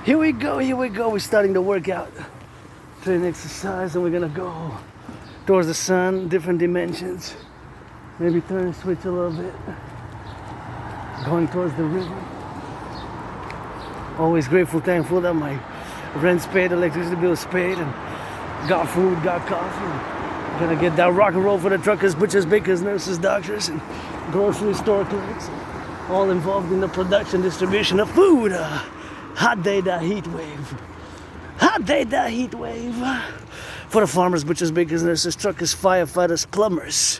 Here we go. We're starting the workout. Train exercise, and we're gonna go towards the sun, different dimensions. Maybe turn and switch a little bit. Going towards the river. Always grateful, thankful that my rent's paid, electricity bill's paid, and got food, got coffee. Gonna get that rock and roll for the truckers, butchers, bakers, nurses, doctors, and grocery store clerks. All involved in the production, distribution of food. Hot day, that heat wave. Hot day, that heat wave. For the farmers, butchers, bakers, nurses, truckers, firefighters, plumbers,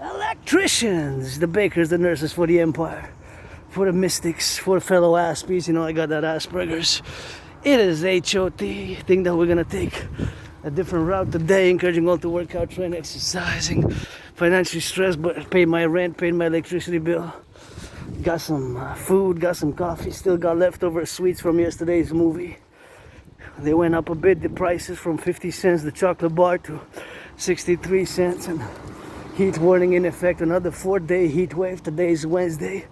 electricians, the bakers, the nurses, for the empire, for the mystics, for the fellow Aspies. You know, I got that Asperger's. It is HOT. Think that we're gonna take a different route today, encouraging all to work out, train, exercising, financially stressed, but paid my rent, paid my electricity bill. Got some food, got some coffee, still got leftover sweets from yesterday's movie. They went up a bit, the prices, from 50 cents the chocolate bar to 63 cents, and heat warning in effect, another 4-day heat wave. Today is Wednesday,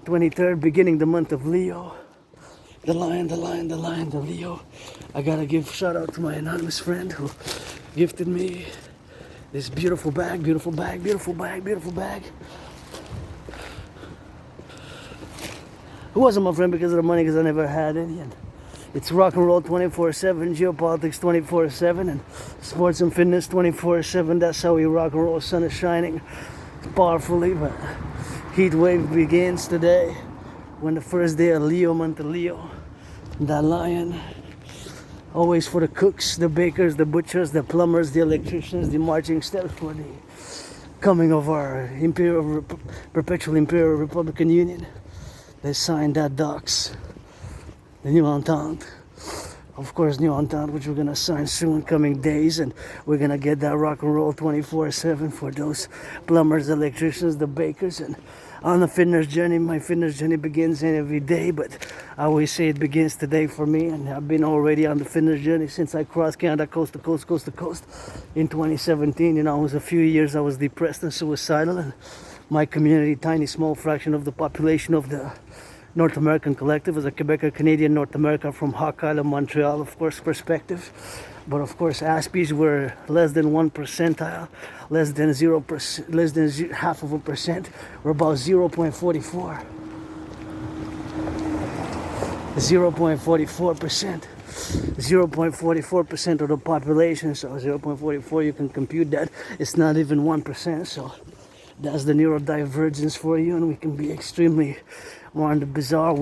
23rd, beginning the month of Leo. The lion, the Leo. I gotta give shout out to my anonymous friend who gifted me this beautiful bag. Who wasn't my friend because of the money, because I never had any. And it's rock and roll 24/7, geopolitics 24/7, and sports and fitness 24/7. That's how we rock and roll. Sun is shining powerfully, but heat wave begins today, when the first day of Leo, month of Leo. That lion, always for the cooks, the bakers, the butchers, the plumbers, the electricians, the marching steps for the coming of our perpetual Imperial Republican Union. They signed that docs, the New Entente. Of course, New Entente, which we're gonna sign soon, coming days, and we're gonna get that rock and roll 24/7 for those plumbers, electricians, the bakers. And on the fitness journey, my fitness journey begins every day, but I always say it begins today for me. And I've been already on the fitness journey since I crossed Canada coast to coast in 2017. You know, it was a few years I was depressed and suicidal, and my community, tiny small fraction of the population of the North American Collective, as a Quebecer, Canadian, North America, from Hawk Island, Montreal, of course, perspective. But of course, Aspies were less than 1 percentile, less than 0%, less than half of a percent. We're about 0.44%. 0.44%. 0.44% of the population. So 0.44, you can compute that. It's not even 1%. So that's the neurodivergence for you, and we can be extremely more on the bizarre,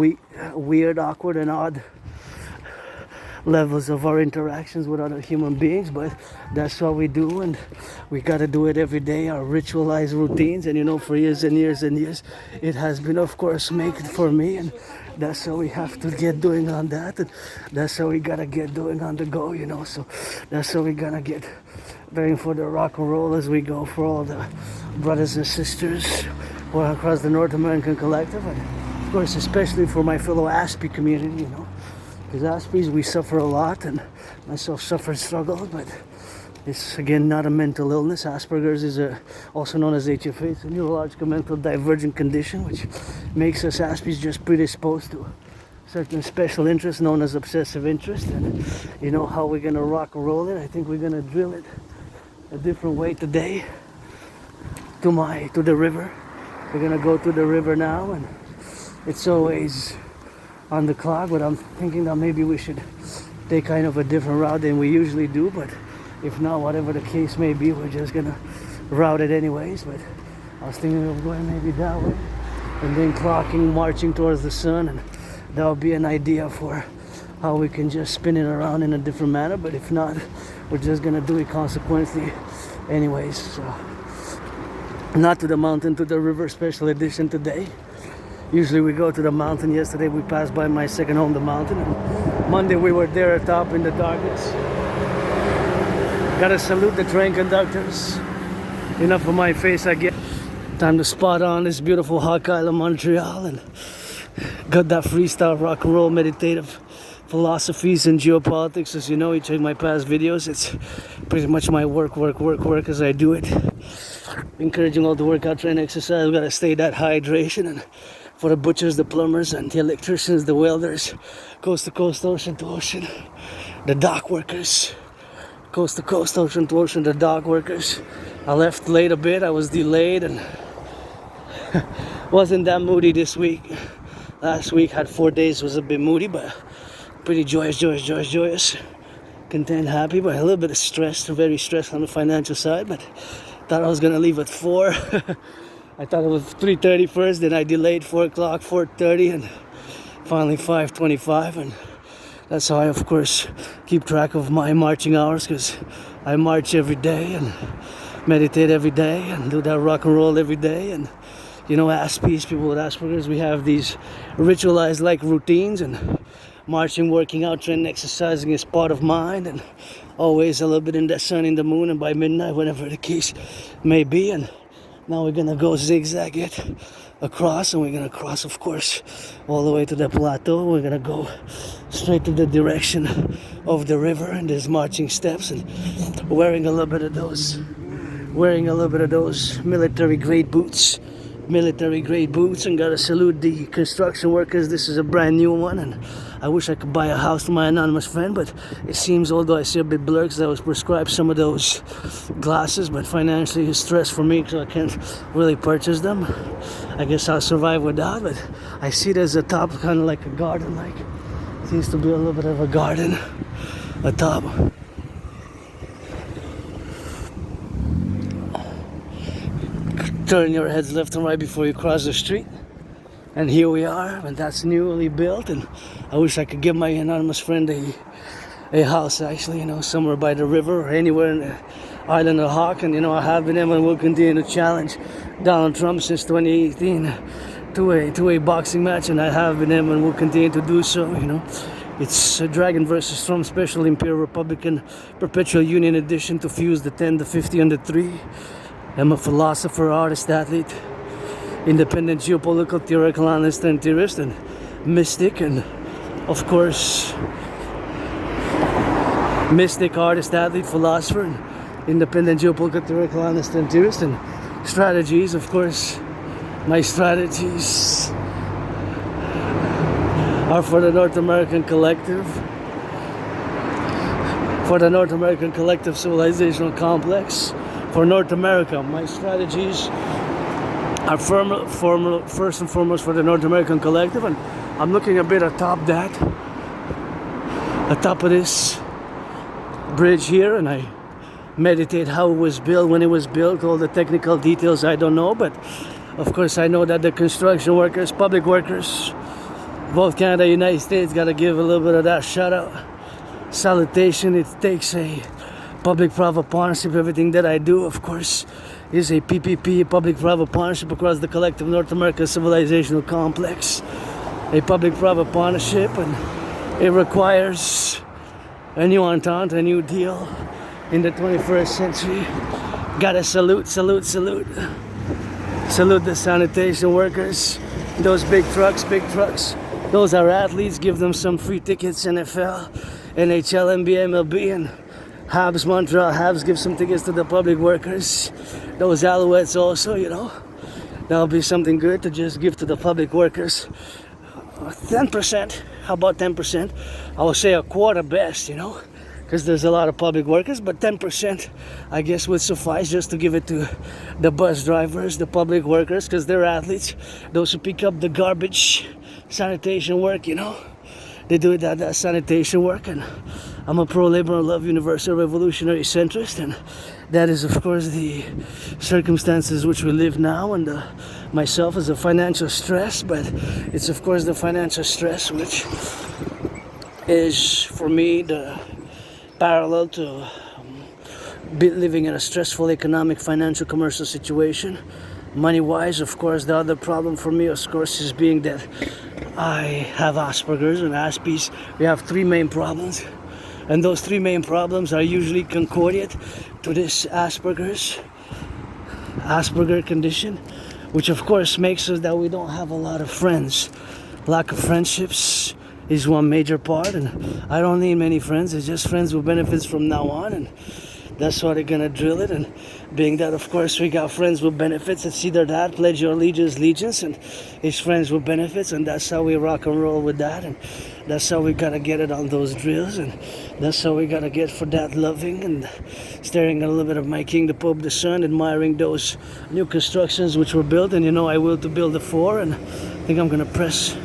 weird, awkward, and odd levels of our interactions with other human beings. But that's what we do, and we got to do it every day, our ritualized routines. And you know, for years and years and years, it has been, of course, make it for me, and that's how we have to get doing on that, and that's how we gotta get doing on the go, you know. So that's how we gotta get bearing for the rock and roll as we go, for all the brothers and sisters who are across the North American Collective, and of course especially for my fellow Aspie community, you know, because Aspies, we suffer a lot, and myself suffer, struggle, but it's again not a mental illness. Asperger's is also known as HFA. It's a neurological mental divergent condition, which makes us Aspies just predisposed to certain special interests known as obsessive interest. And you know how we're gonna rock and roll it. I think we're gonna drill it a different way today to the river. We're gonna go to the river now, and it's always on the clock, but I'm thinking that maybe we should take kind of a different route than we usually do. But if not, whatever the case may be, we're just gonna route it anyways. But I was thinking of going maybe that way, and then clocking, marching towards the sun, and that would be an idea for how we can just spin it around in a different manner. But if not, we're just gonna do it consequently anyways. So not to the mountain, to the river, special edition today. Usually we go to the mountain. Yesterday we passed by my second home, the mountain, and Monday we were there atop in the darkness. Gotta salute the train conductors. Enough of my face, I guess. Time to spot on this beautiful Hawk Island, Montreal, and got that freestyle rock and roll meditative philosophies and geopolitics. As you know, you check my past videos, it's pretty much my work as I do it. Encouraging all to work out, train, exercise. We gotta stay that hydration and for the butchers, the plumbers, and the electricians, the welders, coast to coast, ocean to ocean, the dock workers, coast to coast, ocean to ocean, the dock workers. I left late a bit, I was delayed and wasn't that moody this week. Last week had 4 days, was a bit moody, but pretty joyous, content, happy, but a little bit of stress, very stressed on the financial side, but thought I was gonna leave at 4. I thought it was 3:30 first, then I delayed 4 o'clock, 4:30, and finally 5:25, and that's how I, of course, keep track of my marching hours, because I march every day and meditate every day and do that rock and roll every day. And you know, Aspies, people with Asperger's, we have these ritualized like routines, and marching, working out, training, exercising is part of mine, and always a little bit in the sun, in the moon, and by midnight, whatever the case may be. And now we're gonna go zigzag it across, and we're gonna cross, of course, all the way to the plateau. We're gonna go straight to the direction of the river, and there's marching steps, and wearing a little bit of those military grade boots, and gotta salute the construction workers. This is a brand new one, and I wish I could buy a house for my anonymous friend, but it seems, although I see a bit blurred because I was prescribed some of those glasses, but financially it's stress for me, so I can't really purchase them. I guess I'll survive without, but I see there's a top, kind of like a garden, like seems to be a little bit of a garden atop. Turn your heads left and right before you cross the street. And here we are, and that's newly built, and I wish I could give my anonymous friend a house, actually, you know, somewhere by the river or anywhere in the island of Hawk. And you know, I have been able and will continue to challenge Donald Trump since 2018 to a boxing match, and I have been able and will continue to do so. You know, it's a Dragon versus Trump special Imperial Republican Perpetual Union edition to fuse the 10, the 50, and the 3. I'm a philosopher, artist, athlete, independent geopolitical theoretical analyst and theorist, and mystic, and of course mystic, artist, athlete, philosopher, and independent geopolitical theoretical analyst and theorist. And strategies, of course, my strategies are for the North American Collective, civilizational complex, for North America. My strategies are first and foremost for the North American Collective, and I'm looking a bit atop of this bridge here, and I meditate how it was built, when it was built, all the technical details I don't know, but of course I know that the construction workers, public workers, both Canada and United States, gotta give a little bit of that shout out, salutation. It takes a public-private partnership. Everything that I do, of course, is a PPP, public-private partnership across the collective North American civilizational complex. A public-private partnership, and it requires a new entente, a new deal in the 21st century. Gotta salute the sanitation workers, those big trucks. Those are athletes. Give them some free tickets. NFL, NHL, NBA, MLB, and Habs, Montreal Habs, give some tickets to the public workers. Those Alouettes also, you know. That'll be something good to just give to the public workers. 10%, how about 10%? I will say a quarter best, you know, because there's a lot of public workers, but 10% I guess would suffice, just to give it to the bus drivers, the public workers, because they're athletes. Those who pick up the garbage, sanitation work, you know. They do that sanitation work, and I'm a pro-labor and love universal revolutionary centrist, and that is, of course, the circumstances which we live now, and myself as a financial stress, but it's, of course, the financial stress which is, for me, the parallel to living in a stressful economic, financial, commercial situation. Money-wise, of course, the other problem for me, of course, is being that I have Asperger's and Aspies. We have 3 main problems, and those 3 main problems are usually concordant to this Asperger condition, which of course makes us that we don't have a lot of friends. Lack of friendships is one major part, and I don't need many friends. It's just friends with benefits from now on, and That's why they're gonna drill it. And being that, of course, we got friends with benefits that see their dad pledge your allegiance, and his friends with benefits, and that's how we rock and roll with that. And that's how we gotta get it on those drills, and that's how we gotta get for that loving and staring at a little bit of my king, the Pope, the Sun, admiring those new constructions which were built. And I will to build the 4, and I think I'm gonna press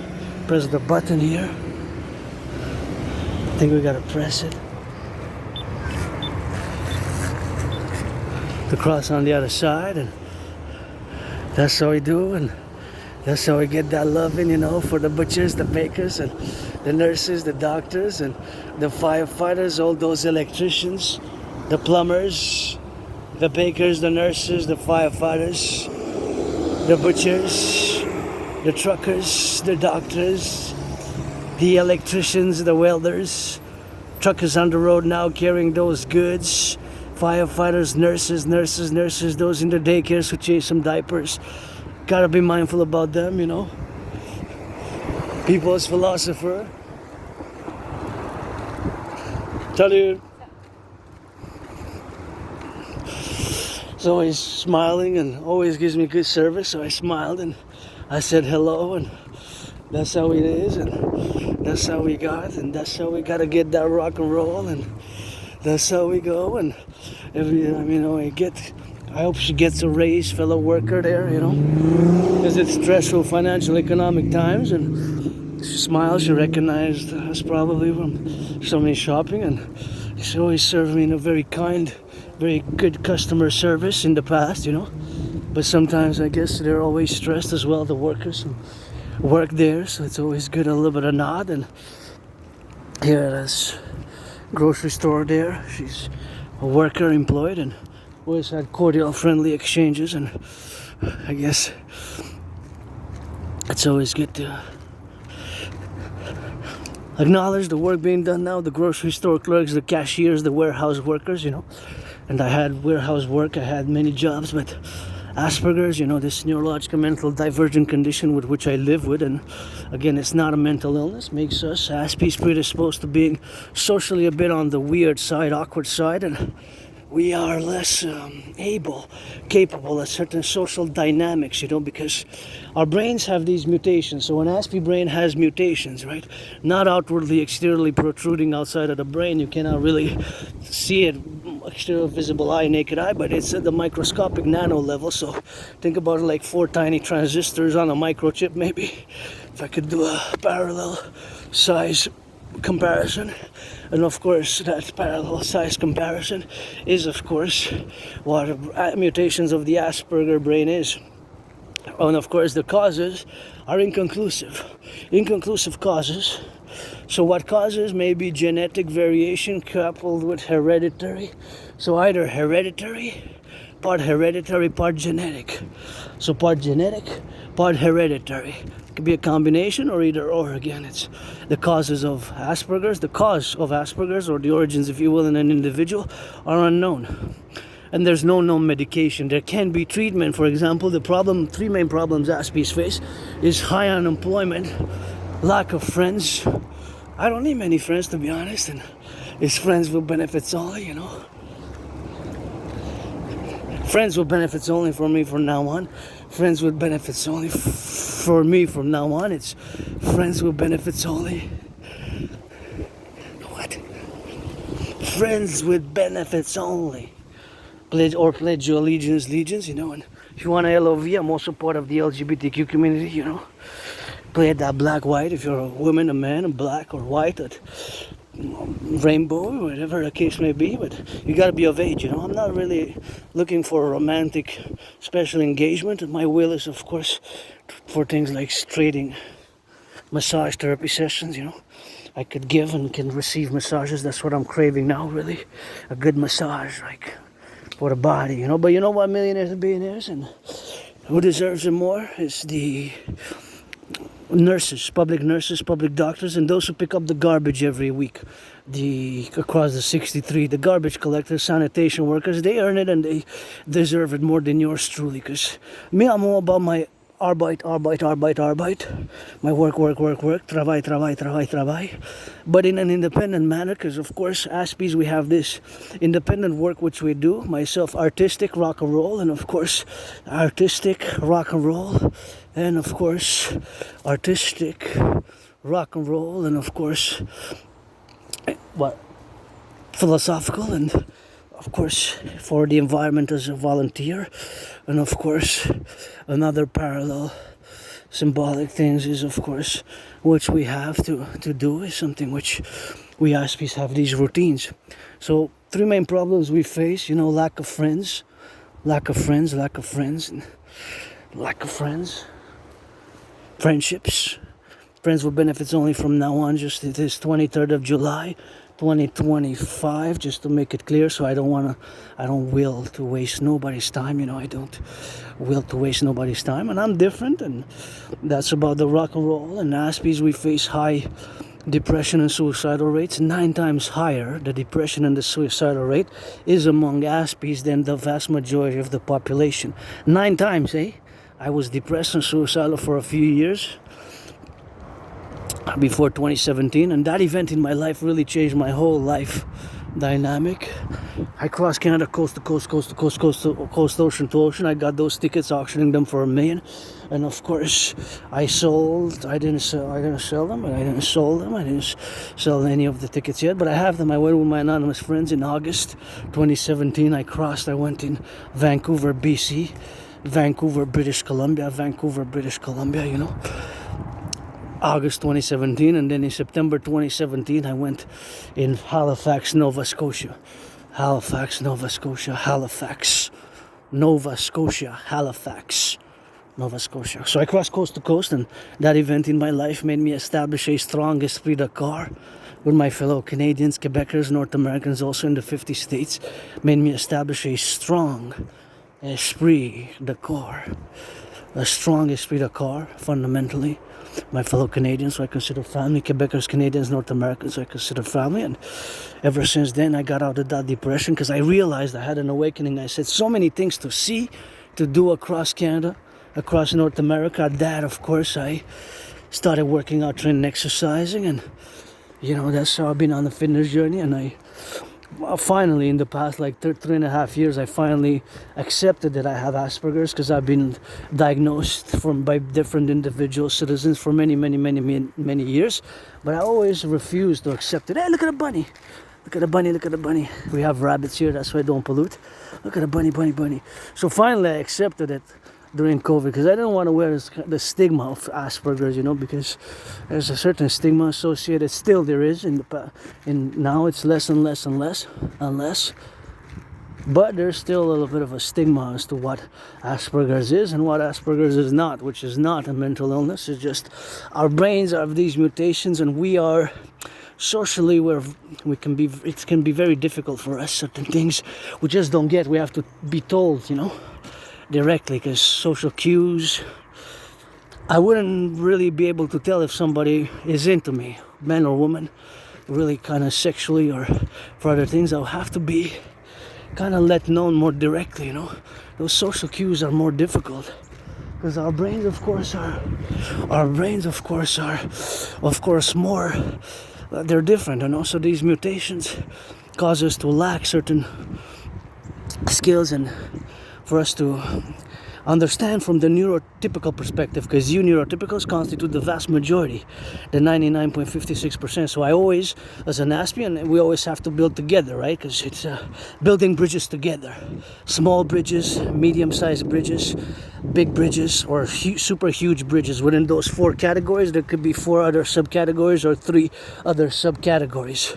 the button here. I think we gotta press it. The cross on the other side, and that's how we do, and that's how we get that loving, for the butchers, the bakers, and the nurses, the doctors, and the firefighters, all those electricians, the plumbers, the bakers, the nurses, the firefighters, the butchers, the truckers, the doctors, the electricians, the welders, truckers on the road now carrying those goods, firefighters, nurses, those in the daycares who change some diapers. Gotta be mindful about them, People's philosopher. Tell you. He's always smiling and always gives me good service, so I smiled and I said hello, and that's how it is, and that's how we got, and that's how we gotta get that rock and roll, and that's how we go. And every I hope she gets a raise, fellow worker there, because it's stressful financial economic times. And she smiles. She recognized us probably from so many shopping, and she always served me in a very kind, very good customer service in the past, But sometimes I guess they're always stressed as well, the workers who work there. So it's always good, a little bit of nod. And here at this grocery store there, she's a worker employed, and always had cordial, friendly exchanges. And I guess it's always good to acknowledge the work being done now, the grocery store clerks, the cashiers, the warehouse workers, And I had warehouse work, I had many jobs, but Asperger's, this neurological mental divergent condition with which I live with, and again, it's not a mental illness, makes us Aspies predisposed to being socially a bit on the weird side, awkward side, and we are less capable of certain social dynamics, because our brains have these mutations. So an Aspie brain has mutations, right? Not outwardly, exteriorly protruding outside of the brain. You cannot really see it, exterior visible eye, naked eye, but it's at the microscopic nano level. So think about it like 4 tiny transistors on a microchip, maybe. If I could do a parallel size comparison. And of course, that parallel size comparison is, of course, what mutations of the Asperger brain is. And of course, the causes are inconclusive. Inconclusive causes. So what causes may be genetic variation coupled with hereditary. So either hereditary, part genetic. So part genetic, part hereditary. It could be a combination or either or. Again, it's the causes of Asperger's. The cause of Asperger's, or the origins, if you will, in an individual, are unknown. And there's no known medication. There can be treatment. For example, the 3 main problems Aspies face is high unemployment, lack of friends. I don't need many friends, to be honest, and it's friends with benefits only, Friends with benefits only for me from now on. Friends with benefits only for me from now on. It's friends with benefits only. What? Friends with benefits only. Pledge your allegiance, and if you want a LOV, I'm also part of the LGBTQ community, Play that black-white if you're a woman, a man, a black or white, or rainbow, whatever the case may be, but you gotta be of age, I'm not really looking for a romantic special engagement, and my will is, of course, for things like trading massage therapy sessions, I could give and can receive massages. That's what I'm craving now, really, a good massage, like, for the body, But you know what, millionaires and billionaires, and who deserves it more is the nurses, public doctors, and those who pick up the garbage every week, across the 63, the garbage collectors, sanitation workers. They earn it and they deserve it more than yours truly. Because me, I'm all about my Arbeit. My work, travail. But in an independent manner, because of course, Aspies, we have this independent work which we do. Myself, artistic rock and roll, and of course, artistic rock and roll, and of course, artistic rock and roll, and of course, what? Philosophical, and of course for the environment as a volunteer, and of course another parallel symbolic things is of course which we have to do is something which we Aspies have these routines. So 3 main problems we face, lack of friends, friendships, friends with benefits only from now on. Just it is 23rd of July 2025, just to make it clear, so I don't will to waste nobody's time, I don't will to waste nobody's time, and I'm different, and that's about the rock and roll. And Aspies, we face high depression and suicidal rates, 9 times higher. The depression and the suicidal rate is among Aspies than the vast majority of the population. 9 times, eh? I was depressed and suicidal for a few years before 2017, and that event in my life really changed my whole life dynamic. I crossed Canada coast to coast, ocean to ocean. I got those tickets, auctioning them for $1 million, and of course I didn't sell any of the tickets yet, but I have them. I went with my anonymous friends in August 2017. I went in Vancouver, BC, Vancouver, British Columbia, August 2017, and then in September 2017 I went in Halifax, Nova Scotia. So I crossed coast to coast, and that event in my life made me establish a strong esprit de corps with my fellow Canadians, Quebecers, North Americans also in the 50 states. Made me establish a strong esprit de corps. Fundamentally. My fellow Canadians, who I consider family, Quebecers, Canadians, North Americans, I consider family, and ever since then I got out of that depression because I realized I had an awakening. I said so many things to see, to do across Canada, across North America, that of course I started working out, training, exercising, and that's how I've been on the fitness journey. And finally, in the past 3.5 years, I finally accepted that I have Asperger's, because I've been diagnosed by different individual citizens for many years, but I always refused to accept it. Hey, look at a bunny. We have rabbits here, that's why I don't pollute. Look at a bunny. So finally I accepted it during COVID, because I didn't want to wear the stigma of Asperger's, because there's a certain stigma associated. Still there is now it's less and less, but there's still a little bit of a stigma as to what Asperger's is and what Asperger's is not, which is not a mental illness. It's just our brains have these mutations, and we are socially where it can be very difficult for us. Certain things we just don't get. We have to be told, directly, because social cues. I wouldn't really be able to tell if somebody is into me, man or woman, really kind of sexually or for other things. I'll have to be kind of let known more directly. Those social cues are more difficult, because our brains of course are more they're different, and also these mutations cause us to lack certain skills, and for us to understand from the neurotypical perspective, because you neurotypicals constitute the vast majority, the 99.56%. So I always, as an Aspian, we always have to build together, right? Because it's building bridges together. Small bridges, medium-sized bridges, big bridges, or super huge bridges. Within those 4 categories, there could be 4 other subcategories or 3 other subcategories.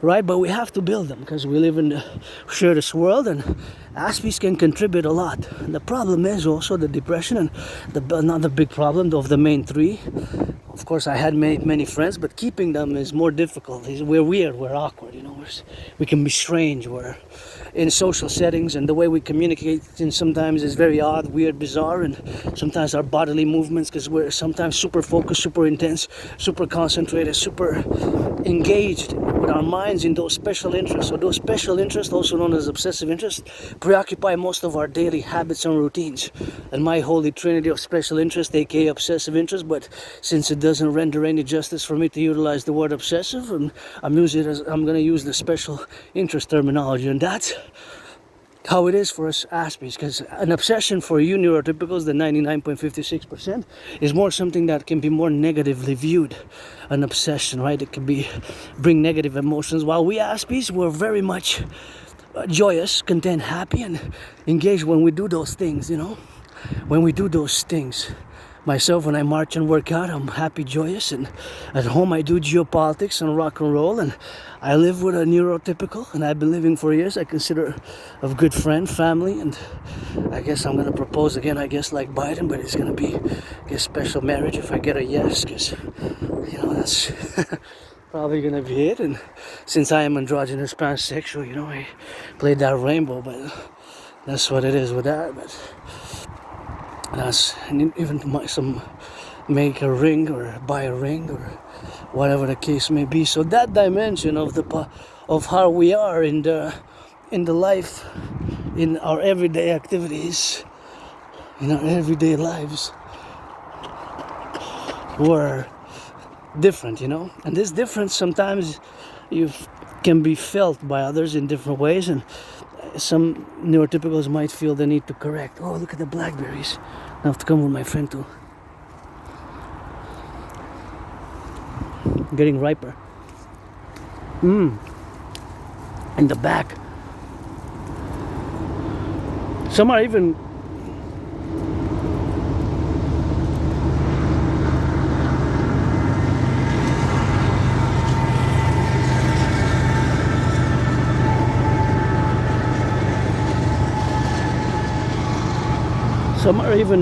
Right, but we have to build them because we share this world, and Aspies can contribute a lot. And the problem is also the depression, and another big problem of the main 3. Of course, I had many friends, but keeping them is more difficult. We're weird, we're awkward, we can be strange. We're in social settings, and the way we communicate sometimes is very odd, weird, bizarre, and sometimes our bodily movements, because we're sometimes super focused, super intense, super concentrated, super engaged with our minds in those special interests. So those special interests, also known as obsessive interests, preoccupy most of our daily habits and routines. And my holy trinity of special interest, aka obsessive interest, but since it doesn't render any justice for me to utilize the word obsessive, I'm going to use the special interest terminology, and that's how it is for us Aspies, because an obsession for you neurotypicals, the 99.56%, is more something that can be more negatively viewed. An obsession, right? It can bring negative emotions, while we Aspies, we're very much joyous, content, happy, and engaged when we do those things, you know? When we do those things. Myself, when I march and work out, I'm happy, joyous, and at home I do geopolitics and rock and roll, and I live with a neurotypical, and I've been living for years. I consider a good friend, family, and I guess I'm gonna propose again, I guess like Biden, but it's gonna be a special marriage if I get a yes, because, you know, that's probably gonna be it. And since I am androgynous pansexual, you know, I played that rainbow, but that's what it is with that. But that's, and even some make a ring or buy a ring or whatever the case may be. So that dimension of of how we are in the life, in our everyday activities, in our everyday lives, were different, you know. And this difference sometimes can be felt by others in different ways, and some neurotypicals might feel the need to correct. Oh, look at the blackberries. I have to come with my friend too. Getting riper. In the back. Some are even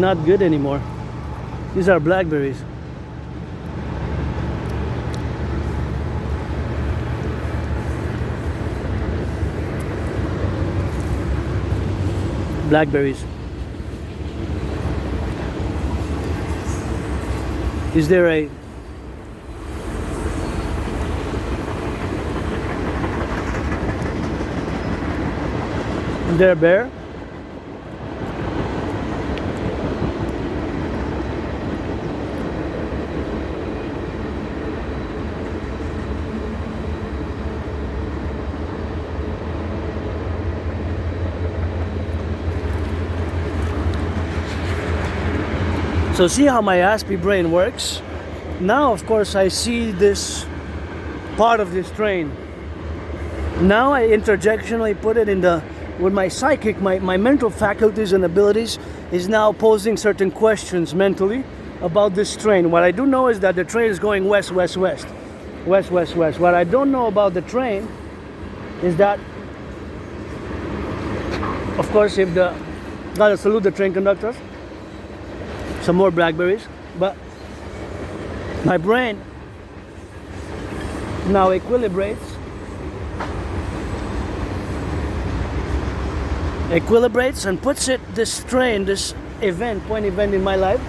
not good anymore. These are blackberries. Blackberries. Is there a bear? So see how my Aspie brain works? Now, of course, I see this part of this train. Now I interjectionally put it with my psychic, my mental faculties and abilities is now posing certain questions mentally about this train. What I do know is that the train is going west, west, west. West, west, west. What I don't know about the train is that, of course, gotta salute the train conductors. Some more blackberries, but my brain now equilibrates and puts this train, this point event in my life.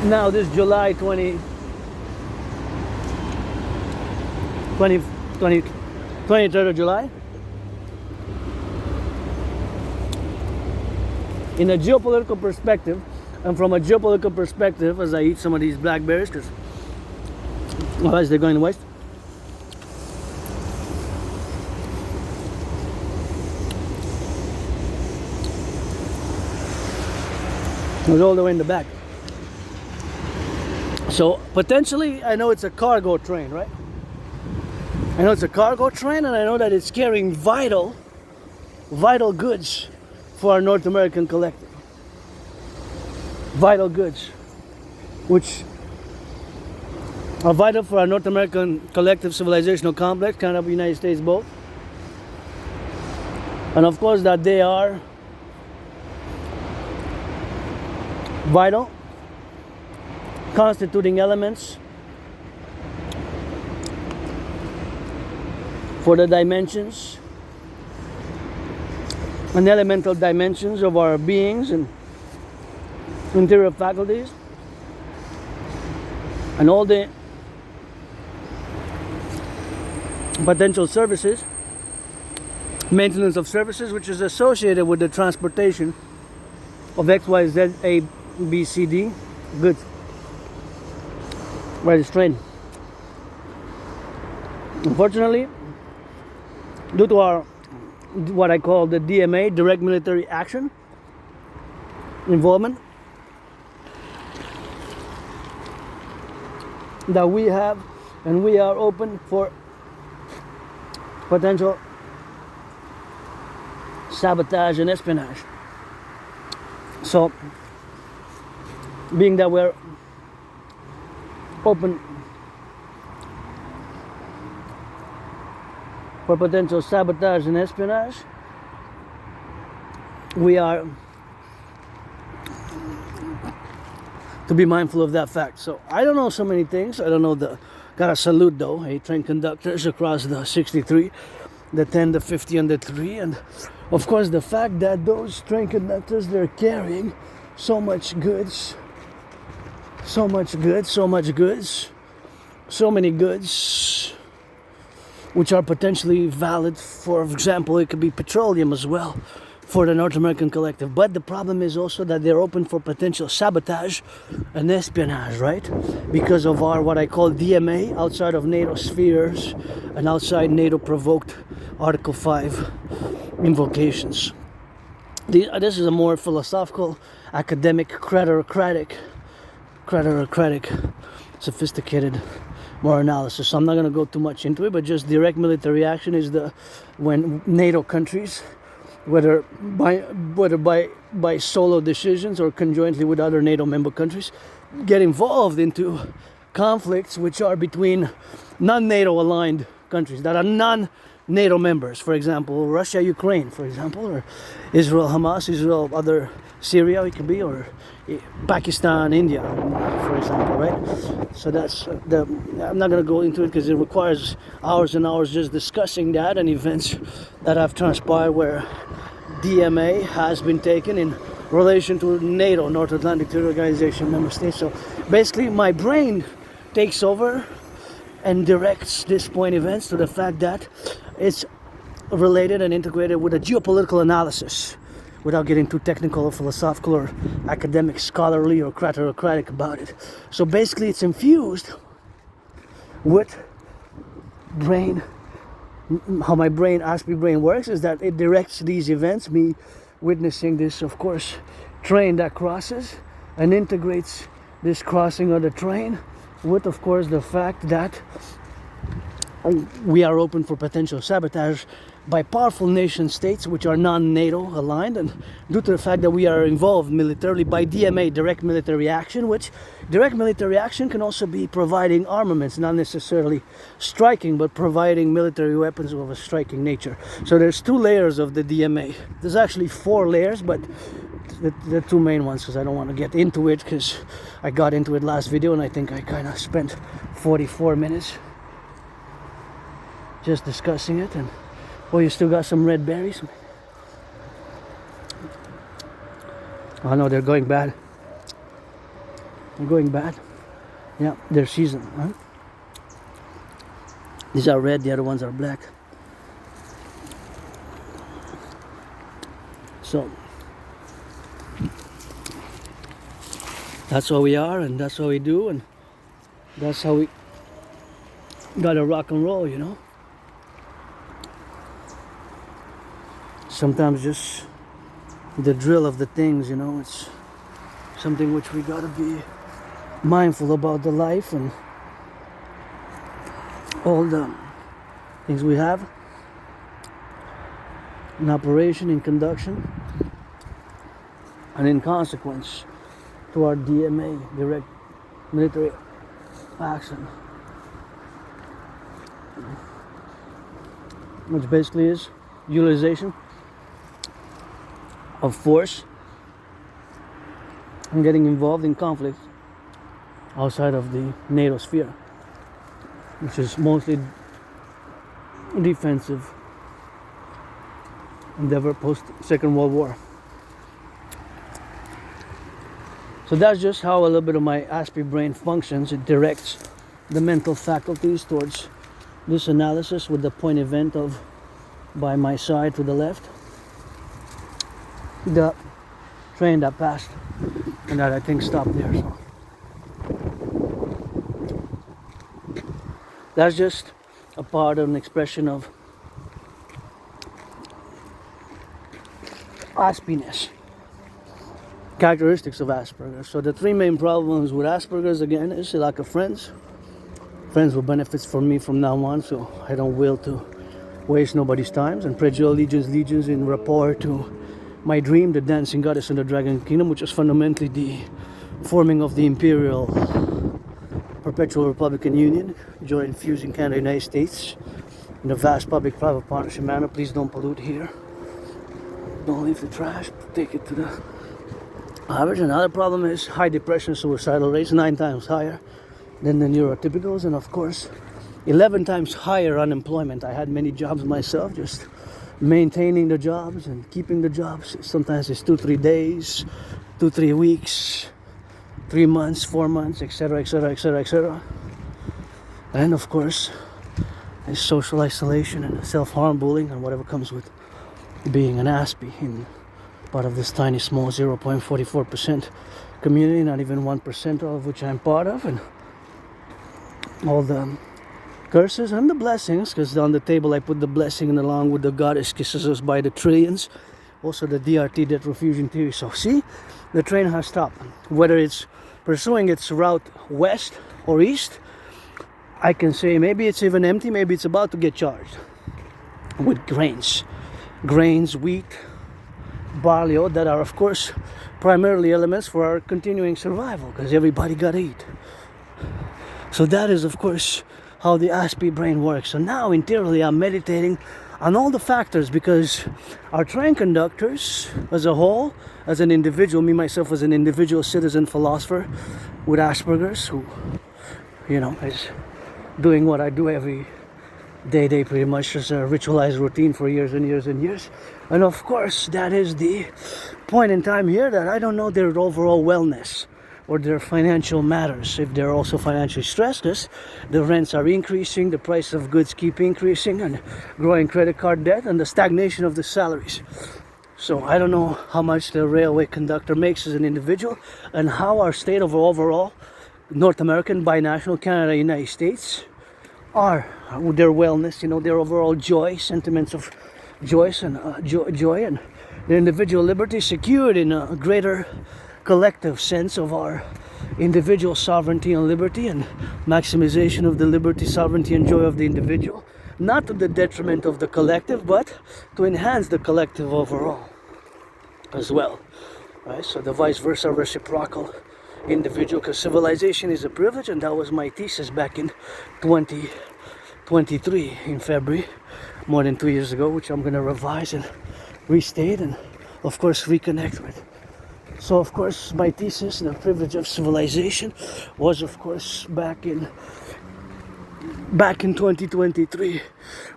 Now this July 23rd of July. In a geopolitical perspective, and from a geopolitical perspective, as I eat some of these blackberries, because otherwise they're going to waste. It was all the way in the back. So potentially, I know it's a cargo train, right? I know it's a cargo train, and I know that it's carrying vital goods for our North American collective. Vital goods, which are vital for our North American collective civilizational complex, Canada, United States, both. And of course that they are vital, constituting elements for the dimensions and elemental dimensions of our beings and interior faculties, and all the potential services, maintenance of services, which is associated with the transportation of X, Y, Z, A, B, C, D goods by this train. Unfortunately, due to our what I call the DMA, direct military action involvement, that we have, and we are open for potential sabotage and espionage. So, being that we're open for potential sabotage and espionage, we are to be mindful of that fact. So I don't know so many things. I don't know gotta salute though, train conductors across the 63, the 10, the 50, and the 3, and of course the fact that those train conductors, they're carrying so much goods, so many goods, which are potentially valid. For example, it could be petroleum as well for the North American Collective. But the problem is also that they're open for potential sabotage and espionage, right? Because of our what I call DMA, outside of NATO spheres and outside NATO provoked Article 5 invocations. This is a more philosophical, academic, craterocratic, sophisticated more analysis. So I'm not going to go too much into it, but just direct military action is when NATO countries, whether by solo decisions or conjointly with other NATO member countries, get involved into conflicts which are between non-NATO aligned countries that are non-NATO members. For example, Russia, Ukraine, for example, or Israel, Hamas, Israel, other Syria, it could be, or Pakistan, India, for example, right? So that's I'm not going to go into it because it requires hours and hours just discussing that and events that have transpired where DMA has been taken in relation to NATO, North Atlantic Treaty Organization member states. So basically my brain takes over and directs this point events to the fact that it's related and integrated with a geopolitical analysis, without getting too technical or philosophical or academic, scholarly or craterocratic about it. So basically it's infused with brain. How my brain, ASPI brain works is that it directs these events, me witnessing this, of course, train that crosses, and integrates this crossing of the train with, of course, the fact that we are open for potential sabotage by powerful nation states which are non-NATO aligned, and due to the fact that we are involved militarily by DMA, direct military action, which direct military action can also be providing armaments, not necessarily striking, but providing military weapons of a striking nature. So there's two layers of the DMA. There's actually 4 layers, but the 2 main ones, because I don't want to get into it, because I got into it last video and I think I kind of spent 44 minutes just discussing it. And oh, you still got some red berries? Oh no, they're going bad. They're going bad. Yeah, they're seasoned, right? These are red, the other ones are black. So that's how we are, and that's how we do, and that's how we gotta rock and roll, you know? Sometimes just the drill of the things, you know, it's something which we gotta be mindful about, the life and all the things we have in operation, in conduction, and in consequence to our DMA, direct military action, which basically is utilization of force and getting involved in conflict outside of the NATO sphere, which is mostly defensive endeavor post Second World War. So that's just how a little bit of my ASPI brain functions. It directs the mental faculties towards this analysis with the point event of by my side to the left, the train that passed and that I think stopped there. So that's just a part of an expression of aspiness, characteristics of Asperger's. So the three main problems with Asperger's again is a lack of friends. Friends with benefits for me from now on, so I don't will to waste nobody's times, and prejudice legions in rapport to my dream, the dancing goddess in the dragon kingdom, which is fundamentally the forming of the Imperial perpetual Republican Union, joint fusing Canada and United States in a vast public-private partnership manner. Please don't pollute here. Don't leave the trash, take it to the average. Another problem is high depression, suicidal rates, 9 times higher than the neurotypicals, and of course 11 times higher unemployment. I had many jobs myself, just maintaining the jobs and keeping the jobs. Sometimes it's 2-3 days, 2-3 weeks, 3 months, 4 months, etc., etc., etc., etc. And of course it's social isolation and self-harm, bullying, and whatever comes with being an ASPE in part of this tiny small 0.44% community, not even 1% of which I'm part of, and all the curses and the blessings, because on the table I put the blessing and along with the goddess kisses us by the trillions, also the DRT, debt refusion theory. So see, the train has stopped. Whether it's pursuing its route west or east, I can say maybe it's even empty, maybe it's about to get charged with grains, wheat, barley, that are of course primarily elements for our continuing survival, because everybody gotta eat. So that is of course how the ASPE brain works. So now interiorly I'm meditating on all the factors, because our train conductors as a whole, as an individual, me myself as an individual citizen philosopher with Asperger's, who is doing what I do every day pretty much as a ritualized routine for years and years and years. And of course that is the point in time here that I don't know their overall wellness or their financial matters, if they're also financially stressed, because the rents are increasing, the price of goods keep increasing, and growing credit card debt, and the stagnation of the salaries. So I don't know how much the railway conductor makes as an individual, and how our state of overall North American, binational, Canada, United States are with their wellness, their overall joy, sentiments of joy and their individual liberty secured in a greater collective sense of our individual sovereignty and liberty, and maximization of the liberty, sovereignty, and joy of the individual, not to the detriment of the collective, but to enhance the collective overall as well, right? So the vice versa, reciprocal individual, because civilization is a privilege, and that was my thesis back in 2023 in February, more than 2 years ago, which I'm going to revise and restate and of course reconnect with. So of course my thesis, the privilege of civilization, was of course back in 2023,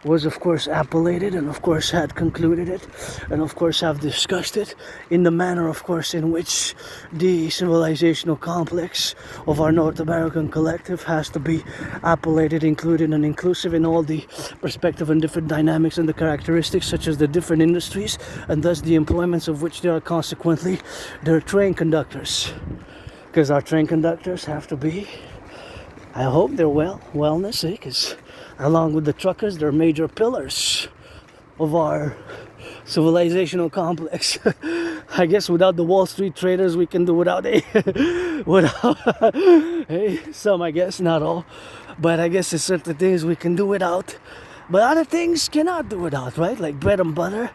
was of course appellated, and of course had concluded it, and of course have discussed it in the manner of course in which the civilizational complex of our North American collective has to be appellated, included, and inclusive in all the perspective and different dynamics and the characteristics, such as the different industries, and thus the employments of which there are consequently their train conductors, because our train conductors have to be, I hope they're wellness, because along with the truckers, they're major pillars of our civilizational complex. I guess without the Wall Street traders, we can do without some, I guess, not all, but I guess there's certain things we can do without, but other things cannot do without, right? Like bread and butter,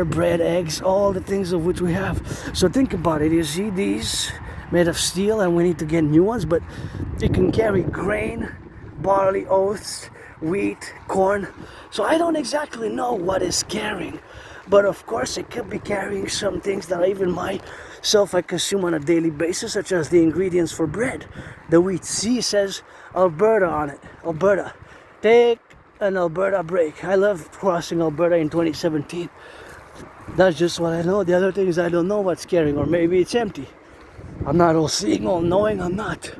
bread, eggs, all the things of which we have. So think about it. You see these made of steel, and we need to get new ones, but it can carry grain, barley, oats, wheat, corn. So I don't exactly know what it's carrying, but of course it could be carrying some things that even myself I consume on a daily basis, such as the ingredients for bread. The wheat C says Alberta on it. Alberta, take an Alberta break. I love crossing Alberta in 2017. That's just what I know. The other things I don't know what's carrying, or maybe it's empty. I'm not all seeing, all knowing, I'm not.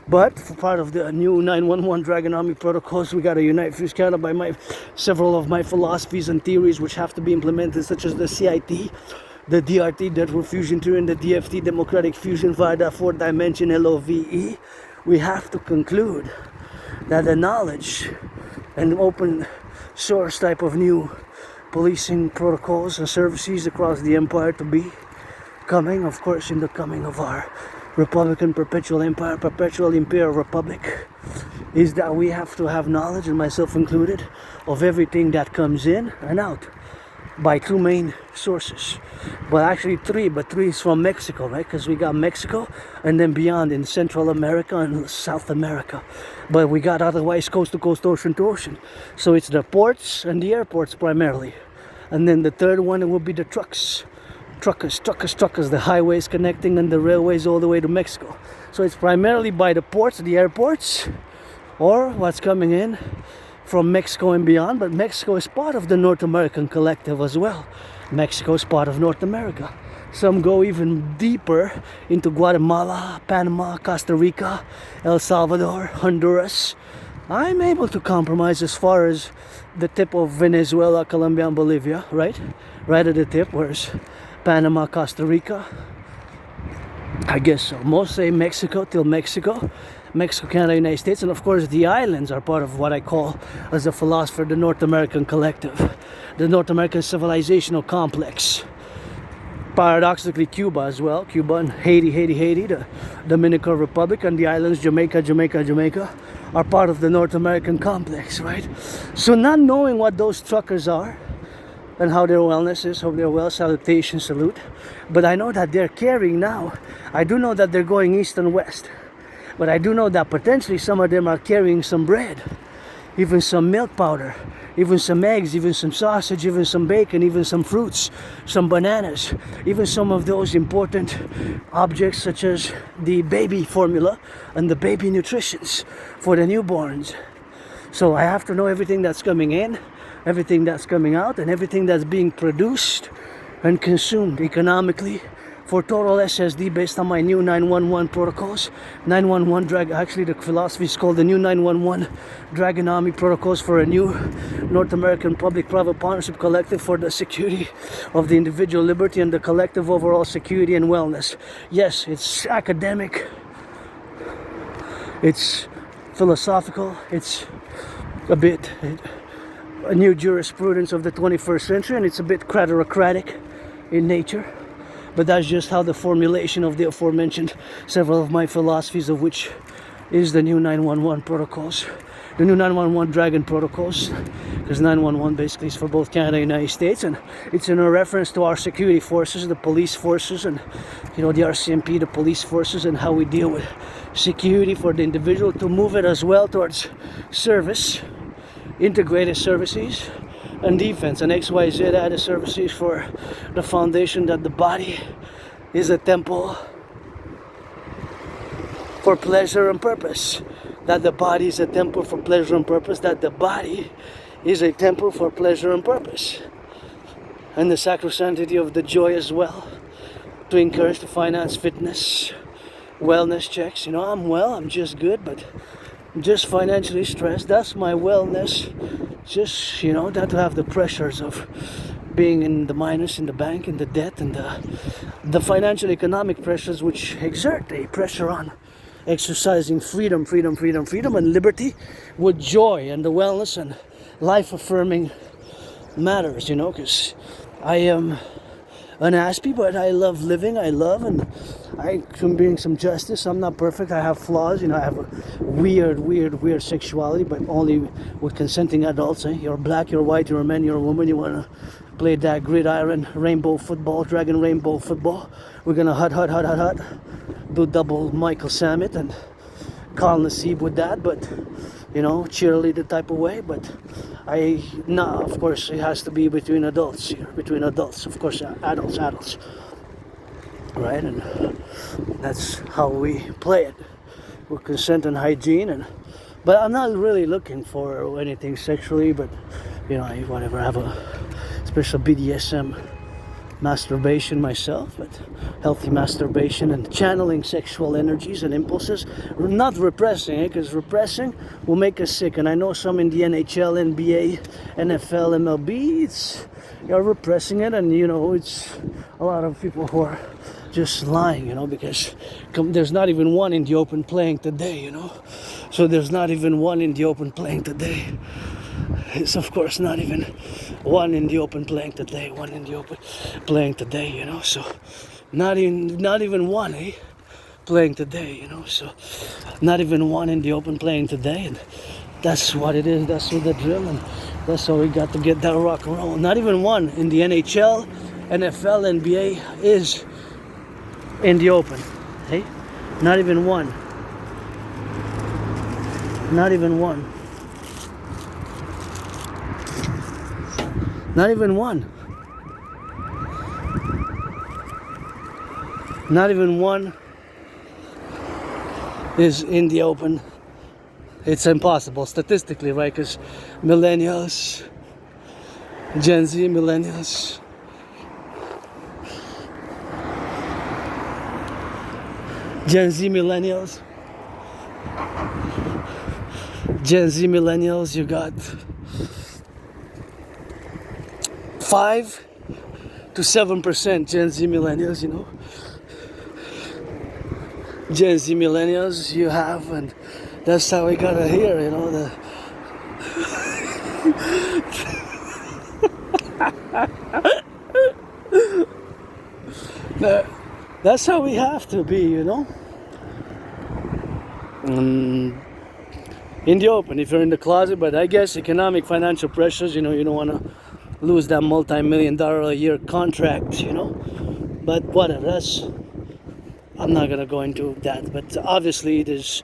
But for part of the new 911 Dragon Army protocols, we got to unite fuse Canada by several of my philosophies and theories which have to be implemented, such as the CIT, the DRT, Network Fusion Theory, and the DFT, Democratic Fusion via the fourth dimension, LOVE. We have to conclude that the knowledge and open source type of new policing protocols and services across the empire to be coming, of course, in the coming of our Republican perpetual empire, perpetual Imperial Republic, is that we have to have knowledge, and myself included, of everything that comes in and out by two main sources. But actually three, but three is from Mexico, right? Because we got Mexico and then beyond in Central America and South America. But we got otherwise coast to coast, ocean to ocean. So it's the ports and the airports primarily. And then the third one, it will be the truckers, the highways connecting and the railways all the way to Mexico. So it's primarily by the ports, the airports, or what's coming in from Mexico and beyond. But Mexico is part of the North American collective as well. Mexico is part of North America. Some go even deeper into Guatemala, Panama, Costa Rica, El Salvador, Honduras. I'm able to compromise as far as the tip of Venezuela, Colombia, and Bolivia, right? Right at the tip, whereas Panama, Costa Rica, I guess so. Most say Mexico till Mexico, Canada, United States, and of course the islands are part of what I call, as a philosopher, the North American collective, the North American civilizational complex. Paradoxically, Cuba as well, Cuba and Haiti, the Dominican Republic, and the islands, Jamaica, are part of the North American complex, right? So not knowing what those truckers are, and how their wellness is, how their well, salutation, salute. But I know that they're carrying now. I do know that they're going east and west. But I do know that potentially some of them are carrying some bread, even some milk powder, even some eggs, even some sausage, even some bacon, even some fruits, some bananas, even some of those important objects such as the baby formula and the baby nutritions for the newborns. So I have to know everything that's coming in, everything that's coming out, and everything that's being produced and consumed economically for total SSD based on my new 911 protocols. 911 drag, actually the philosophy is called the new 911 Dragon Army protocols for a new North American public-private partnership collective for the security of the individual liberty and the collective overall security and wellness. Yes, it's academic, it's philosophical, it's a new jurisprudence of the 21st century, and it's a bit cratocratic in nature. But that's just how the formulation of the aforementioned several of my philosophies, of which is the new 911 protocols, the new 911 Dragon protocols, because 911 basically is for both Canada and United States, and it's in a reference to our security forces, the police forces, and the RCMP, the police forces, and how we deal with security for the individual, to move it as well towards service, integrated services, and defense, and XYZ added services for the foundation that the body is a temple for pleasure and purpose. That the body is a temple for pleasure and purpose. That the body is a temple for pleasure and purpose. And the sacrosanctity of the joy as well, to encourage to finance fitness, wellness checks. I'm well, I'm just good, but I'm just financially stressed. That's my wellness. Just, not to have the pressures of being in the minus, in the bank, in the debt, and the financial economic pressures which exert a pressure on exercising freedom, and liberty with joy, and the wellness and life-affirming matters, because I am an aspie, but I love living, and I can bring some justice. I'm not perfect, I have flaws, I have a weird sexuality, but only with consenting adults. You're black, you're white, you're a man, you're a woman, you want to play that gridiron rainbow football, dragon rainbow football. We're gonna hut, do double Michael Samet and Carl Nassib with that, but cheerleader type of way. But of course it has to be between adults here, of course, adults, right? And that's how we play it, with consent and hygiene. But I'm not really looking for anything sexually, but whatever, I have a special BDSM masturbation myself, but healthy masturbation and channeling sexual energies and impulses, not repressing it, because repressing will make us sick. And I know some in the NHL, NBA, NFL, MLB, you're repressing it, and it's a lot of people who are just lying, because there's not even one in the open playing today, so there's not even one in the open playing today. It's of course not even one in the open playing today, so not even one, playing today, so not even one in the open playing today, and that's what it is, that's what the drill, and that's how we got to get that rock and roll. Not even one in the NHL, NFL, NBA is in the open, hey? Not even one. Not even one. Not even one. Not even one is in the open. It's impossible statistically, right? Because millennials, Gen Z millennials, Gen Z millennials, you got 5 to 7% Gen Z millennials, Gen Z millennials you have, and that's how we gotta hear, that's how we have to be, in the open. If you're in the closet, but I guess economic, financial pressures, you don't want to lose that multi-million-dollar a year contract, but whatever, I'm not gonna go into that, but obviously it is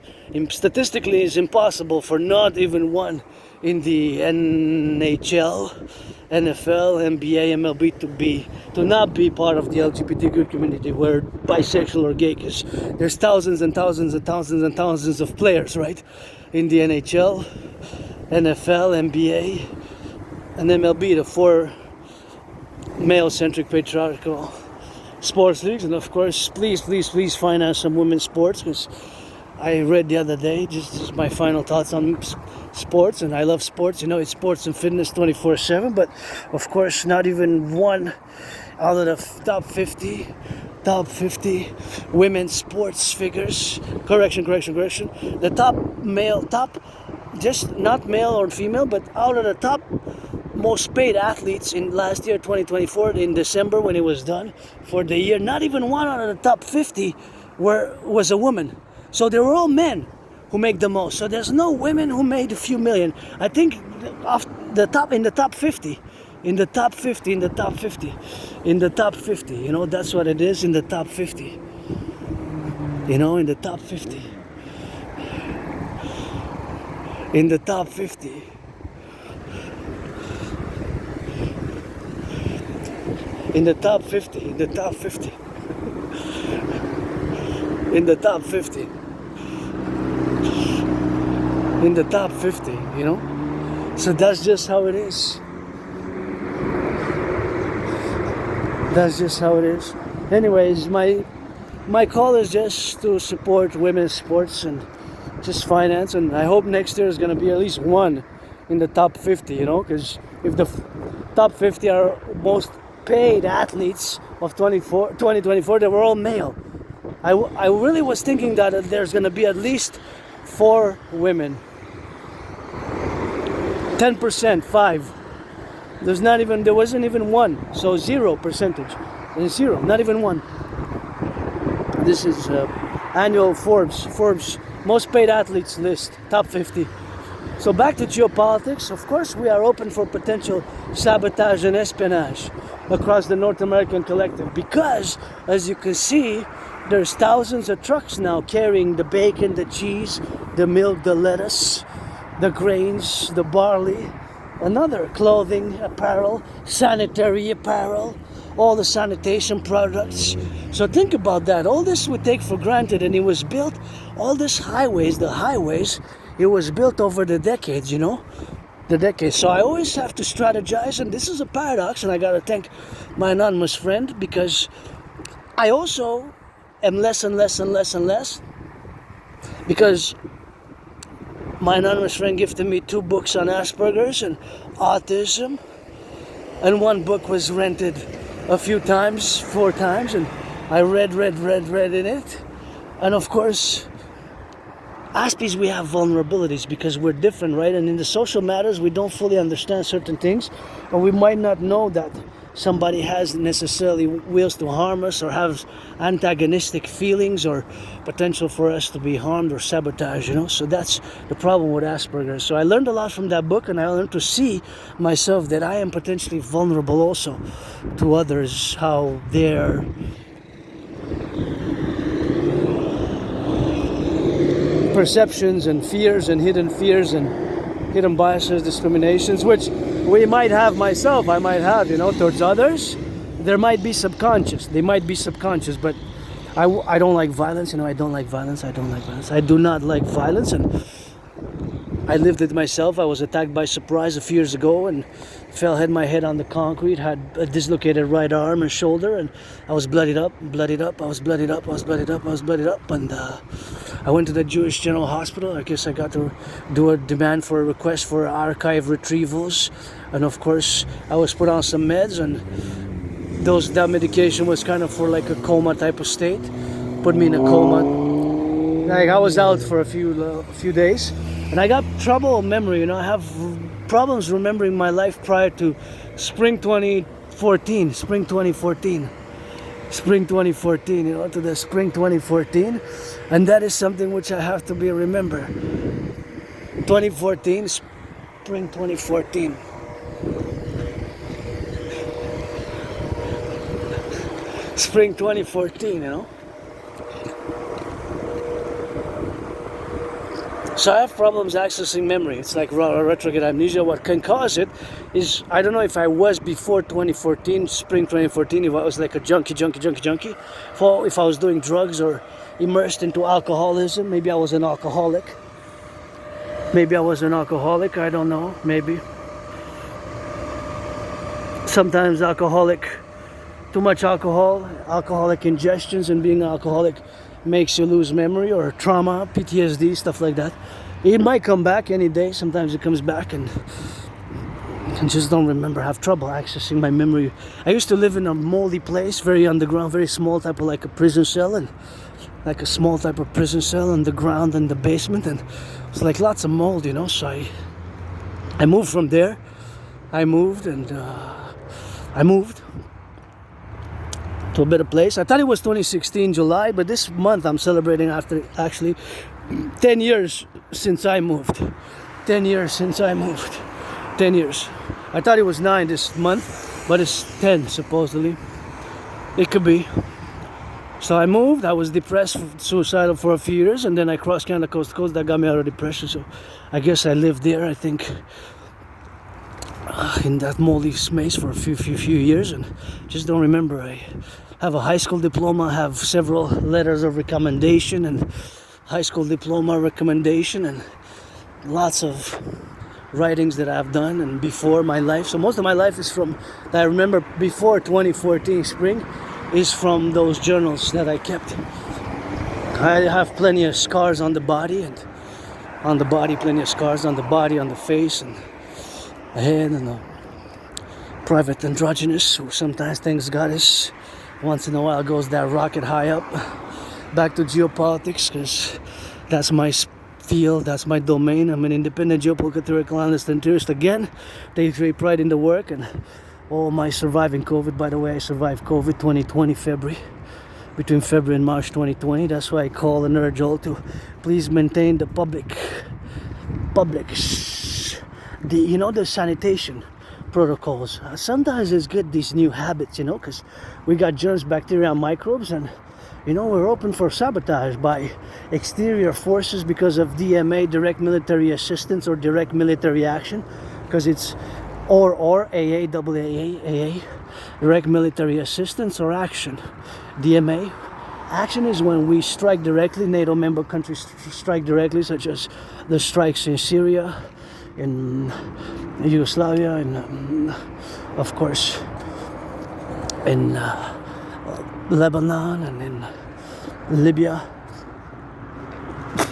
statistically it's impossible for not even one in the NHL, NFL, NBA, MLB to not be part of the LGBTQ community, where bisexual or gay, because there's thousands and thousands and thousands and thousands of players, right, in the NHL, NFL, NBA, and MLB, the 4 male-centric patriarchal sports leagues. And of course, please finance some women's sports, because I read the other day, just my final thoughts on sports, and I love sports, it's sports and fitness 24/7, but of course not even one out of the top 50 women's sports figures, correction, the top just not male or female, but out of the top most paid athletes in last year 2024 in December, when it was done for the year, not even one out of the top 50 was a woman. So they were all men who make the most. So there's no women who made a few million. I think in the top 50, that's what it is, in the top 50. In the top 50. In the top 50. In the top 50, in the top 50. In the top 50. In the top 50, So that's just how it is. That's just how it is. Anyways, my call is just to support women's sports and just finance, and I hope next year is going to be at least one in the top 50, because if the top 50 are most paid athletes of 2024, they were all male. I really was thinking that there's going to be at least 4 women. 10%, 5. There wasn't even one. So 0%. And 0, not even one. This is annual Forbes most paid athletes list, top 50. So back to geopolitics. Of course, we are open for potential sabotage and espionage across the North American Collective, because, as you can see, there's thousands of trucks now carrying the bacon, the cheese, the milk, the lettuce, the grains, the barley, another clothing, apparel, sanitary apparel, all the sanitation products. So think about that. All this we take for granted, and it was built, all these highways, it was built over the decades, the decades. So I always have to strategize, and this is a paradox, and I gotta thank my anonymous friend, because I also am less and less and less and less, because my anonymous friend gifted me 2 books on Asperger's and autism, and 1 book was rented a few times, 4 times, and I read in it. And of course, Aspies, we have vulnerabilities because we're different, right? And in the social matters, we don't fully understand certain things, or we might not know that somebody has necessarily wills to harm us, or has antagonistic feelings, or potential for us to be harmed or sabotaged, you know? So that's the problem with Asperger's. So I learned a lot from that book, and I learned to see myself that I am potentially vulnerable also to others, how their perceptions and fears and hidden biases, discriminations, which we might have, myself, I might have, you know, towards others. There might be subconscious, they might be subconscious, but I don't like violence, you know, I don't like violence, I do not like violence, and I lived it myself. I was attacked by surprise a few years ago and hit my head on the concrete, had a dislocated right arm and shoulder, and I was bloodied up, and I went to the Jewish General Hospital. I guess I got to do a demand for a request for archive retrievals, and of course I was put on some meds, and that medication was kind of for like a coma type of state, put me in a coma. Like I was out for a few days, and I got trouble with memory, you know. I have problems remembering my life prior to spring 2014, you know, to the spring 2014, and that is something which I have to remember. 2014, spring 2014. Spring 2014, you know. So I have problems accessing memory. It's like retrograde amnesia. What can cause it is, I don't know if I was before 2014, spring 2014, if I was like a junkie. If I was doing drugs or immersed into alcoholism, maybe I was an alcoholic. I don't know, maybe. Sometimes too much alcoholic ingestions and being alcoholic makes you lose memory, or trauma, PTSD, stuff like that. It might come back any day. Sometimes it comes back, and I just don't remember. I have trouble accessing my memory. I used to live in a moldy place, very underground, very small, type of like a prison cell, and like a small type of prison cell underground in the basement, and it's like lots of mold, you know. So I moved from there. I moved to a better place. I thought it was 2016 July, but this month I'm celebrating after actually 10 years since I moved. 10 years. I thought it was 9 this month, but it's 10 supposedly. It could be. So I moved. I was depressed, suicidal for a few years, and then I crossed Canada coast to coast. That got me out of depression. So I guess I lived there, I think, in that moldy space for a few years, and just don't remember. I have a high school diploma, have several letters of recommendation and high school diploma recommendation, and lots of writings that I've done and before my life. So most of my life is from that I remember before 2014 spring is from those journals that I kept. I have plenty of scars on the body, on the face, and the head, and the private androgynous, who sometimes thanks goddess once in a while goes that rocket high up. Back to geopolitics, because that's my field, that's my domain. I'm an independent geopolitical analyst and theorist again. They take pride in the work, and all my surviving COVID. By the way, I survived COVID 2020 February, between February and March 2020. That's why I call and urge all to please maintain the public, the sanitation protocols. Sometimes it's good, these new habits, you know, because we got germs, bacteria, and microbes, and you know, we're open for sabotage by exterior forces because of DMA, direct military assistance, or direct military action, because it's or AA, direct military assistance, or action. DMA, action is when we strike directly, NATO member countries strike directly, such as the strikes in Syria, in Yugoslavia, and of course in Lebanon and in Libya,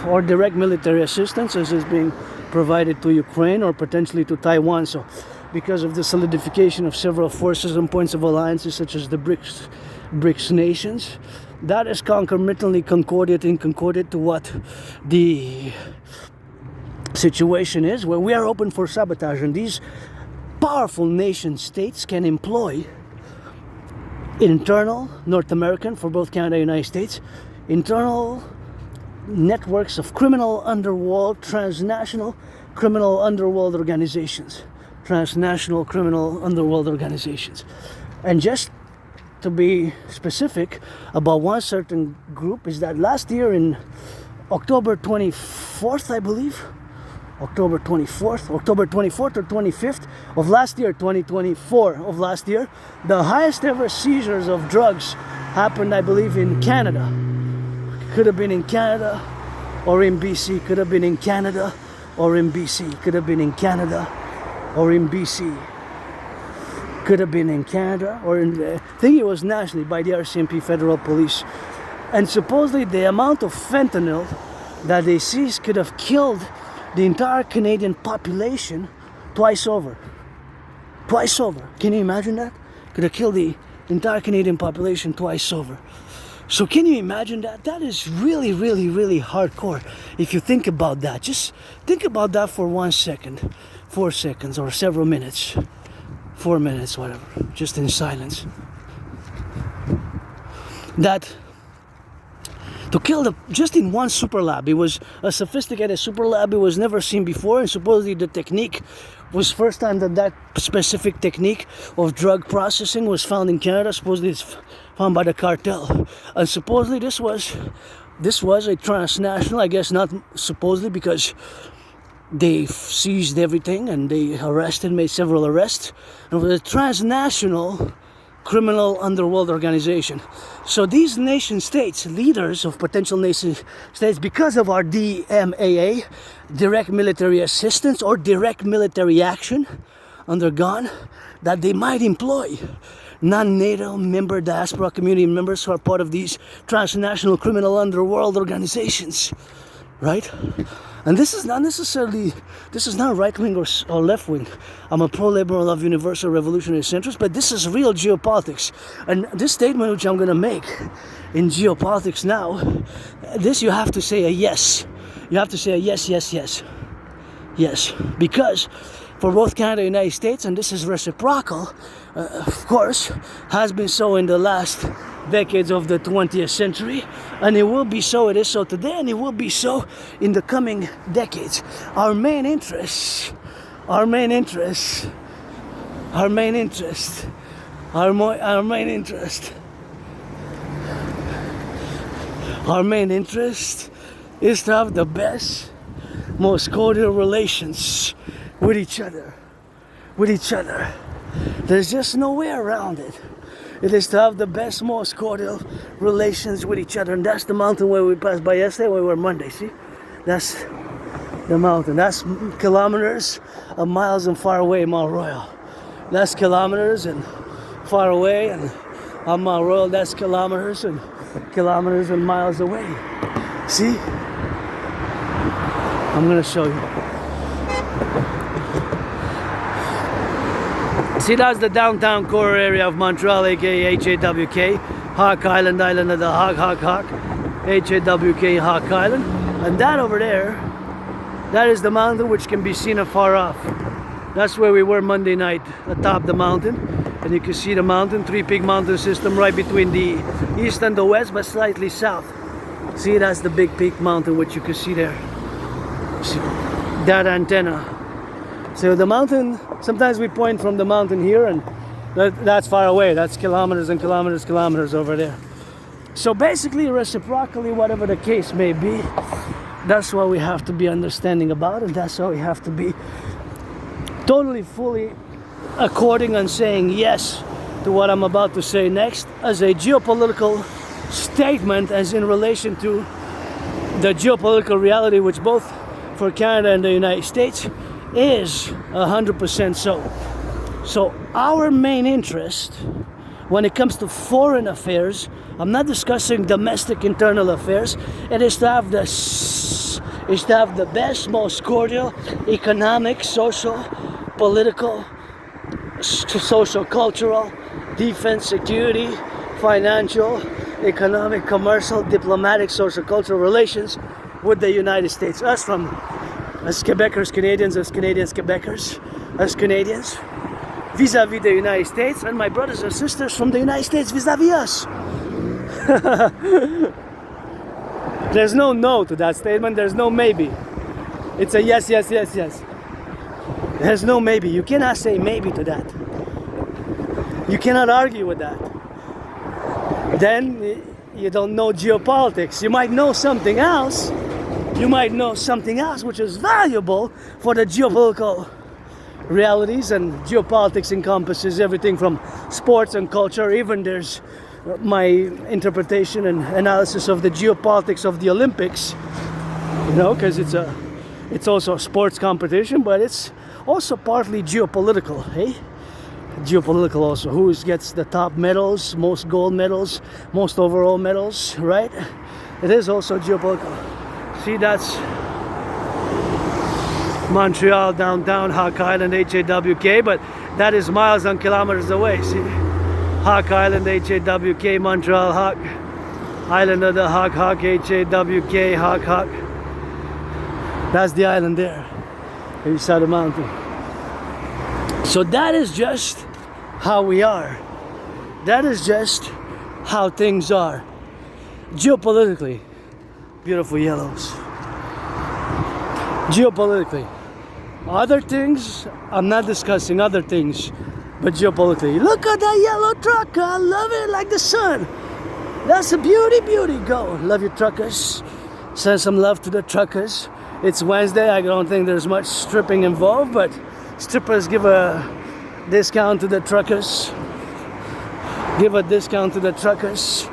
or direct military assistance as is being provided to Ukraine or potentially to Taiwan. So because of the solidification of several forces and points of alliances such as the BRICS nations, that is concomitantly concorded to what the situation is, where we are open for sabotage, and these powerful nation states can employ internal North American, for both Canada and United States, internal networks of criminal underworld, transnational criminal underworld organizations. Transnational criminal underworld organizations. And just to be specific about one certain group, is that last year in October 24th, I believe, October 24th or 25th of last year, 2024 of last year, the highest ever seizures of drugs happened, I believe, in Canada. Could have been in Canada or in BC, could have been in Canada or in BC, could have been in Canada or in BC, could have been in Canada or in, I think it was nationally by the RCMP Federal Police. And supposedly the amount of fentanyl that they seized could have killed the entire Canadian population twice over. Twice over. Can you imagine that? Could have killed the entire Canadian population twice over. So can you imagine that? That is really, really, really hardcore. If you think about that, just think about that for 1 second, 4 seconds, or several minutes, 4 minutes, whatever, just in silence. That to kill the, just in one super lab, it was a sophisticated super lab, it was never seen before, and supposedly the technique was first time that specific technique of drug processing was found in Canada. Supposedly it's found by the cartel, and supposedly this was a transnational, I guess not supposedly, because they seized everything and they made several arrests, and it was a transnational criminal underworld organization. So these nation states, leaders of potential nation states, because of our DMAA, direct military assistance or direct military action undergone, that they might employ non-NATO member diaspora community members who are part of these transnational criminal underworld organizations, right? And this is not necessarily, this is not right-wing or left-wing. I'm a pro-labor and love universal revolutionary centrist, but this is real geopolitics. And this statement which I'm going to make in geopolitics now, this you have to say a yes. You have to say a yes, yes, yes. Yes. Because for both Canada and the United States, and this is reciprocal, of course, has been so in the last decades of the 20th century, and it will be so, it is so today, and it will be so in the coming decades. Our main interest is to have the best, most cordial relations with each other. There's just no way around it. It is to have the best, most cordial relations with each other. And that's the mountain where we passed by yesterday, where we were Monday, see? That's the mountain. That's kilometers of miles and far away, Mount Royal. That's kilometers and far away, and on Mount Royal, that's kilometers and miles away. See? I'm gonna show you. See, that's the downtown core area of Montreal, aka HAWK, Hawk Island, Island of the Hawk, HAWK, Hawk Island. And that over there, that is the mountain which can be seen afar off. That's where we were Monday night, atop the mountain. And you can see the mountain, three-peak mountain system right between the east and the west, but slightly south. See, that's the big peak mountain which you can see there. See, that antenna. So the mountain, sometimes we point from the mountain here, and that's far away. That's kilometers and kilometers over there. So basically, reciprocally, whatever the case may be, that's what we have to be understanding about, and that's what we have to be totally, fully according and saying yes to what I'm about to say next as a geopolitical statement, as in relation to the geopolitical reality which both for Canada and the United States is 100% so. So our main interest when it comes to foreign affairs, I'm not discussing domestic internal affairs, it is to have the best, most cordial economic, social, political, social, cultural, defense, security, financial, economic, commercial, diplomatic, social, cultural relations with the United States. Us as Quebecers, Canadians, Quebecers, as Canadians, vis-a-vis the United States, and my brothers and sisters from the United States vis-a-vis us. There's no to that statement, there's no maybe. It's a yes, yes, yes, yes. There's no maybe. You cannot say maybe to that. You cannot argue with that. Then you don't know geopolitics. You might know something else. You might know something else which is valuable for the geopolitical realities, and geopolitics encompasses everything from sports and culture. Even there's my interpretation and analysis of the geopolitics of the Olympics, you know, because it's also a sports competition, but it's also partly geopolitical, eh? Geopolitical also. Who gets the top medals, most gold medals, most overall medals, right? It is also geopolitical. See, that's Montreal downtown, Hawk Island, HAWK, but that is miles and kilometers away. See, Hawk Island, HAWK, Montreal, Hawk Island of the Hawk, HAWK, Hawk. That's the island there, inside the mountain. So that is just how we are. That is just how things are. Geopolitically, beautiful yellows. Geopolitically. Other things, I'm not discussing other things, but geopolitically. Look at that yellow truck, I love it like the sun. That's a beauty, go. Love your truckers. Send some love to the truckers. It's Wednesday, I don't think there's much stripping involved, but strippers give a discount to the truckers. Give a discount to the truckers.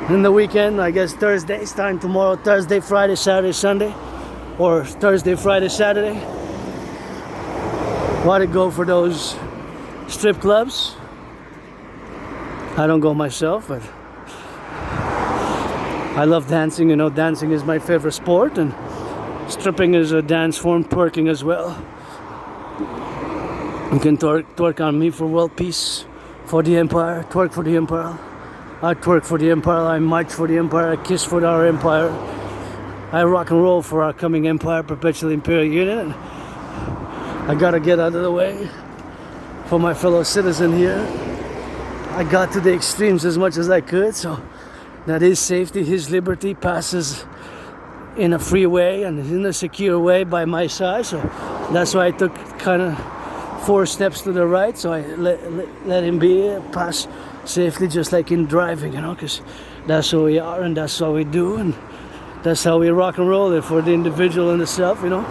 In the weekend, I guess Thursday, starting tomorrow, Thursday, Friday, Saturday, Sunday, or Thursday, Friday, Saturday. Want to go for those strip clubs? I don't go myself, but I love dancing. You know, dancing is my favorite sport, and stripping is a dance form, twerking as well. You can twerk on me for world peace, for the empire, twerk for the empire. I twerk for the empire, I march for the empire, I kiss for our empire. I rock and roll for our coming empire, perpetual Imperial Union. I gotta get out of the way for my fellow citizen here. I got to the extremes as much as I could, so that his safety, his liberty passes in a free way and in a secure way by my side. So that's why I took kind of 4 steps to the right, so I let him pass safely, just like in driving, you know, because that's who we are and that's what we do, and that's how we rock and roll it for the individual and the self, you know.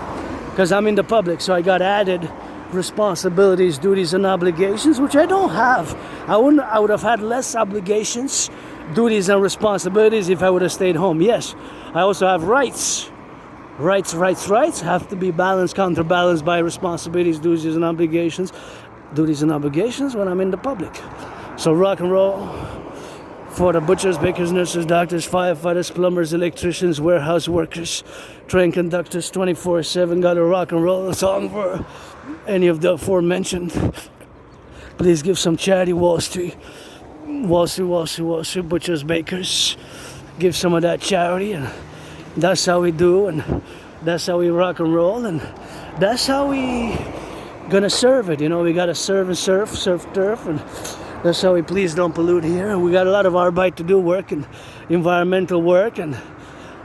Because I'm in the public, so I got added responsibilities, duties, and obligations, which I don't have. I would have had less obligations, duties, and responsibilities if I would have stayed home. Yes, I also have rights. Rights have to be balanced, counterbalanced by responsibilities, duties, and obligations. Duties and obligations when I'm in the public. So rock and roll for the butchers, bakers, nurses, doctors, firefighters, plumbers, electricians, warehouse workers, train conductors, 24/7. Gotta rock and roll a song for any of the aforementioned. Please give some charity. Wall Street, butchers, bakers. Give some of that charity, and that's how we do, and that's how we rock and roll, and that's how we gonna serve it. You know, we gotta serve and surf turf, and that's how we please don't pollute here. And we got a lot of arbeit to do, work and environmental work, and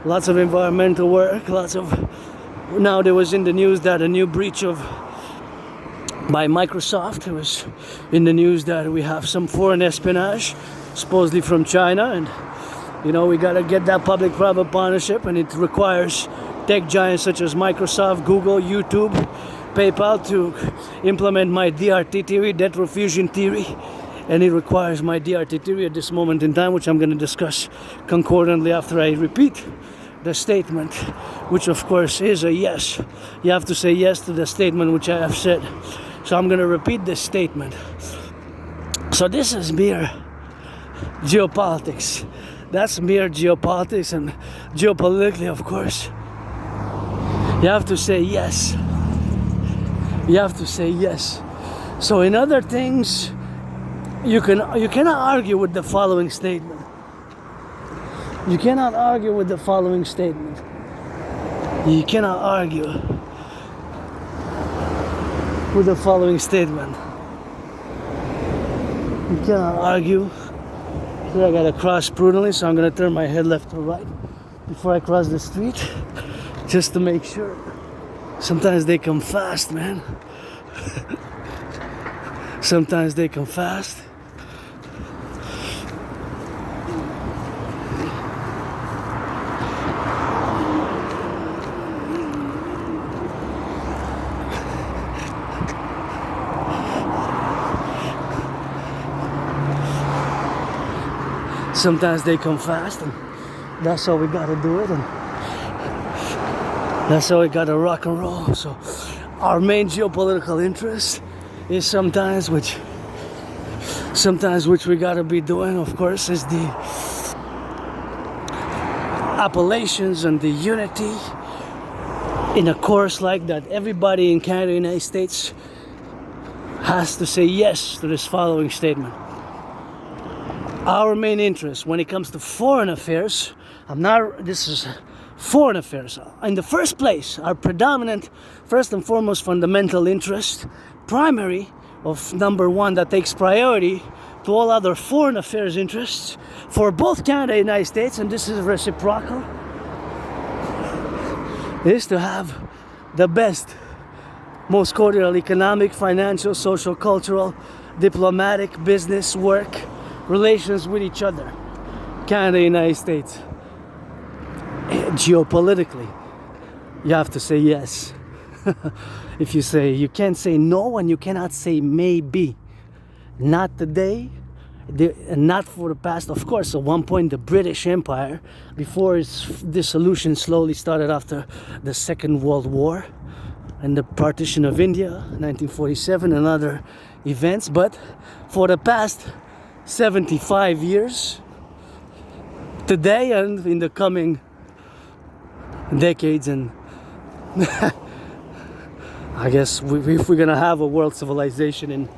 lots of environmental work. Now there was in the news that a new breach by Microsoft. It was in the news that we have some foreign espionage, supposedly from China, and you know, we gotta get that public-private partnership, and it requires tech giants such as Microsoft, Google, YouTube, PayPal to implement my DRT theory, debt refusion theory. And it requires my DRT theory at this moment in time, which I'm going to discuss concordantly after I repeat the statement, which of course is a yes. You have to say yes to the statement which I have said. So I'm going to repeat this statement. So this is mere geopolitics. That's mere geopolitics, and geopolitically, of course, you have to say yes. You have to say yes. So in other things, you cannot argue with the following statement. You cannot argue with the following statement. You cannot argue with the following statement. You cannot argue. Here I gotta cross prudently, so I'm gonna turn my head left to right before I cross the street, just to make sure. Sometimes they come fast, man. Sometimes they come fast. Sometimes they come fast, and that's how we gotta do it, and that's how we gotta rock and roll. So our main geopolitical interest is sometimes which we gotta be doing, of course, is the appellations and the unity in a course like that. Everybody in Canada, United States, has to say yes to this following statement. Our main interest when it comes to foreign affairs, this is foreign affairs. In the first place, our predominant, first and foremost, fundamental interest, primary of number one that takes priority to all other foreign affairs interests for both Canada and the United States, and this is reciprocal, is to have the best, most cordial economic, financial, social, cultural, diplomatic, business, work relations with each other, Canada and United States. Geopolitically, you have to say yes. If you can't say no, and you cannot say maybe. Not today, not for the past. Of course, at one point the British Empire, before its dissolution slowly started after the Second World War and the partition of India, 1947, and other events, but for the past 75 years, today and in the coming decades, and I guess if we're gonna have a world civilization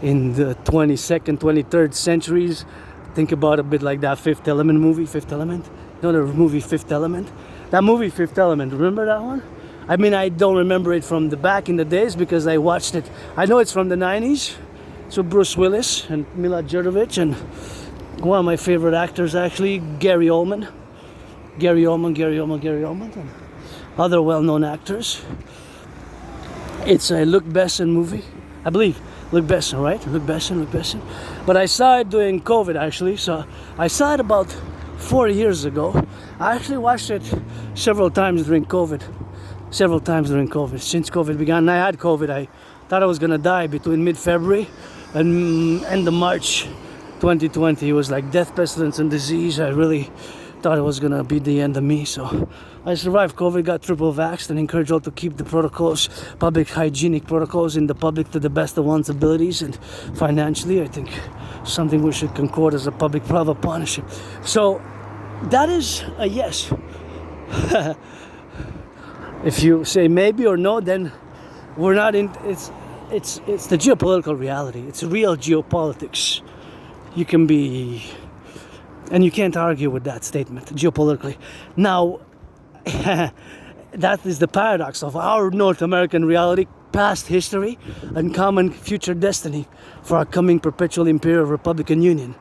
in the 22nd, 23rd centuries, think about a bit like that Fifth Element movie. Fifth Element? You know the movie Fifth Element? That movie Fifth Element, remember that one? I mean, I don't remember it from the back in the days because I watched it. I know it's from the 90s. So Bruce Willis and Mila Jovovich, and one of my favorite actors actually, Gary Oldman, and other well-known actors. It's a Luc Besson movie, I believe. Luc Besson, right? Luc Besson. But I saw it during COVID, actually. So I saw it about 4 years ago. I actually watched it several times during COVID. Since COVID began. And I had COVID. I thought I was gonna die between mid-February and end of March 2020. It was like death, pestilence, and disease. I really thought it was gonna be the end of me. So I survived COVID, got triple vaxxed, and encourage all to keep the protocols, public hygienic protocols, in the public to the best of one's abilities. And financially, I think something we should concord as a public-private partnership. So that is a yes. If you say maybe or no, then we're not in. It's the geopolitical reality. It's real geopolitics. You can be, and you can't argue with that statement geopolitically. Now, that is the paradox of our North American reality, past history, and common future destiny for our coming perpetual Imperial Republican Union,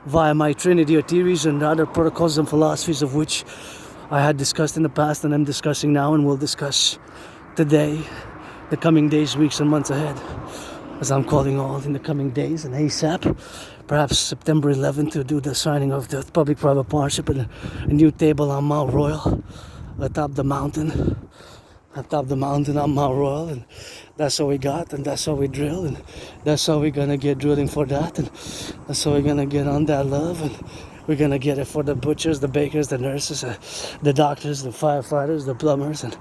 via my Trinity of theories and other protocols and philosophies of which I had discussed in the past and I'm discussing now and will discuss today, the coming days, weeks, and months ahead, as I'm calling all in the coming days and ASAP, perhaps September 11th, to do the signing of the public-private partnership and a new table on Mount Royal, atop the mountain on Mount Royal, and that's how we got, and that's how we drill, and that's how we're gonna get drilling for that, and that's how we're gonna get on that love, and we're gonna get it for the butchers, the bakers, the nurses, the doctors, the firefighters, the plumbers, and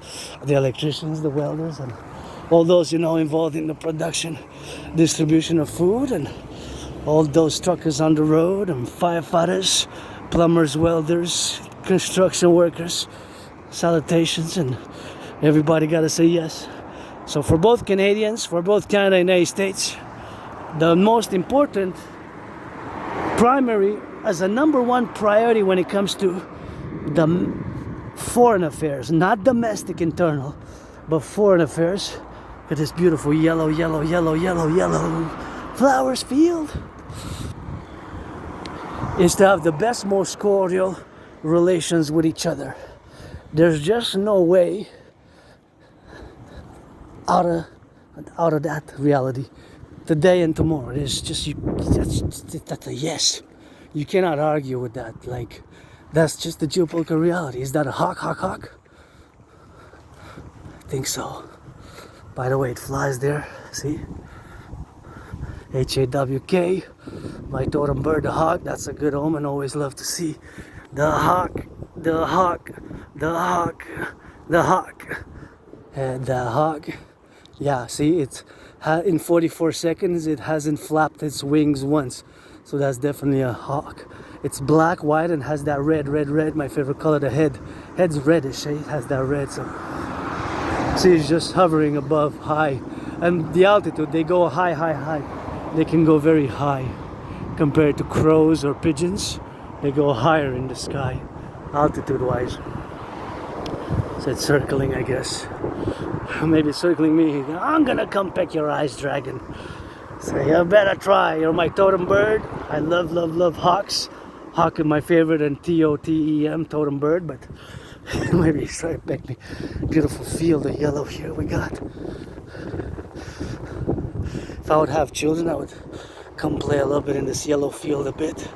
the electricians, the welders, and all those, involved in the production, distribution of food, and all those truckers on the road, and firefighters, plumbers, welders, construction workers, salutations, and everybody gotta say yes. So for both Canadians, for both Canada and United States, the most important primary, as a number one priority when it comes to the foreign affairs, not domestic internal, but foreign affairs. Look at this beautiful yellow flowers field. Is to have the best, most cordial relations with each other. There's just no way out of that reality. Today and tomorrow, it's just that's a yes. You cannot argue with that. Like, that's just the geopolitical reality. Is that a hawk? I think so. By the way, it flies there. See? HAWK. My totem bird, the hawk. That's a good omen. Always love to see the hawk. And the hawk. Yeah, see, it's in 44 seconds it hasn't flapped its wings once. So that's definitely a hawk. It's black, white, and has that red. My favorite color. The head's reddish. It has that red. So see, it's just hovering above, high, and the altitude, they go high. They can go very high compared to crows or pigeons. They go higher in the sky, altitude-wise. So it's circling, I guess. Maybe circling me. I'm gonna come peck your eyes, dragon. So you better try. You're my totem bird. I love hawks. Hawk is my favorite, and TOTEM, totem bird, but maybe he's trying to peck me. Beautiful field of yellow here we got. If I would have children, I would come play a little bit in this yellow field a bit.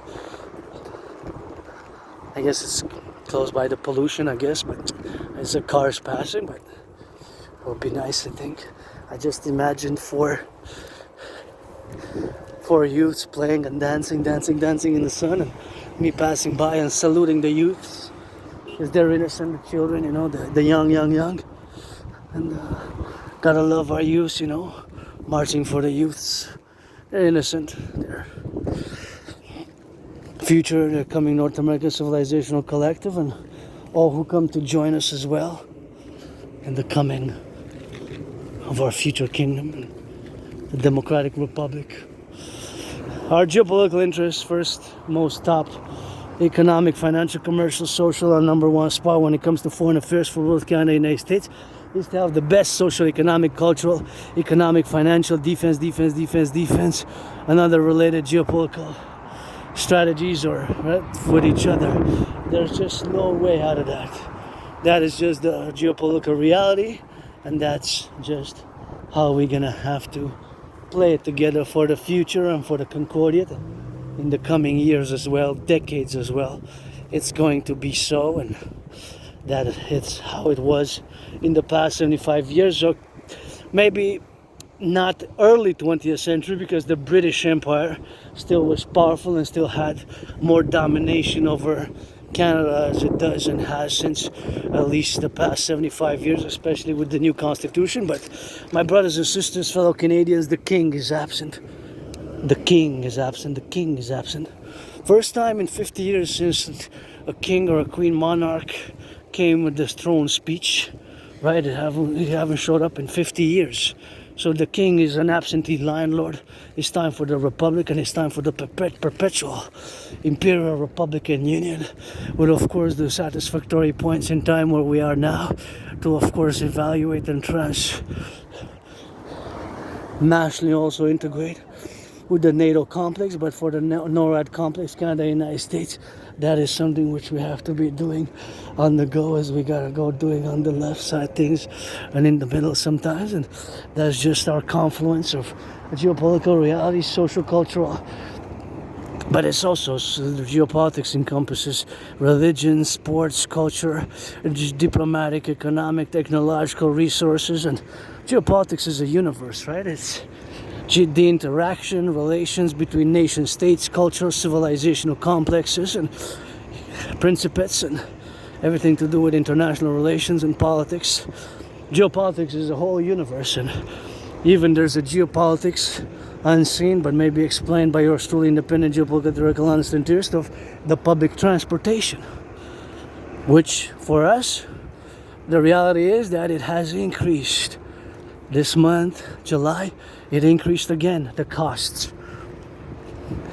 I guess it's close by the pollution, I guess, but there's a cars passing, but it would be nice, I think. I just imagined four youths playing and dancing in the sun, and me passing by and saluting the youths because they're innocent, the children, the young. And gotta love our youths, marching for the youths. They're innocent. They're future, they're coming North American Civilizational Collective, and all who come to join us as well in the coming of our future kingdom, the Democratic Republic. Our geopolitical interests, first, most top, economic, financial, commercial, social, our number one spot when it comes to foreign affairs for both Canada and the United States is to have the best social, economic, cultural, economic, financial, defense, and other related geopolitical strategies with each other. There's just no way out of that. That is just the geopolitical reality, and that's just how we're gonna have to play it together for the future and for the Concordiate in the coming years as well, decades as well. It's going to be so, and that it's how it was in the past 75 years, or maybe not early 20th century, because the British Empire still was powerful and still had more domination over Canada as it does and has since at least the past 75 years, especially with the new constitution. But my brothers and sisters, fellow Canadians, the king is absent. The king is absent. First time in 50 years since a king or a queen monarch came with this throne speech, right? They haven't showed up in 50 years. So the king is an absentee landlord. It's time for the Republic, and it's time for the perpetual Imperial Republican Union, with, of course, the satisfactory points in time where we are now to, of course, evaluate and nationally also integrate with the NATO complex. But for the NORAD complex, Canada and United States, that is something which we have to be doing on the go, as we gotta go doing on the left side things and in the middle sometimes. And that's just our confluence of geopolitical reality, social, cultural. But it's also, geopolitics encompasses religion, sports, culture, diplomatic, economic, technological resources, and geopolitics is a universe, right? It's the interaction, relations between nation states, cultural, civilizational complexes, and principles, and everything to do with international relations and politics. Geopolitics is a whole universe, and even there's a geopolitics unseen but maybe explained by yours truly, independent geopolitical honest interest of the public transportation, which for us the reality is that it has increased. This month, July, it increased again, the costs.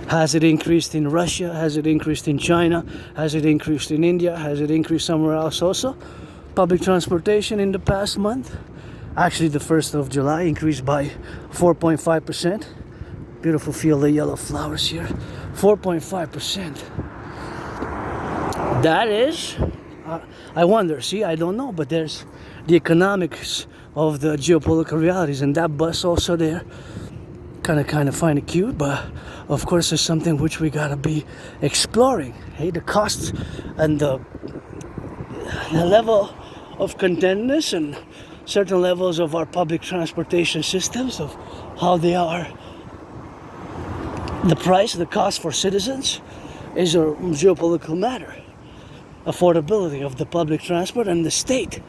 Has it increased in Russia? Has it increased in China? Has it increased in India? Has it increased somewhere else also? Public transportation in the past month, actually the 1st of July, increased by 4.5%. Beautiful field of yellow flowers here. 4.5%. That is, I wonder, see, I don't know, but there's the economics of the geopolitical realities, and that bus also there, kind of find it cute, but of course it's something which we gotta be exploring. Hey, the costs and the level of contentness and certain levels of our public transportation systems, of how they are, the price, the cost for citizens is a geopolitical matter. Affordability of the public transport and the state.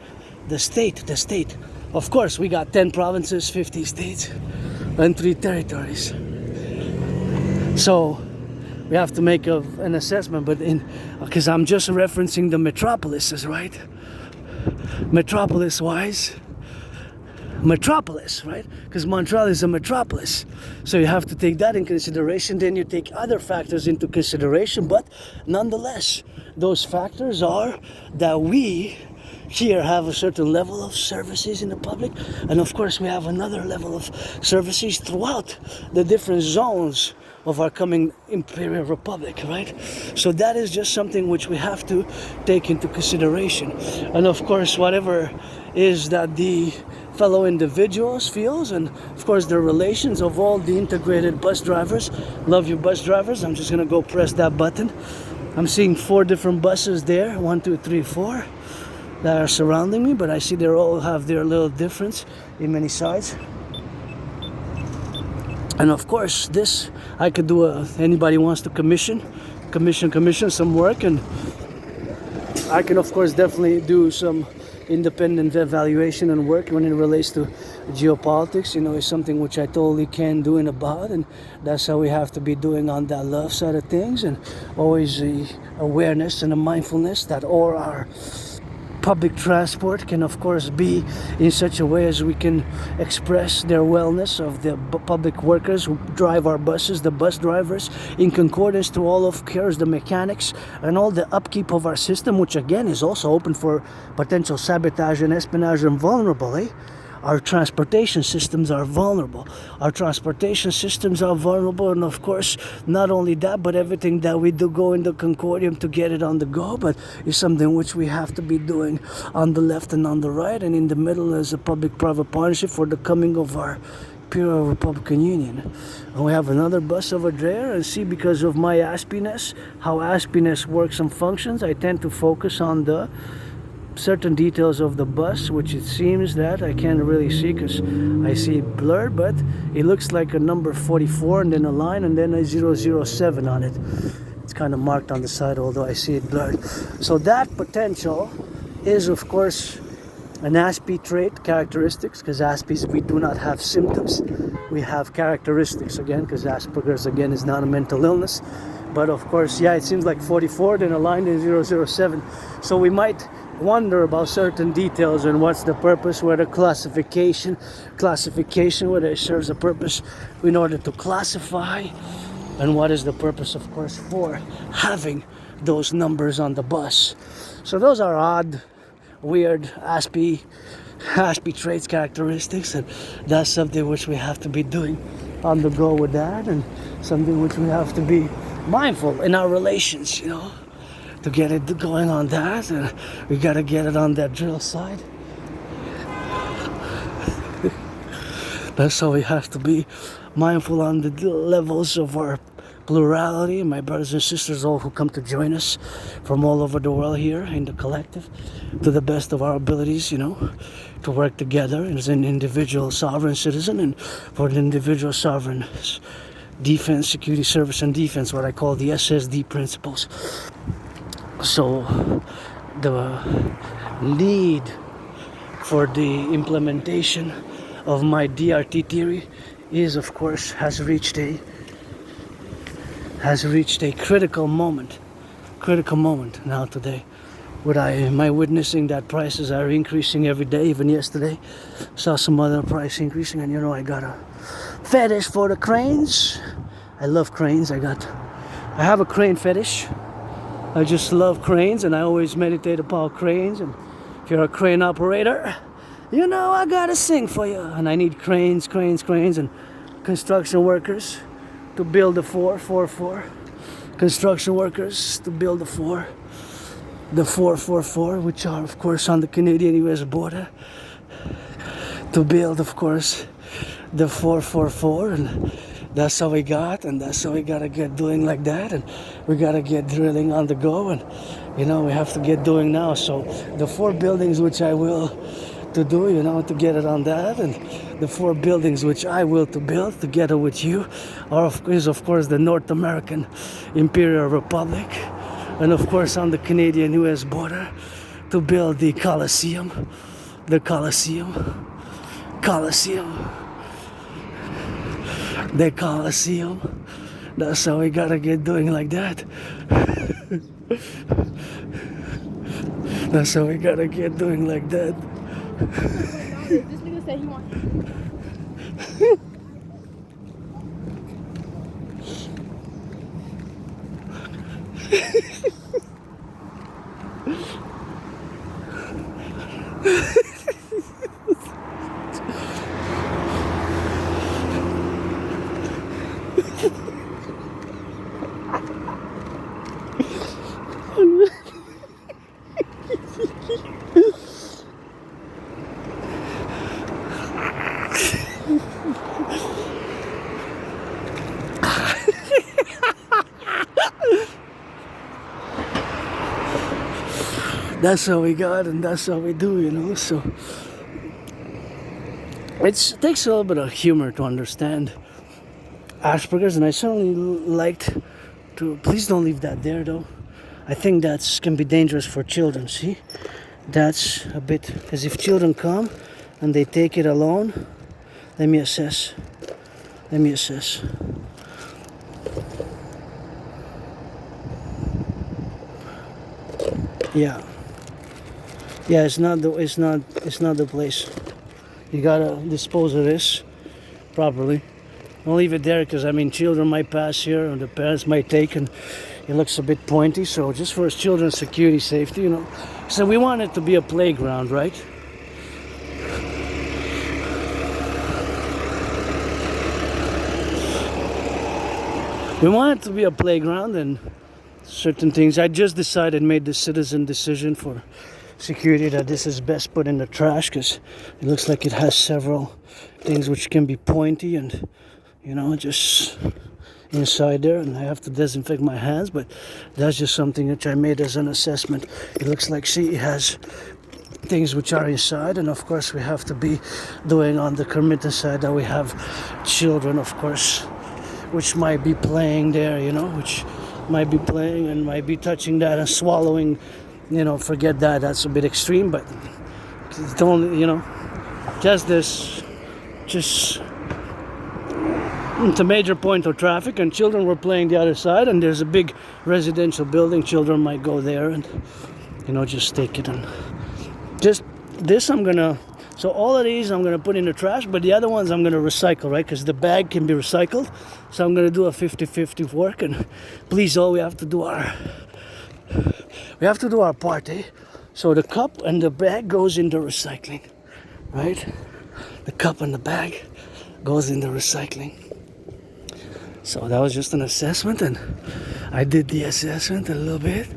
Of course, we got 10 provinces, 50 states, and 3 territories. So we have to make an assessment, but because I'm just referencing the metropolises, right? Metropolis, right? Because Montreal is a metropolis. So you have to take that in consideration. Then you take other factors into consideration. But nonetheless, those factors are that we here have a certain level of services in the public, and of course we have another level of services throughout the different zones of our coming Imperial Republic, right? So that is just something which we have to take into consideration. And of course, whatever is that the fellow individuals feels, and of course the relations of all the integrated bus drivers. Love you, bus drivers. I'm just gonna go press that button. I'm seeing 4 different buses there, 1, 2, 3, 4, that are surrounding me, but I see they all have their little difference in many sides. And of course, this I could do. Anybody wants to commission some work, and I can of course definitely do some independent evaluation and work when it relates to geopolitics. You know, it's something which I totally can do in about, and that's how we have to be doing on that love side of things, and always the awareness and the mindfulness that all our public transport can of course be in such a way as we can express their wellness of the public workers who drive our buses, the bus drivers, in concordance to all of course the mechanics and all the upkeep of our system, which again is also open for potential sabotage and espionage and vulnerable. Our transportation systems are vulnerable. And of course, not only that, but everything that we do go in the concordium to get it on the go, but it's something which we have to be doing on the left and on the right, and in the middle as a public-private partnership for the coming of our Imperial Republican Union. And we have another bus over there, and see, because of my aspiness, how aspiness works and functions, I tend to focus on the certain details of the bus, which it seems that I can't really see because I see it blurred, but it looks like a number 44 and then a line and then a 007 on it. It's kind of marked on the side, although I see it blurred. So that potential is of course an ASPE trait, characteristics, because ASPEs, we do not have symptoms, we have characteristics again, because Asperger's again is not a mental illness. But of course, yeah, it seems like 44, then a line, then 007. So we might wonder about certain details and what's the purpose, whether classification, whether it serves a purpose in order to classify, and what is the purpose, of course, for having those numbers on the bus. So those are odd, weird ASPE traits, characteristics, and that's something which we have to be doing on the go with that, and something which we have to be mindful in our relations, you know, to get it going on that, and we gotta get it on that drill side. That's how we have to be mindful on the levels of our plurality, my brothers and sisters, all who come to join us from all over the world here in the collective, to the best of our abilities, you know, to work together as an individual sovereign citizen, and for the individual sovereign defense, security, service, and defense, what I call the SSD principles. So the lead for the implementation of my DRT theory is, of course, has reached a critical moment now today. Am I witnessing that prices are increasing every day? Even yesterday saw some other price increasing, and I got a fetish for the cranes. I love cranes. I have a crane fetish. I just love cranes, and I always meditate about cranes. And if you're a crane operator, I gotta sing for you. And I need cranes, and construction workers to build the 444. Construction workers to build the 444, which are, of course, on the Canadian-US border. To build, of course, the 444, and that's how we got, and that's how we gotta get doing like that, and we gotta get drilling on the go, and we have to get doing now. So the 4 buildings which I will to do, to get it on that, and the 4 buildings which I will to build together with you is of course the North American Imperial Republic, and of course on the Canadian-US border to build the Colosseum. The Colosseum. That's how we gotta get doing like that. That's how we gotta get doing like that. This nigga said he wants. That's how we got, and that's how we do, so it takes a little bit of humor to understand Asperger's, and I certainly liked to, please don't leave that there though. I think that can be dangerous for children, see? That's a bit, as if children come and they take it alone. Let me assess. Yeah, it's not the place. You gotta dispose of this properly. Don't leave it there, because children might pass here, or the parents might take, and it looks a bit pointy. So just for children's security, safety, So we want it to be a playground, right? We want it to be a playground, and certain things. I just made the citizen decision for security that this is best put in the trash, because it looks like it has several things which can be pointy, and just inside there, and I have to disinfect my hands, but that's just something which I made as an assessment. It looks like it has things which are inside, and of course we have to be doing on the committed side that we have children, of course, which might be playing there, which might be playing and might be touching that and swallowing. Forget that. That's a bit extreme, but don't, just this, it's a major point of traffic, and children were playing the other side, and there's a big residential building. Children might go there and, just take it, and just this so all of these I'm gonna put in the trash, but the other ones I'm gonna recycle, right? Because the bag can be recycled, so I'm gonna do a 50-50 work, and please, we have to do our part, eh? So the cup and the bag goes into recycling, right? The cup and the bag goes into recycling. So that was just an assessment, and I did the assessment a little bit.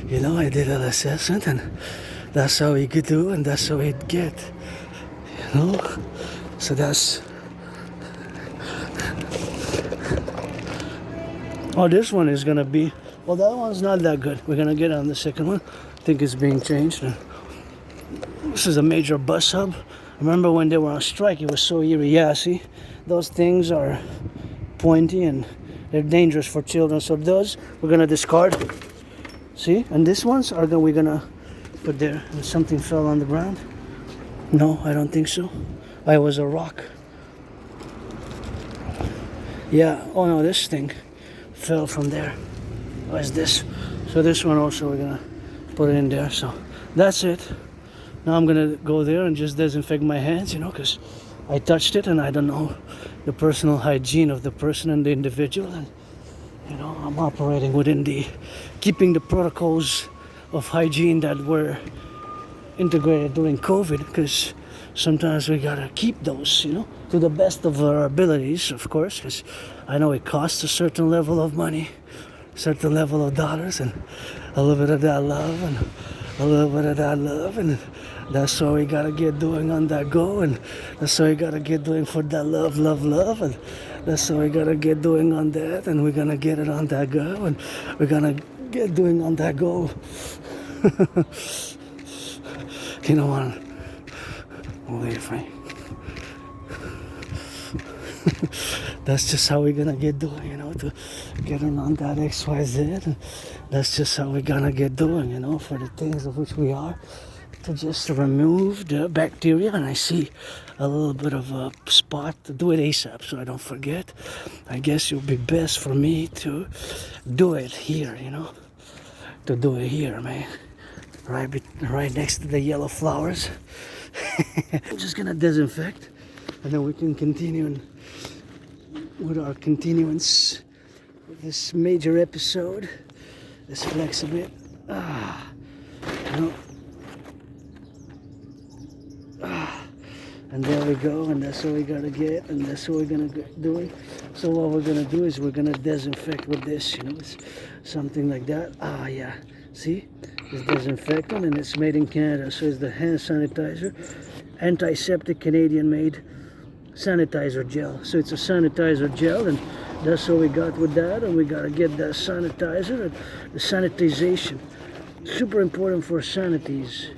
I did an assessment, and that's how we could do, and that's how we'd get. So that's. Oh, this one is gonna be. Well, that one's not that good. We're gonna get on the second one. I think it's being changed. This is a major bus hub. Remember when they were on strike, it was so eerie. Yeah, see, those things are pointy and they're dangerous for children. So those we're gonna discard. See, and these ones are we're gonna put there. And something fell on the ground. No, I don't think so. Oh, it was a rock. Yeah. Oh no, this thing fell from there. What is this? So this one also we're gonna put it in there. So that's it. Now I'm gonna go there and just disinfect my hands, you know, because I touched it and I don't know the personal hygiene of the person and the individual. And you know, I'm operating within keeping the protocols of hygiene that were integrated during COVID, because sometimes we gotta keep those, you know, to the best of our abilities, of course, because I know it costs a certain level of money, certain level of dollars, and a little bit of that love, and a little bit of that love, and that's what we gotta get doing on that go, and that's what we gotta get doing for that love, and that's what we gotta get doing on that, and we're gonna get it on that go, and we're gonna get doing on that go. You know what? Wait for me. That's just how we're gonna get doing, you know, to getting on that XYZ. And that's just how we're gonna get doing, you know, for the things of which we are, to just remove the bacteria. And I see a little bit of a spot to do it ASAP so I don't forget. I guess it would be best for me to do it here, you know, to do it here, man. Right next to the yellow flowers. I'm just gonna disinfect, and then we can continue with our continuance with this major episode. Let's flex a bit. No. And there we go, and that's what we gotta get, and that's what we're gonna do. So what we're gonna do is we're gonna disinfect with this, you know, it's something like that. Yeah, see, it's disinfectant, and it's made in Canada, so it's the hand sanitizer, antiseptic Canadian-made sanitizer gel. So it's a sanitizer gel, and that's what we got with that. And we gotta get that sanitizer and the sanitization. Super important for sanities.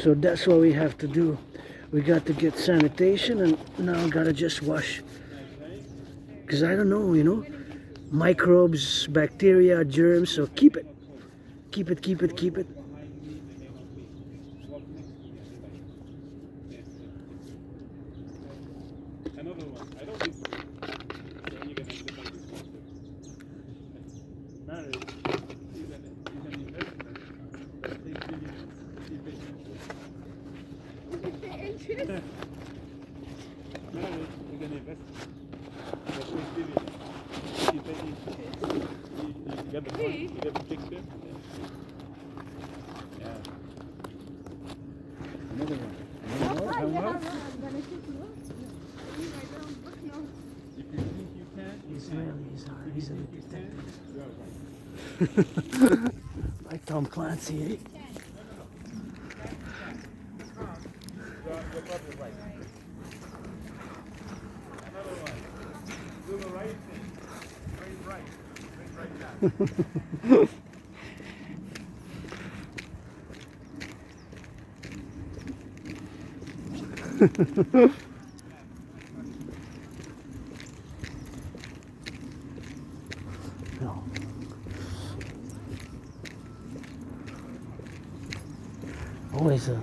So that's what we have to do. We got to get sanitation, and now I gotta just wash. Because I don't know, you know, microbes, bacteria, germs, so keep it. Keep it, keep it, keep it. Like Tom Clancy, eh? No. Always a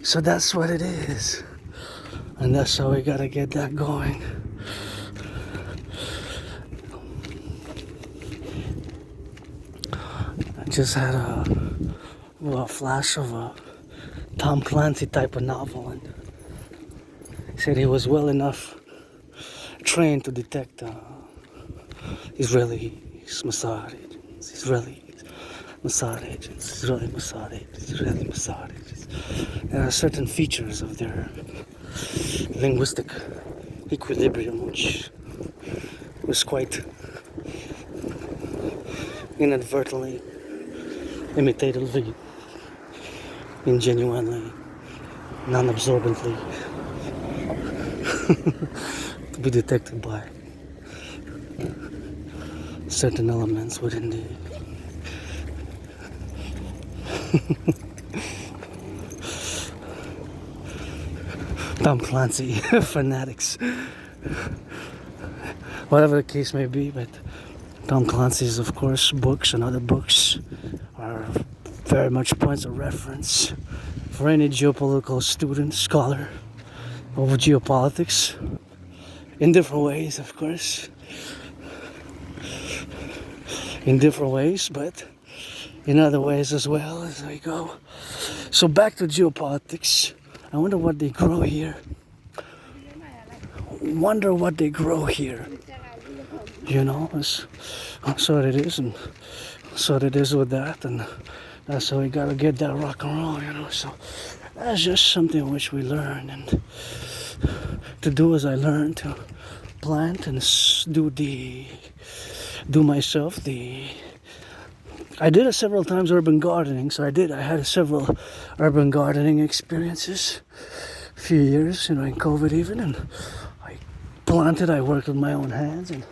So that's what it is, and that's how we gotta get that going. I just had a flash of a Tom Clancy type of novel, and he said he was well enough trained to detect Israeli Mossad agents, Israeli Mossad agents, Israeli Mossad agents, Israeli Mossad agents. there are certain features of their linguistic equilibrium which was quite inadvertently, imitatively, ingenuinely, non-absorbently to be detected by certain elements within the Tom Clancy fanatics, whatever the case may be. But Tom Clancy's, of course, books and other books are very much points of reference for any geopolitical student, scholar of geopolitics, in different ways, of course, in different ways, but in other ways as well as we go. So back to geopolitics. I wonder what they grow here. Wonder what they grow here. You know, that's what it is, and that's what it is with that, and that's how we gotta get that rock and roll, you know. So that's just something which we learn, and to do as I learned, to plant and do myself the. I did it several times urban gardening, so I had several urban gardening experiences, a few years, you know, in COVID even, and I planted, I worked with my own hands and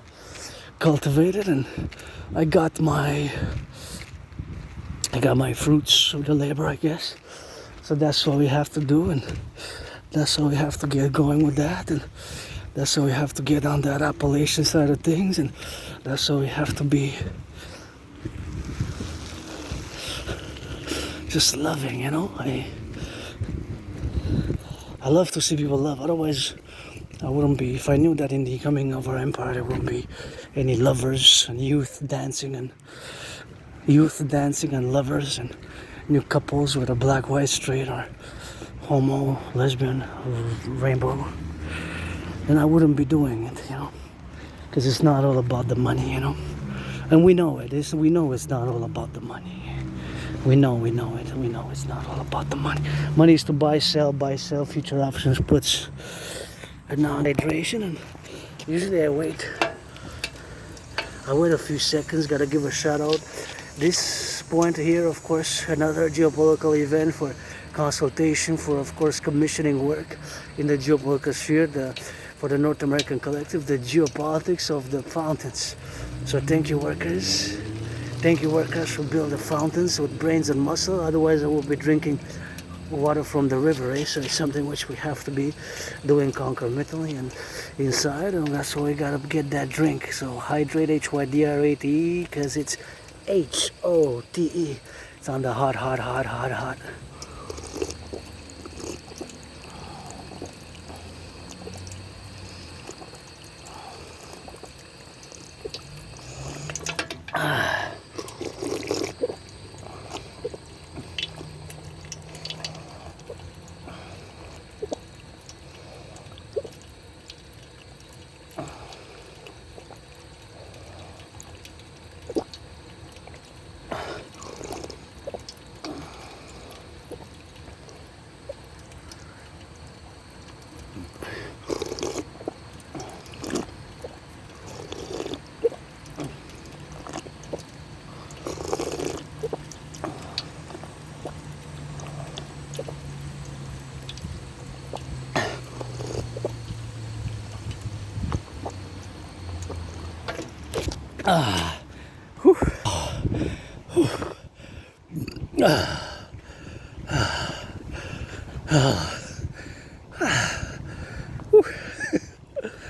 cultivated, and I got my fruits of the labor, I guess. So that's what we have to do, and that's how we have to get going with that, and that's how we have to get on that Appalachian side of things, and that's how we have to be just loving, you know. I love to see people love. Otherwise, I wouldn't be. If I knew that in the coming of our empire there wouldn't be any lovers and youth dancing and lovers and new couples with a black, white, straight, or homo, lesbian, rainbow, then I wouldn't be doing it, you know. Because it's not all about the money, you know. And we know it. We know it's not all about the money. We know it. We know it's not all about the money. Money is to buy, sell, future options, puts a non-hydration, and usually I wait a few seconds, gotta give a shout out. This point here, of course, another geopolitical event for consultation, for of course commissioning work in the geopolitical sphere, for the North American Collectif, the geopolitics of the fountains. So thank you, workers. Thank you, workers, for building the fountains with brains and muscle. Otherwise, I will be drinking water from the river, eh? So it's something which we have to be doing concomitantly and inside, and that's why we gotta get that drink. So hydrate, HYDRATE, because it's HOTE. It's on the hot.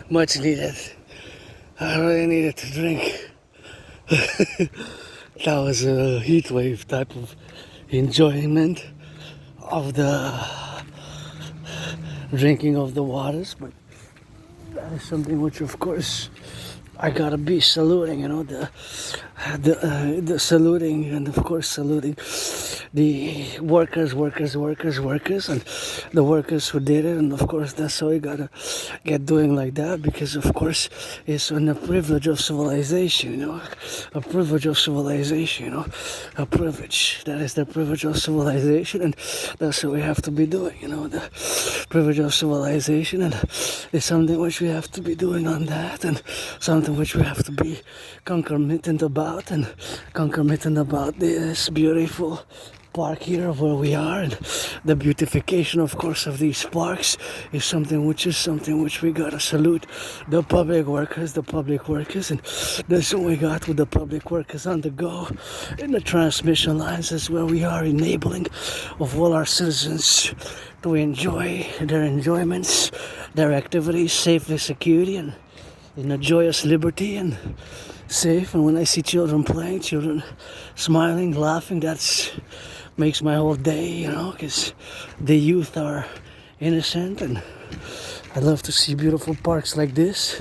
Much needed. I really needed to drink. That was a heat wave type of enjoyment of the drinking of the waters, but that is something which, of course, I gotta be saluting, the saluting, and of course saluting the workers, and the workers who did it, and of course that's how you gotta get doing like that, because of course it's on the privilege of civilization, a privilege of civilization, a privilege. That is the privilege of civilization, and that's what we have to be doing, the privilege of civilization, and it's something which we have to be doing on that, and something which we have to be concomitant about this beautiful park here where we are, and the beautification, of course, of these parks is something which we gotta salute the public workers, and that's what we got with the public workers on the go in the transmission lines. Is where we are enabling of all our citizens to enjoy their enjoyments, their activities, safely, security, and in a joyous liberty and safe. And when I see children playing, children smiling, laughing, that's makes my whole day, because the youth are innocent, and I love to see beautiful parks like this,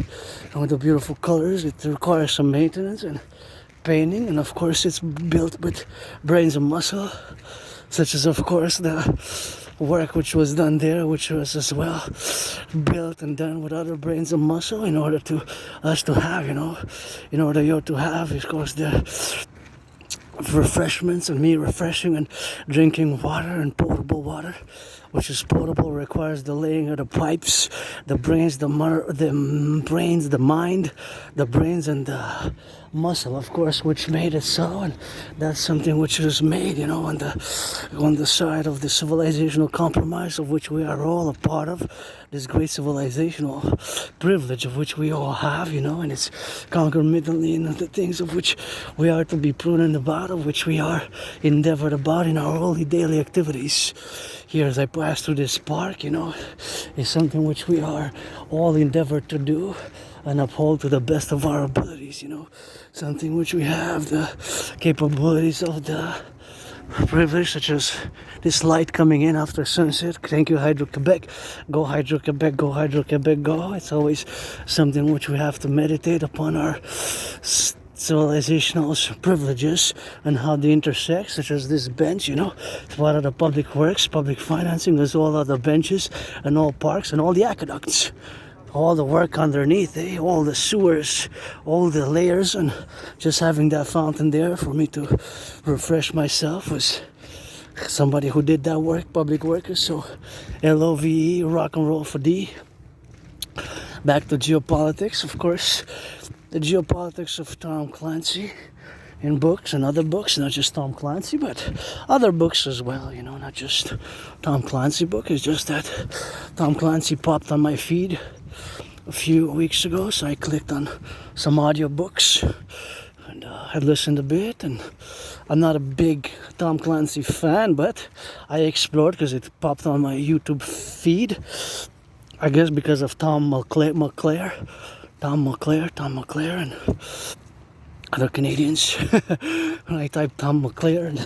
and with the beautiful colors. It requires some maintenance and painting, and of course it's built with brains and muscle, such as of course the work which was done there, which was as well built and done with other brains and muscle in order to us to have, in order you to have, of course, the refreshments, and me refreshing and drinking water, and potable water, which is potable, requires the laying of the pipes, the brains, the mind, the brains, and the muscle, of course, which made it so. And that's something which was made, on the side of the civilizational compromise of which we are all a part of, this great civilizational privilege of which we all have, and it's concomitantly in the things of which we are to be prudent about, of which we are endeavored about in our only daily activities. Here as I pass through this park, is something which we are all endeavored to do and uphold to the best of our abilities, something which we have the capabilities of the privilege, such as this light coming in after sunset. Thank you, Hydro-Quebec. Go Hydro-Quebec, go Hydro-Quebec, go. It's always something which we have to meditate upon our civilizational privileges and how they intersect, such as this bench, it's part of the public works, public financing, as all other benches and all parks and all the aqueducts, all the work underneath, all the sewers, all the layers, and just having that fountain there for me to refresh myself was somebody who did that work, public workers. So LOVE, rock and roll for D. Back to geopolitics, of course. The geopolitics of Tom Clancy in books and other books, not just Tom Clancy, but other books as well, not just Tom Clancy book. It's just that Tom Clancy popped on my feed a few weeks ago, so I clicked on some audiobooks and I listened a bit. And I'm not a big Tom Clancy fan, but I explored because it popped on my YouTube feed, I guess because of Tom McClare, and other Canadians. When I typed Tom McClare and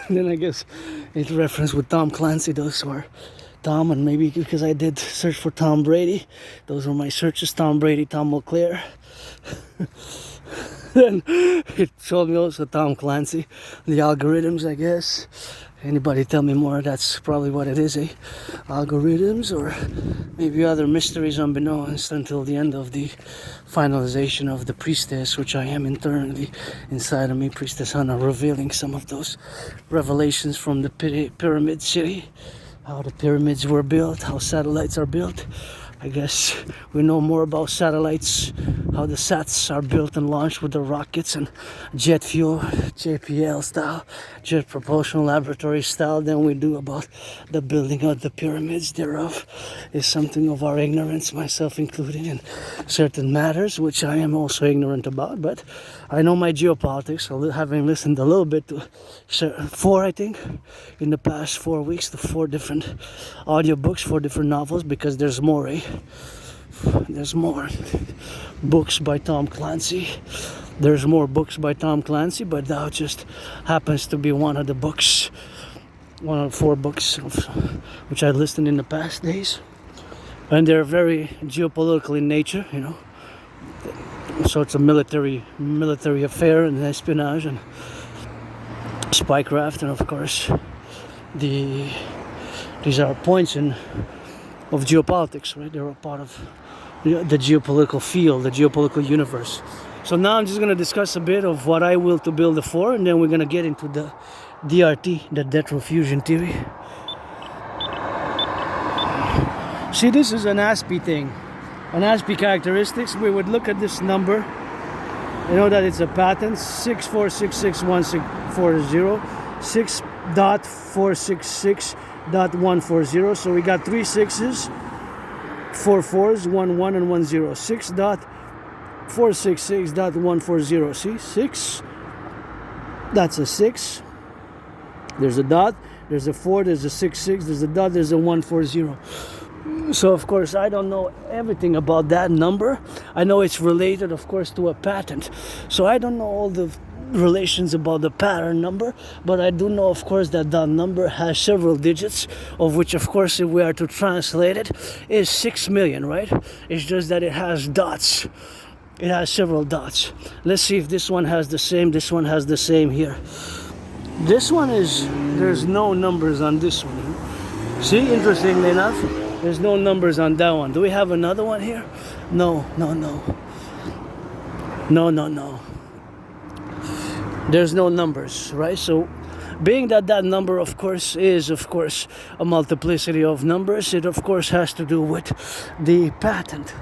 then I guess it referenced with Tom Clancy. Those were Tom, and maybe because I did search for Tom Brady, those were my searches: Tom Brady, Tom McClare. Then it showed me also Tom Clancy. The algorithms, I guess. Anybody tell me more? That's probably what it is, algorithms, or maybe other mysteries unbeknownst until the end of the finalization of the priestess, which I am internally inside of me, Priestess Hannah, revealing some of those revelations from the pyramid city, how the pyramids were built, how satellites are built. I guess we know more about satellites, how the sats are built and launched with the rockets and jet fuel, JPL style, jet propulsion laboratory style, than we do about the building of the pyramids thereof. Is something of our ignorance, myself included, in certain matters, which I am also ignorant about. But I know my geopolitics, having listened a little bit to I think, in the past 4 weeks, to 4 different audiobooks, 4 different novels, because there's more, There's more books by Tom Clancy. There's more books by Tom Clancy, but that just happens to be one of the books, one of 4 books which I listened in the past days. and they're very geopolitical in nature, you know. So it's a military affair and espionage and spycraft, and of course these are points of geopolitics, right? They're a part of the geopolitical field, the geopolitical universe. So now I'm just going to discuss a bit of what I will to build the for, and then we're going to get into the DRT, the Detro fusion theory. See, this is an ASPE thing. An ASPE characteristics, we would look at this number. You know that it's a patent, 6466140, 6.466.140. So we got 3 6s, 4 4s, 1 1, and 1 0. 6.466.140. See, 6. That's a 6. There's a dot. There's a 4. There's a 6 6. There's a dot. There's a 140. So of course I don't know everything about that number. I know it's related, of course, to a patent. So I don't know all the relations about the pattern number, but I do know, of course, that that number has several digits, of which, of course, if we are to translate it, is 6 million, right? It's just that it has dots. It has several dots. Let's see if this one has the same. This one has the same here. This one is, there's no numbers on this one. See, interestingly enough, there's no numbers on that one. Do we have another one here? No. There's no numbers, right? So being that that number, of course, is, of course, a multiplicity of numbers, it, of course, has to do with the patent.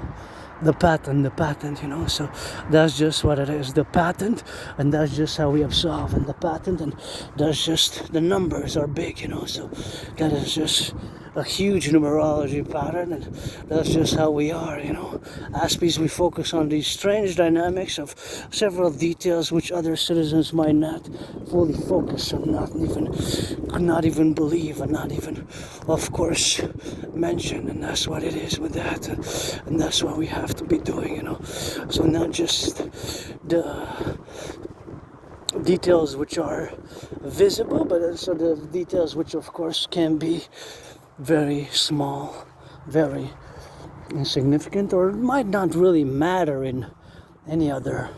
The patent, you know. So that's just what it is, the patent, and that's just how we absolve in the patent, and that's just, the numbers are big, you know. So that is just a huge numerology pattern, and that's just how we are, you know. ASPEs, we focus on these strange dynamics of several details which other citizens might not fully focus on, could not even believe, and not even, of course, mention, and that's what it is with that, and that's what we have to be doing, you know. So not just the details which are visible, but also the details which, of course, can be very small, very insignificant, or might not really matter in any other,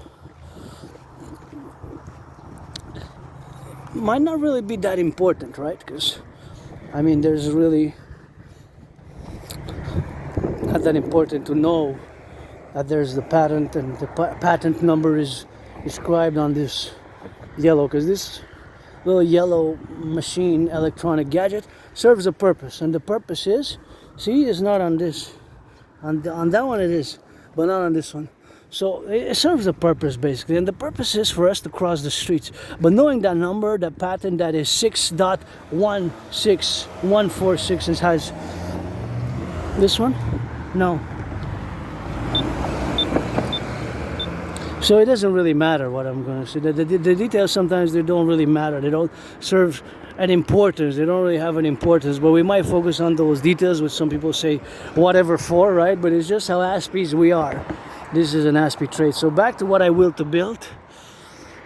might not really be that important, right? Because I mean, there's really not that important to know that there's the patent, and the patent number is described on this yellow, because this little yellow machine, electronic gadget, serves a purpose, and the purpose is, see, it's not on this, on that one it is, but not on this one. So it serves a purpose, basically, and the purpose is for us to cross the streets. But knowing that number, that patent, that is 6.16146, it has this one? No. So it doesn't really matter what I'm going to say. The details, sometimes they don't really matter. They don't serve an importance. They don't really have an importance. But we might focus on those details, which some people say whatever for, right? But it's just how ASPEs we are. This is an ASPE trait. So back to what I will to build.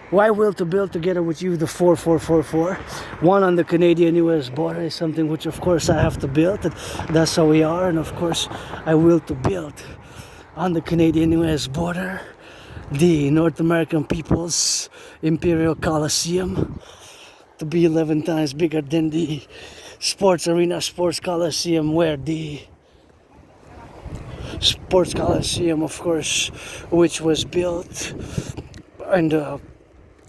Why will to build together with you the 4444. One on the Canadian-US border is something which, of course, I have to build. That's how we are. And, of course, I will to build on the Canadian-US border the North American People's Imperial Coliseum, to be 11 times bigger than the Sports Arena Sports Coliseum, where the Sports Coliseum, of course, which was built in the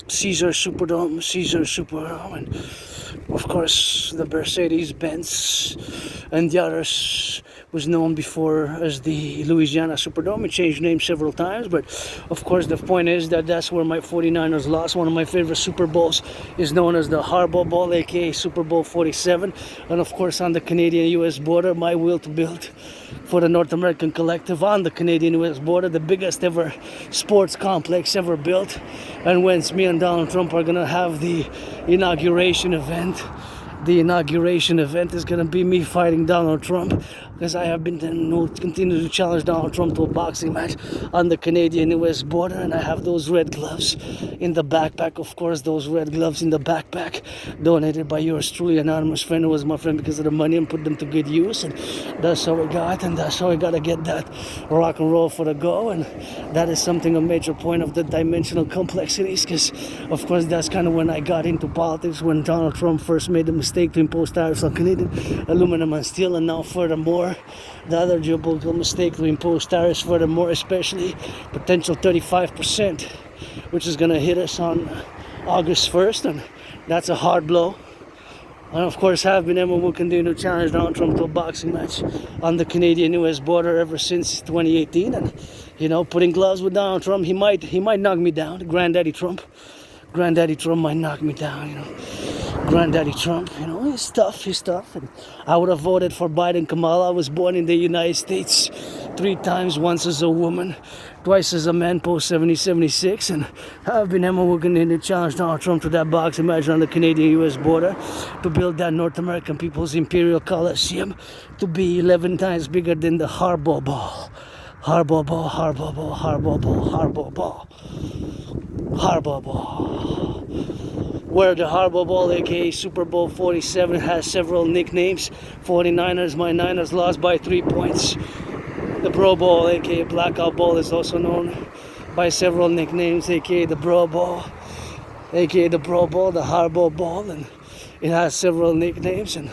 Caesar Superdome, and of course the Mercedes-Benz and the others was known before as the Louisiana Superdome. It changed names several times, but of course the point is that that's where my 49ers lost. One of my favorite Super Bowls is known as the Harbaugh Bowl, aka Super Bowl 47. And of course on the Canadian-US border, my will to build for the North American Collective on the Canadian-US border, the biggest ever sports complex ever built. And once me and Donald Trump are gonna have the inauguration event, the inauguration event is gonna be me fighting Donald Trump. because I have been continue to challenge Donald Trump to a boxing match on the Canadian-US border, and I have those red gloves in the backpack. Of course, those red gloves in the backpack donated by yours truly, anonymous friend who was my friend because of the money, and put them to good use, and that's how we got, and that's how we got to get that rock and roll for the go. And that is something, a major point of the dimensional complexities, because of course that's kind of when I got into politics, when Donald Trump first made the mistake to impose tariffs on Canadian aluminum and steel, and now furthermore the other geopolitical mistake to impose tariffs furthermore, especially potential 35%, which is going to hit us on August 1st, and that's a hard blow. And of course have been and will continue to challenge Donald Trump to a boxing match on the Canadian-US border ever since 2018. And you know, putting gloves with Donald Trump, he might knock me down. Granddaddy Trump might knock me down, you know. Granddaddy Trump, you know, he's tough. And I would have voted for Biden Kamala. I was born in the United States 3 times, once as a woman, twice as a man, post 76, and I've been working in to challenge Donald Trump to that boxing match on the Canadian-US border to build that North American People's Imperial Coliseum to be 11 times bigger than the Harbor Ball. Harbor Ball, Harbor Ball, Harbor Ball, Harbor Ball, Harbor Ball. Where the Harbor Ball, aka Super Bowl 47, has several nicknames. 49ers, my Niners lost by 3 points. The Pro Bowl, aka Blackout Bowl, is also known by several nicknames, aka the Bro Bowl, aka the Pro Bowl, the Harbor Ball, and it has several nicknames, and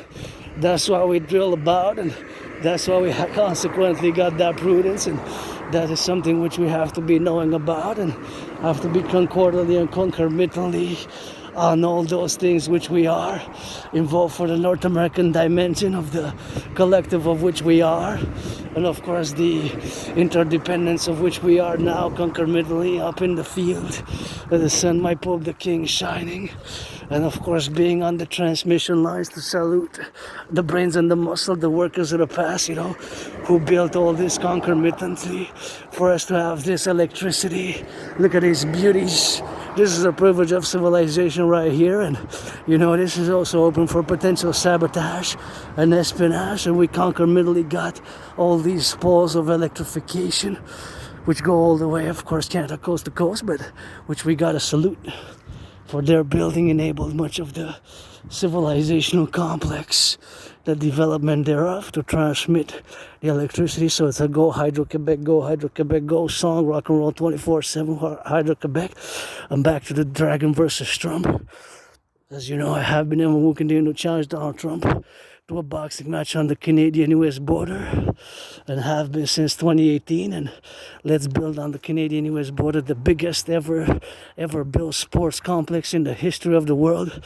that's why we drill about, and that's why we consequently got that prudence, and that is something which we have to be knowing about, and have to be concordantly and concomitantly on all those things which we are involved for the North American dimension of the collective of which we are, and of course the interdependence of which we are now concomitantly up in the field where the sun, my Pope the King, shining, and of course being on the transmission lines to salute the brains and the muscle, the workers of the past, you know, who built all this concomitantly for us to have this electricity. Look at these beauties. This is a privilege of civilization right here, and you know, this is also open for potential sabotage and espionage, and we concomitantly got all these poles of electrification which go all the way, of course, Canada coast to coast, but which we gotta salute for their building enabled much of the civilizational complex, the development thereof to transmit the electricity. So it's a Go Hydro-Quebec, Go Hydro-Quebec, Go song, rock and roll 24/7, Hydro-Quebec. I'm back to the Dragon versus Trump. As you know, I have been able to continue to challenge Donald Trump to a boxing match on the Canadian-US border, and have been since 2018. And let's build on the Canadian-US border the biggest ever built sports complex in the history of the world,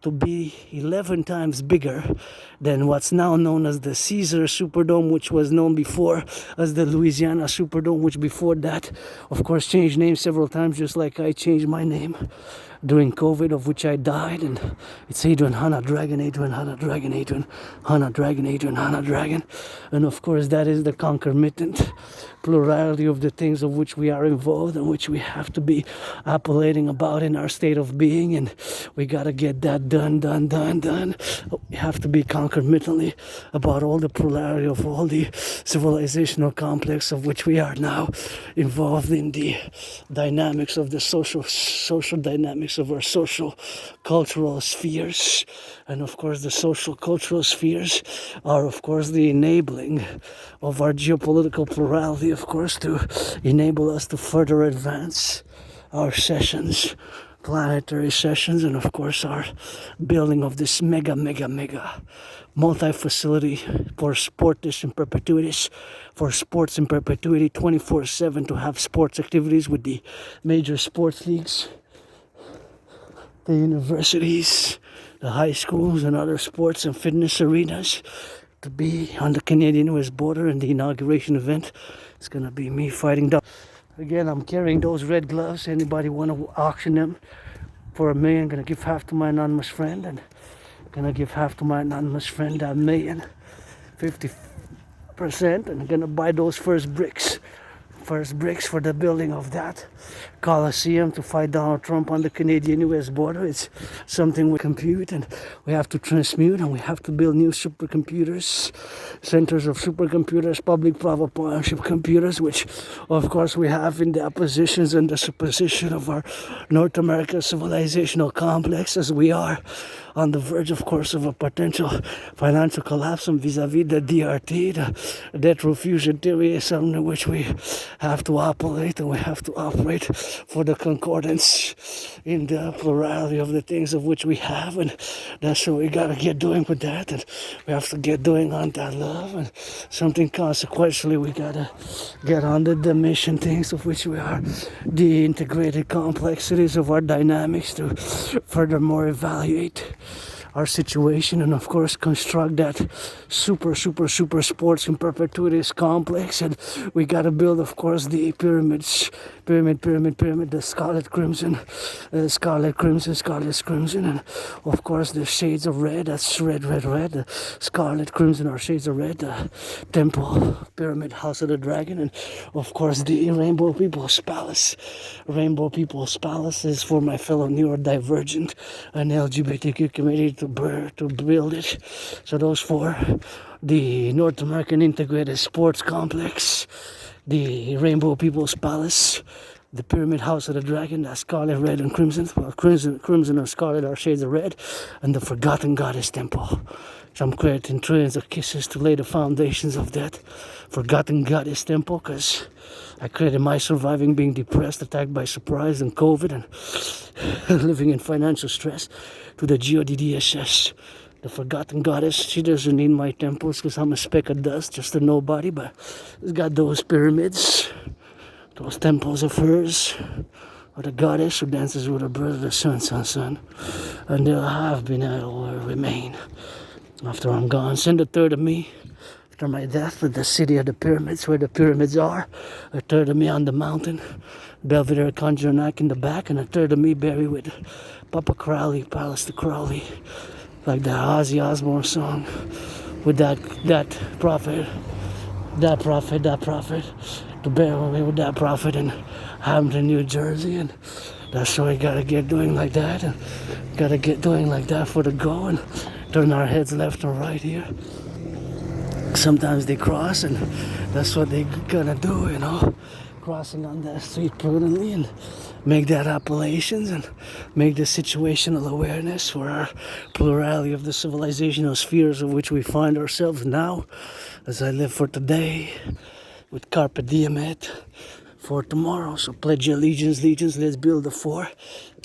to be 11 times bigger than what's now known as the Caesar Superdome, which was known before as the Louisiana Superdome, which before that, of course, changed names several times, just like I changed my name during COVID, of which I died. And it's Adrian Hanna Dragon, Adrian Hanna Dragon, Adrian Hanna Dragon, Adrian Hanna Dragon. And of course, that is the concomitant plurality of the things of which we are involved and which we have to be appellating about in our state of being, and we gotta get that done. We have to be concomitantly about all the plurality of all the civilizational complex of which we are now involved in, the dynamics of the social dynamics of our social cultural spheres. And of course the social cultural spheres are of course the enabling of our geopolitical plurality, of course, to enable us to further advance our sessions, planetary sessions, and of course our building of this mega multi-facility for sports in perpetuity 24/7, to have sports activities with the major sports leagues, the universities, the high schools, and other sports and fitness arenas, to be on the Canadian-US border. And the inauguration event is going to be me fighting down. Again, I'm carrying those red gloves. Anybody want to auction them for $1 million? I'm going to give half to my anonymous friend, and I'm going to give half to my anonymous friend, that $1 million, 50%, and I'm going to buy those first bricks first bricks for the building of that Coliseum to fight Donald Trump on the Canadian-US border. It's something we compute and we have to transmute, and we have to build new supercomputers, centers of supercomputers, public-private partnership computers, which of course we have in the oppositions and the supposition of our North American civilizational complex, as we are on the verge, of course, of a potential financial collapse and vis-a-vis the DRT, the debt refusion theory, is something which we have to operate, and we have to operate for the concordance in the plurality of the things of which we have, and that's what we gotta get doing with that, and we have to get doing on that love, and something consequentially we gotta get on the mission things of which we are, the integrated complexities of our dynamics to furthermore evaluate our situation, and of course construct that super sports in perpetuities complex. And we got to build, of course, the pyramid, the scarlet crimson, scarlet crimson, and of course the shades of red. That's red, the scarlet crimson are shades of red, the temple, pyramid, house of the dragon, and of course the rainbow people's palace. Rainbow people's palace is for my fellow neurodivergent and LGBTQ community to build it. So those four: the North American integrated sports complex, the Rainbow People's Palace, the Pyramid House of the Dragon, that's scarlet, red, and crimson. Well, crimson and scarlet are shades of red, and the Forgotten Goddess Temple. So I'm creating trillions of kisses to lay the foundations of that Forgotten Goddess Temple, because I created my surviving being depressed, attacked by surprise and COVID, and living in financial stress, to the GODDSS. The Forgotten Goddess, she doesn't need my temples because I'm a speck of dust, just a nobody, but it's got those pyramids, those temples of hers, or the goddess who dances with her brother, the sun, and they'll have been, I will remain after I'm gone. Send a third of me after my death to the city of the pyramids, where the pyramids are, a third of me on the mountain, Belvedere Conjuranak in the back, and a third of me buried with Papa Crowley, Palace to Crowley, like the Ozzy Osbourne song, with that prophet, to bury me with that prophet in Hampton, New Jersey. And that's what we gotta get doing like that, and gotta get doing like that for the go, and turn our heads left and right here. Sometimes they cross, and that's what they gonna do, you know, crossing on that street prudently, and make that appellations, and make the situational awareness for our plurality of the civilizational spheres of which we find ourselves now, as I live for today, with carpe diem it for tomorrow. So pledge your allegiance, let's build the four.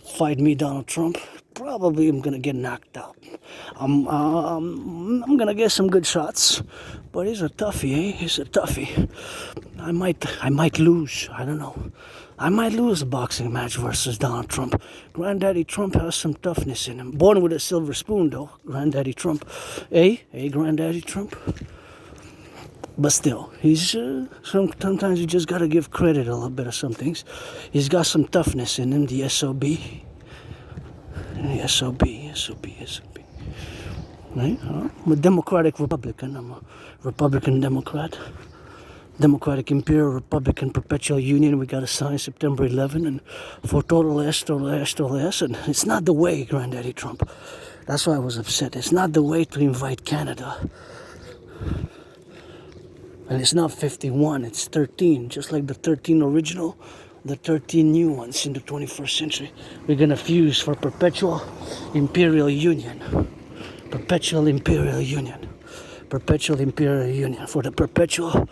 Fight me, Donald Trump. Probably I'm gonna get knocked out. I'm gonna get some good shots, but he's a toughie, eh? He's a toughie. I might lose. I don't know. I might lose a boxing match versus Donald Trump. Granddaddy Trump has some toughness in him. Born with a silver spoon, though. Granddaddy Trump. Granddaddy Trump. But still, he's sometimes you just gotta give credit a little bit of some things. He's got some toughness in him. The SOB. The SOB. Right? I'm a Democratic Republican. I'm a Republican Democrat. Democratic Imperial Republican Perpetual Union. We got to sign September 11, and for total S. And it's not the way, Granddaddy Trump. That's why I was upset. It's not the way to invite Canada. And it's not 51, it's 13. Just like the 13 original, the 13 new ones in the 21st century. We're going to fuse for Perpetual Imperial Union. Perpetual Imperial Union. Perpetual Imperial Union. For the Perpetual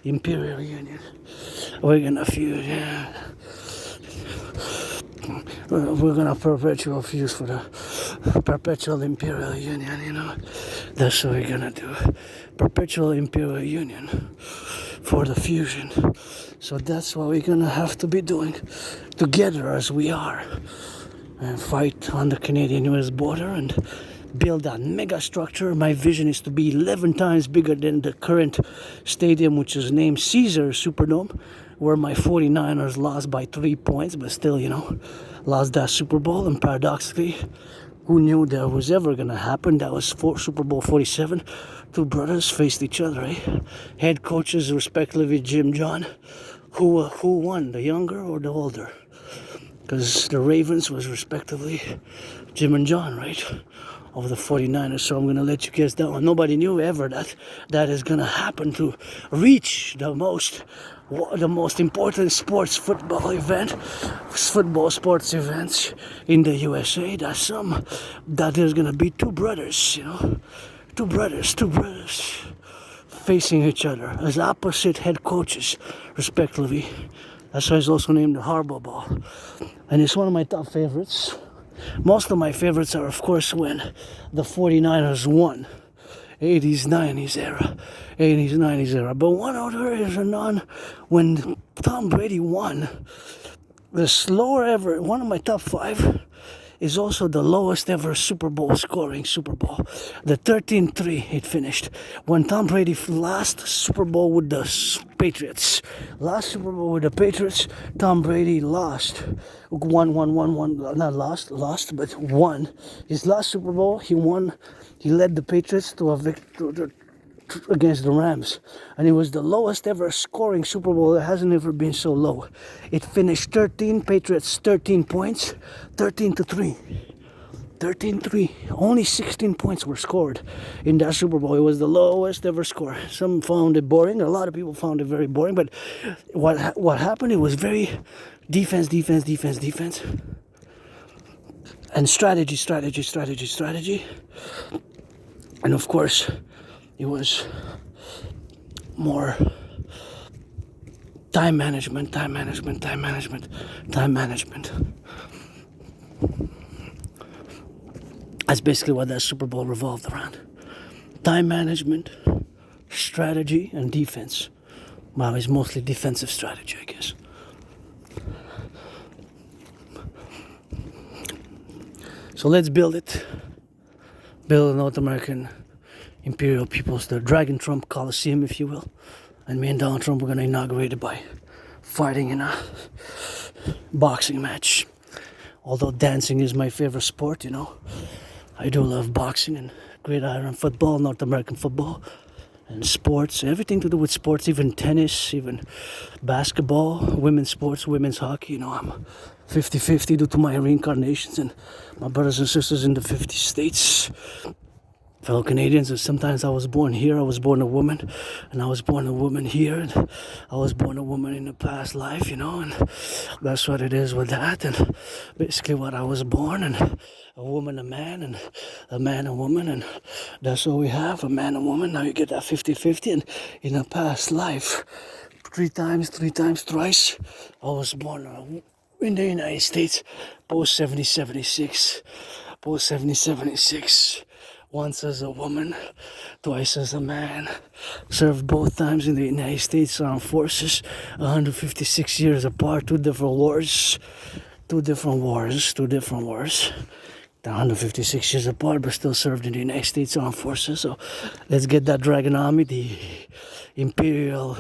Imperial Union. We're going to fuse, yeah. We're going to perpetual fuse for the Perpetual Imperial Union, you know. That's what we're going to do. Perpetual Imperial Union for the fusion. So that's what we're going to have to be doing together as we are. And fight on the Canadian-US border and build that mega structure. My vision is to be 11 times bigger than the current stadium, which is named Caesar Superdome, where my 49ers lost by 3 points, but still, you know, lost that Super Bowl. And paradoxically, who knew that was ever going to happen? That was Super Bowl 47. Two brothers faced each other, eh? Head coaches, respectively, Jim John, who won, the younger or the older? Because the Ravens was respectively Jim and John, right? Of the 49ers. So I'm gonna let you guess that one. Nobody knew ever that is gonna happen to reach the most important football sports events in the USA. That there's gonna be two brothers, two brothers facing each other as opposite head coaches, respectively. That's why it's also named the Harbor Ball. And it's one of my top favorites. Most of my favorites are, of course, when the 49ers won. 80s, 90s era. But one other is when Tom Brady won. The slower ever, one of my top 5 is also the lowest ever Super Bowl scoring Super Bowl. The 13-3 it finished. When Tom Brady last Super Bowl with the Patriots. Last Super Bowl with the Patriots, Tom Brady lost. Won. Not lost, but won. His last Super Bowl, he won. He led the Patriots to a victory against the Rams, and it was the lowest ever scoring Super Bowl. It hasn't ever been so low. It finished 13 Patriots 13 points, 13-3. 13-3. Only 16 points were scored in that Super Bowl. It was the lowest ever score. Some found it boring. A lot of people found it very boring. But what happened? It was very defense, and strategy. And of course, it was more time management. That's basically what that Super Bowl revolved around. Time management, strategy, and defense. Well, it's mostly defensive strategy, I guess. So let's build it. Build a North American Imperial People's, the Dragon Trump Coliseum, if you will. And me and Donald Trump were going to inaugurate it by fighting in a boxing match. Although dancing is my favorite sport, I do love boxing and gridiron football, North American football, and sports, everything to do with sports, even tennis, even basketball, women's sports, women's hockey. I'm 50-50 due to my reincarnations and my brothers and sisters in the 50 states. Fellow Canadians, and sometimes I was born here, I was born a woman, and I was born a woman here, and I was born a woman in a past life, and that's what it is with that, and basically what I was born, and a woman, a man, and a man, a woman, and that's all we have, a man, a woman. Now you get that 50-50, and in a past life, three times, thrice, I was born in the United States, post 70-76, once as a woman, twice as a man, served both times in the United States Armed Forces, 156 years apart, two different wars, 156 years apart, but still served in the United States Armed Forces. So let's get that Dragon Army, the Imperial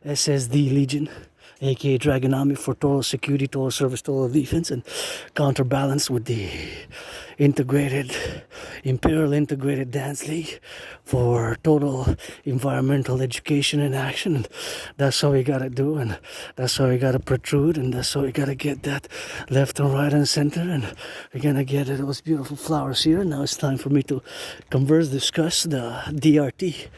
SSD Legion, aka Dragon Army, for total security, total service, total defense, and counterbalance with the Imperial Integrated Dance League for total environmental education and action. And that's how we gotta do, and that's how we gotta protrude, and that's how we gotta get that left and right and center, and we're gonna get those beautiful flowers here. Now it's time for me to discuss the DRT,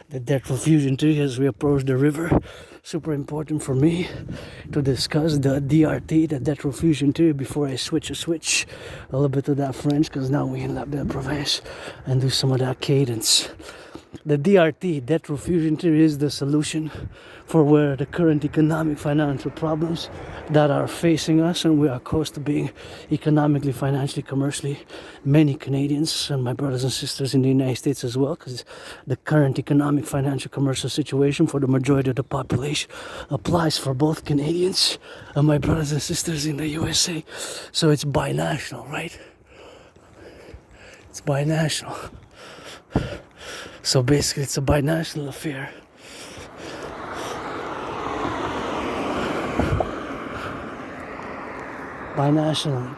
the debt refusion tree, as we approach the river. Super important for me to discuss the DRT, the debt refusion theory, before I switch a little bit to that French, because now we in La Belle Province, and do some of that cadence. The DRT, debt refusion theory, is the solution for where the current economic financial problems that are facing us, and we are close to being economically, financially, commercially, many Canadians and my brothers and sisters in the United States as well, because the current economic, financial, commercial situation for the majority of the population applies for both Canadians and my brothers and sisters in the USA. So it's binational, right? It's binational. So basically it's a binational affair. Binationally.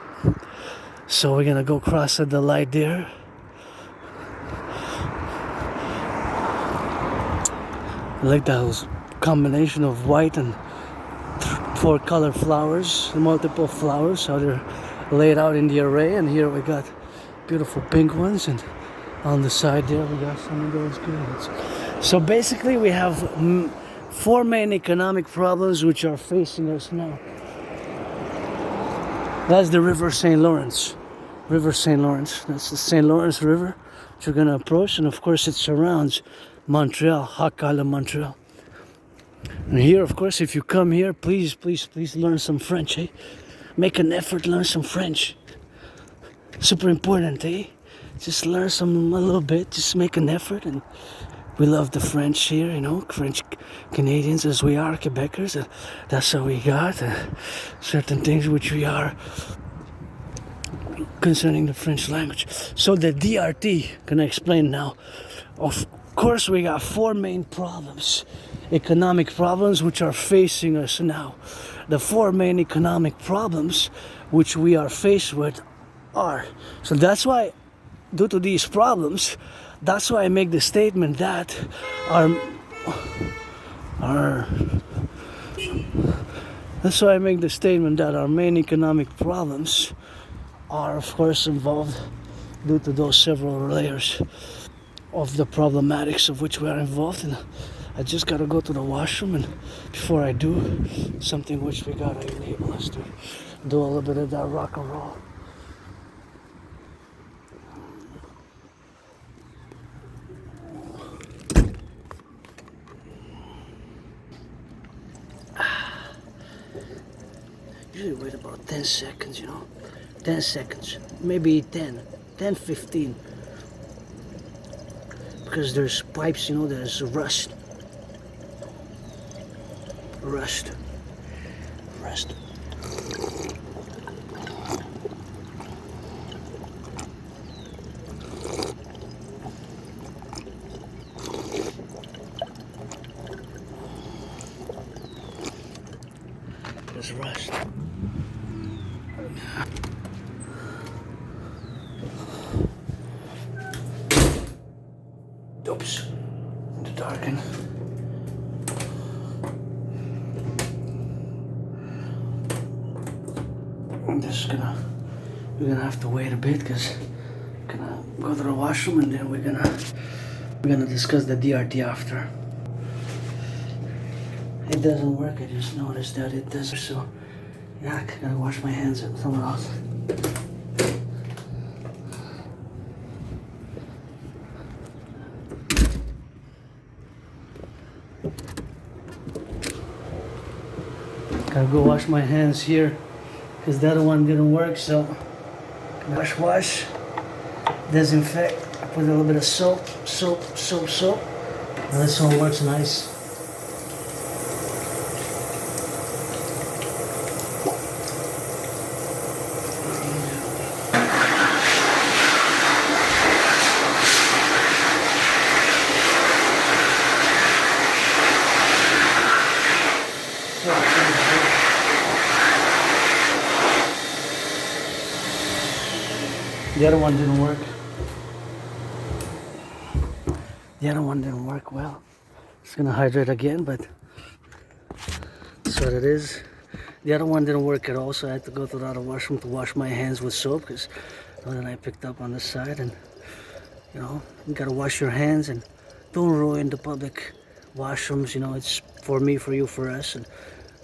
So we're gonna go cross at the light there. I like that combination of white and four color flowers, multiple flowers, how they're laid out in the array. And here we got beautiful pink ones, and on the side there we got some of those good ones. So basically we have four main economic problems which are facing us now. That's the River St. Lawrence. River St. Lawrence. That's the St. Lawrence River which we're gonna approach, and of course it surrounds Montreal, Hawk Island, Montreal. And here, of course, if you come here, please learn some French, eh? Make an effort, learn some French. Super important, eh? Just learn a little bit, just make an effort. And we love the French here, you know, French Canadians as we are, Quebecers. And that's how we got certain things which we are concerning the French language. So the DRT, gonna explain now. Of course, we got four main problems, economic problems which are facing us now. The four main economic problems which we are faced with are. So that's why, due to these problems, that's why I make the statement that our main economic problems are, of course, involved due to those several layers of the problematics of which we are involved in. I just gotta go to the washroom, and before I do, something which we gotta enable us to do a little bit of that rock and roll. Usually wait about 10 seconds, you know. 10 seconds, maybe 10, 15. Because there's pipes, you know, there's rust. There's rust. Oops, in the darken. We're gonna have to wait a bit because we're gonna go to the washroom, and then we're gonna discuss the DRT after. It doesn't work. I just noticed that it doesn't. So yeah, I gotta wash my hands and somewhere else. Gotta go wash my hands here because the other one didn't work. So wash, disinfect. I put a little bit of soap. And this one works nice. The other one didn't work. Well, it's gonna hydrate again, but that's what it is. The other one didn't work at all, so I had to go to the other washroom to wash my hands with soap, because then I picked up on the side. And you know, you gotta wash your hands and don't ruin the public washrooms. You know, it's for me, for you, for us, and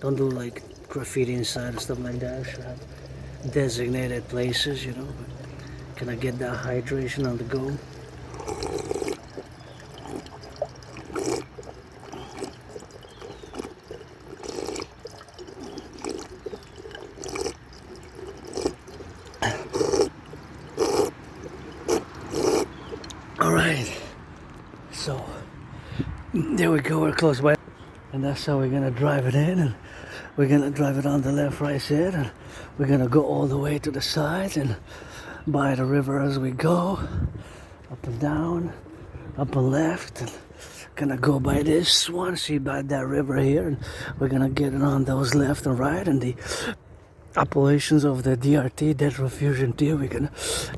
don't do like graffiti inside and stuff like that. You should have designated places, you know. Can I get that hydration on the go? All right, so there we go, we're close by. And that's how we're gonna drive it in, and we're gonna drive it on the left, right side, and we're gonna go all the way to the sides and by the river as we go, up and down, up and left, and gonna go by this one, see by that river here, and we're gonna get it on those left and right, and the appellations of the DRT, dead refusion deer, we're gonna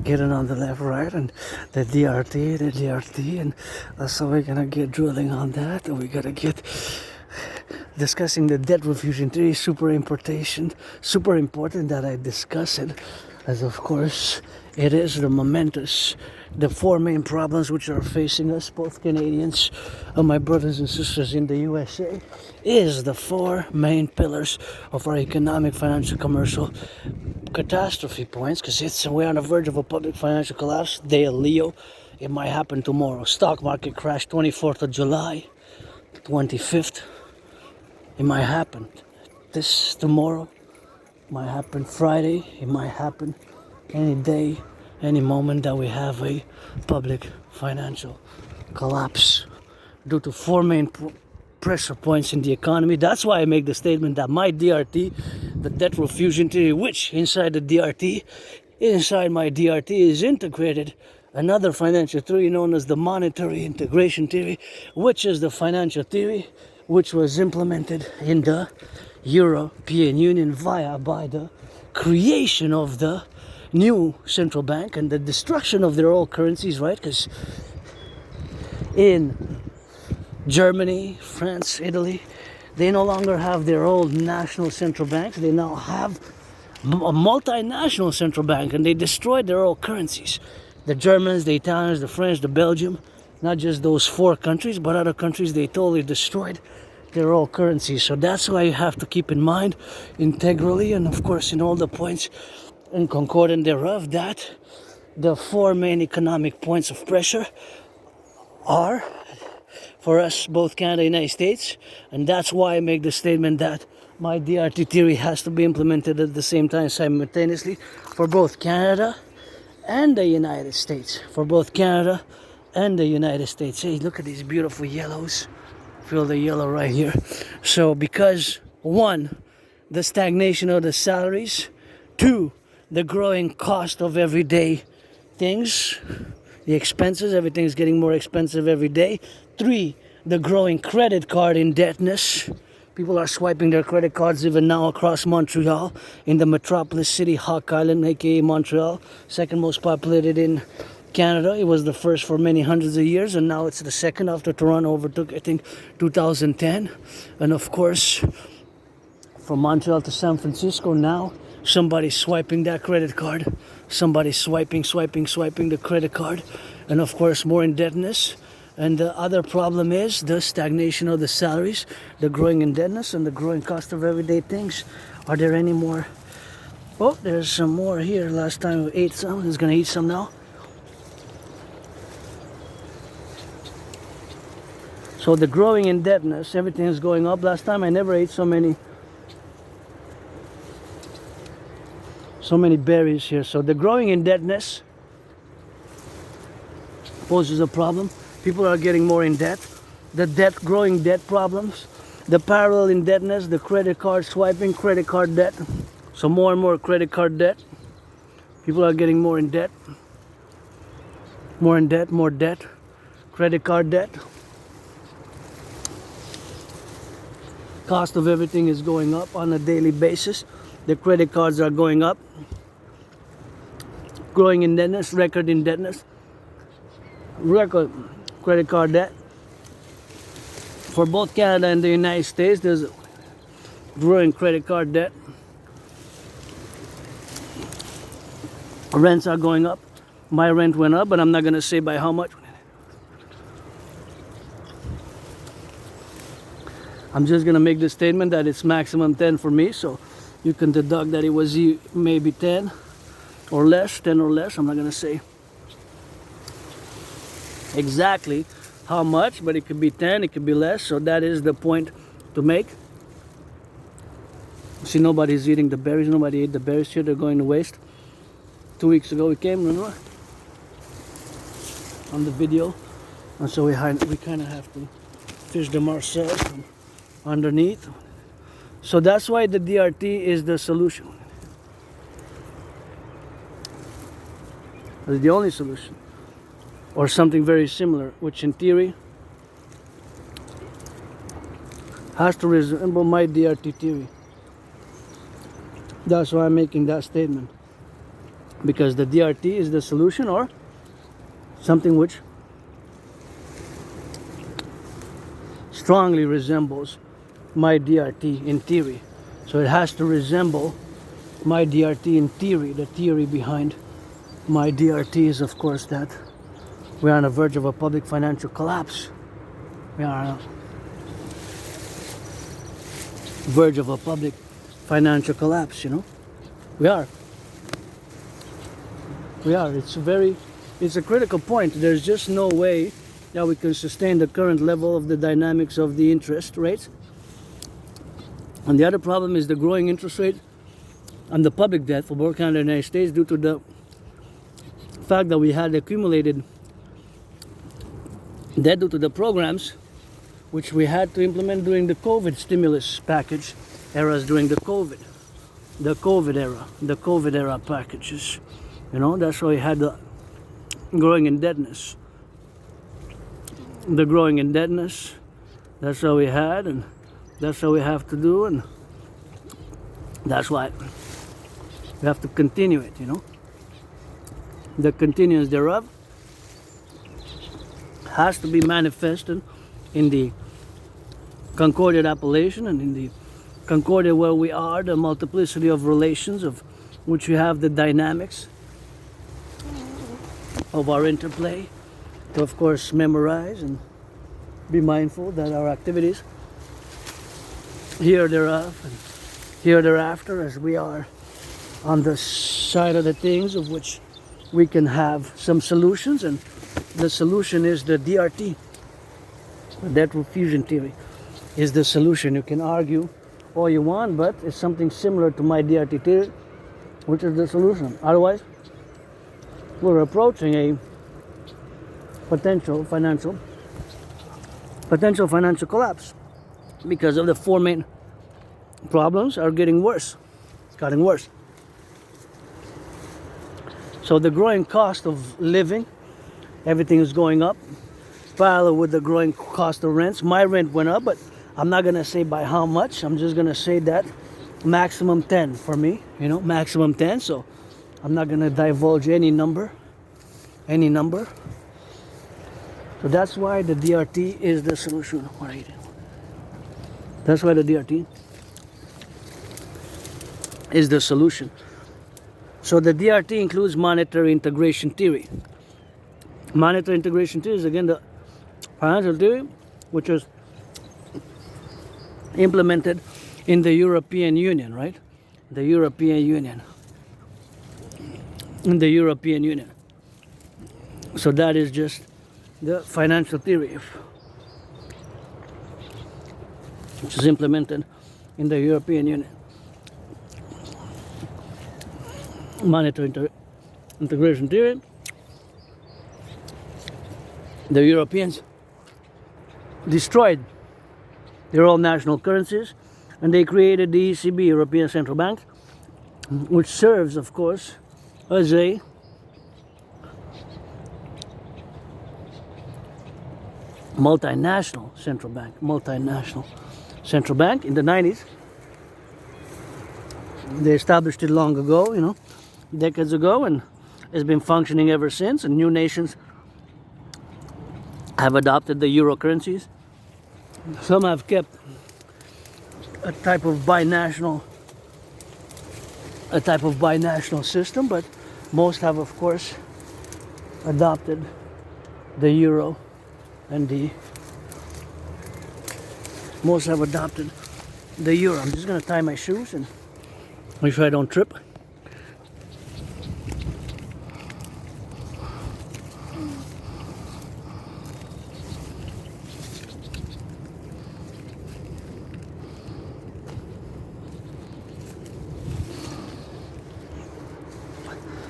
get it on the left, right, and the DRT, and that's how we're gonna get drilling on that, and we gotta get discussing the debt refusion theory, super important that I discuss it, as of course it is the momentous, the four main problems which are facing us, both Canadians and my brothers and sisters in the USA, is the four main pillars of our economic, financial, commercial catastrophe points, because we're on the verge of a public financial collapse. Day of Leo, it might happen tomorrow. Stock market crash 24th of July, 25th, it might happen this tomorrow, it might happen Friday, it might happen any day, any moment that we have a public financial collapse due to four main pressure points in the economy. That's why I make the statement that my DRT, the debt refusion theory, which inside the DRT, inside my DRT is integrated another financial theory known as the monetary integration theory, which is the financial theory which was implemented in the European Union by the creation of the new central bank and the destruction of their old currencies, right? Because in Germany, France, Italy, they no longer have their old national central banks. They now have a multinational central bank, and they destroyed their old currencies. The Germans, the Italians, the French, the Belgium, not just those four countries, but other countries, they totally destroyed their old currencies. So that's why you have to keep in mind integrally, and of course in all the points and concordant thereof, that the four main economic points of pressure are for us, both Canada and United States, and that's why I make the statement that my DRT theory has to be implemented at the same time, simultaneously, for both Canada and the United States. For both Canada and the United States. Hey, look at these beautiful yellows. Feel the yellow right here. So because one, the stagnation of the salaries, two, the growing cost of everyday things, the expenses, everything's getting more expensive every day. Three, the growing credit card indebtedness. People are swiping their credit cards even now across Montreal, in the metropolis city, Hawk Island, aka Montreal, second most populated in Canada. It was the first for many hundreds of years, and now it's the second after Toronto overtook, I think, 2010. And of course, from Montreal to San Francisco now, somebody's swiping that credit card. Somebody's swiping the credit card. And of course, more indebtedness. And the other problem is the stagnation of the salaries, the growing indebtedness, and the growing cost of everyday things. Are there any more? Oh, there's some more here. Last time we ate some. Who's gonna eat some now? So the growing indebtedness, everything is going up. Last time I never ate so many berries here. So the growing indebtedness poses a problem. People are getting more in debt. The growing debt problems, the parallel indebtedness, the credit card swiping, credit card debt. So more and more credit card debt. People are getting more in debt. More in debt, more debt. Credit card debt. Cost of everything is going up on a daily basis. The credit cards are going up. Growing indebtedness, record indebtedness. Record credit card debt. For both Canada and the United States, there's growing credit card debt. Rents are going up. My rent went up, but I'm not going to say by how much. I'm just going to make the statement that it's maximum 10 for me, so you can deduct that it was maybe 10 or less, 10 or less. I'm not going to say exactly how much, but it could be 10, it could be less, so that is the point to make. See, nobody's eating the berries. Nobody ate the berries here. They're going to waste. 2 weeks ago we came, remember? On the video. And so we kind of have to fish them ourselves from underneath. So that's why the DRT is the solution. It's the only solution. Or something very similar, which in theory has to resemble my DRT theory. That's why I'm making that statement. Because the DRT is the solution, or something which strongly resembles my DRT in theory. So it has to resemble my DRT in theory. The theory behind my DRT is, of course, that we are on the verge of a public financial collapse. We are on the verge of a public financial collapse, you know. We are. It's a critical point. There's just no way that we can sustain the current level of the dynamics of the interest rates. And the other problem is the growing interest rate and the public debt for both Canada and the United States due to the fact that we had accumulated debt due to the programs which we had to implement during the COVID stimulus package eras during the COVID era packages. You know, that's why we had the growing indebtedness. The growing indebtedness, that's what we had, and that's what we have to do, and that's why we have to continue it, you know. The continuance thereof has to be manifested in the concorded appellation and in the concorded where we are, the multiplicity of relations of which we have the dynamics of our interplay to, of course, memorize and be mindful that our activities here thereof and here thereafter, as we are on the side of the things of which we can have some solutions, and the solution is the DRT, the debt fusion theory is the solution. You can argue all you want, but it's something similar to my DRT theory, which is the solution. Otherwise, we're approaching a potential financial collapse because of the four main problems are getting worse. It's getting worse. So the growing cost of living, everything is going up, parallel with the growing cost of rents. My rent went up, but I'm not gonna say by how much. I'm just gonna say that maximum 10 for me, you know, maximum 10. So I'm not gonna divulge any number. So that's why the DRT is the solution. What are you doing? That's why the DRT is the solution. So the DRT includes monetary integration theory. Monetary integration theory is again the financial theory which was implemented in the European Union, right? The European Union. In the European Union. So that is just the financial theory which is implemented in the European Union. Monetary integration theory. The Europeans destroyed their own national currencies and they created the ECB, European Central Bank, which serves, of course, as a multinational central bank. In the 90s. They established it long ago, you know, decades ago, and it's been functioning ever since, and new nations have adopted the euro currencies. Some have kept a type of binational system, but most have, of course, adopted the euro, and most have adopted the euro. I'm just gonna tie my shoes and make sure I don't trip.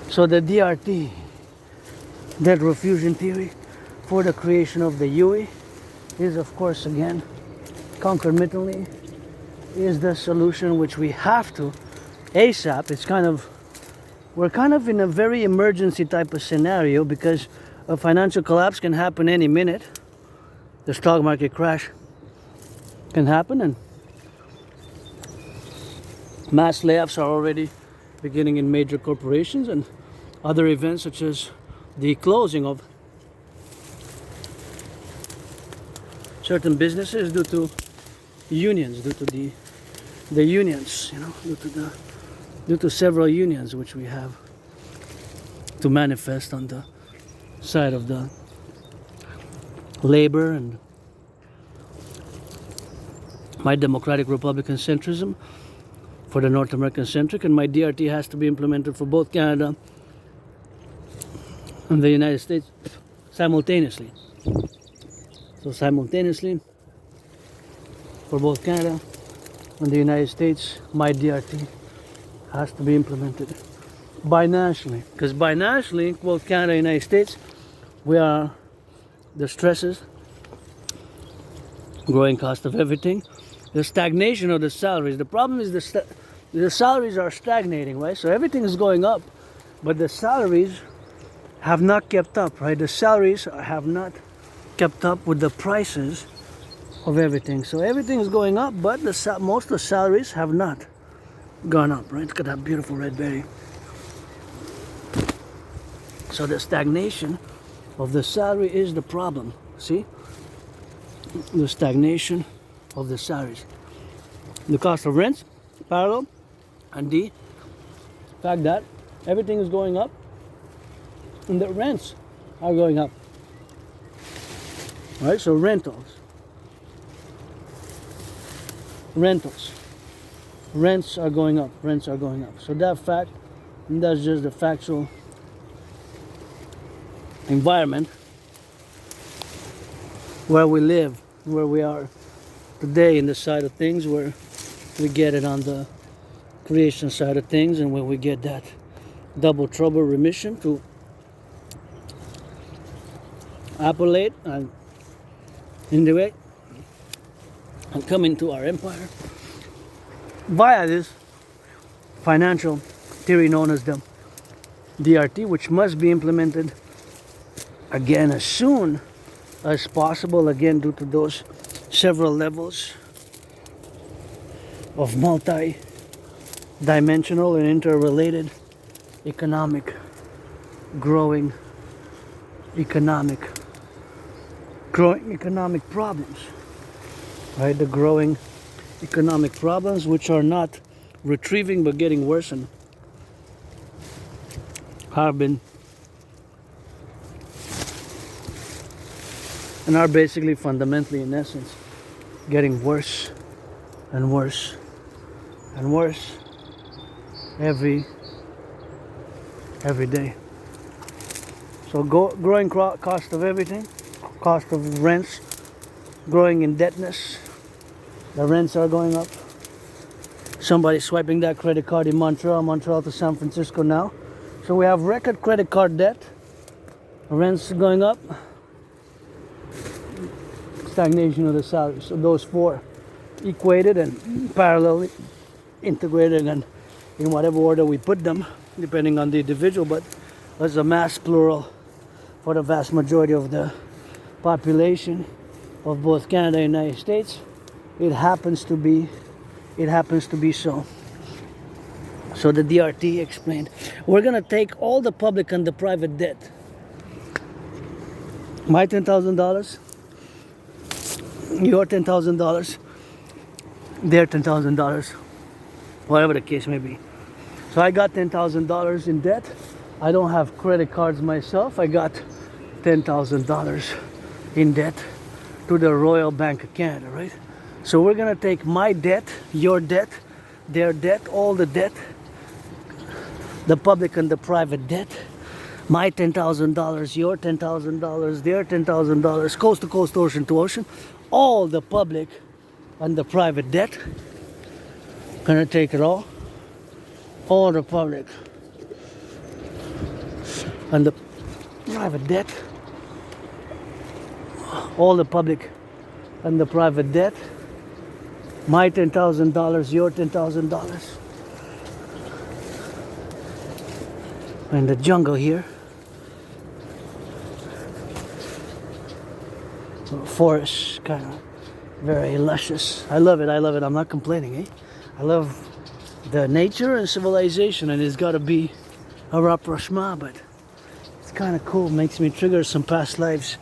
So the DRT, debt refusion theory, for the creation of the UE is, of course, again, concomitantly, is the solution which we have to ASAP. We're kind of in a very emergency type of scenario because a financial collapse can happen any minute. The stock market crash can happen, and mass layoffs are already beginning in major corporations, and other events such as the closing of certain businesses due to unions, due to the unions, due to several unions which we have to manifest on the side of the labor and my democratic Republican centrism for the North American centric, and my DRT has to be implemented for both Canada and the United States simultaneously. So simultaneously, for both Canada and the United States, my DRT has to be implemented binationally. Because binationally, both Canada and the United States, we are the stresses, growing cost of everything, the stagnation of the salaries. The problem is the salaries are stagnating, right? So everything is going up, but the salaries have not kept up, right? The salaries have not kept up with the prices of everything. So everything is going up, but most of the salaries have not gone up, right? Look at that beautiful red berry. So the stagnation of the salary is the problem. See? The stagnation of the salaries. The cost of rents, parallel, and the fact that everything is going up and the rents are going up. Right? So rents are going up, rents are going up. So that fact, and that's just the factual environment where we live, where we are today in the side of things, where we get it on the creation side of things, and when we get that double trouble remission to appellate and integrate and come into our empire via this financial theory known as the DRT, which must be implemented again as soon as possible, again due to those several levels of multi-dimensional and interrelated growing economic problems, right? The growing economic problems, which are not retrieving but getting worse, and have been and are basically fundamentally, in essence, getting worse and worse and worse every day. So growing cost of everything, cost of rents, growing indebtedness. The rents are going up. Somebody's swiping that credit card in Montreal to San Francisco now. So we have record credit card debt. Rents going up. Stagnation of the salaries. So those four equated and parallelly integrated, and in whatever order we put them, depending on the individual, but as a mass plural for the vast majority of the population of both Canada and the United States, it happens to be so. So the DRT explained, we're gonna take all the public and the private debt. My $10,000, your $10,000, their $10,000, whatever the case may be. So I got $10,000 in debt. I don't have credit cards myself. I got $10,000 in debt to the Royal Bank of Canada, right? So we're gonna take my debt, your debt, their debt, all the debt, the public and the private debt, my $10,000, your $10,000, their $10,000, coast to coast, ocean to ocean, all the public and the private debt. Gonna take it all the public and the private debt, all the public and the private debt, my $10,000, your $10,000. In the jungle here, forest, kind of very luscious. I love it. I'm not complaining, eh? I love the nature and civilization, and it's got to be a rapprochement, but it's kind of cool. Makes me trigger some past lives,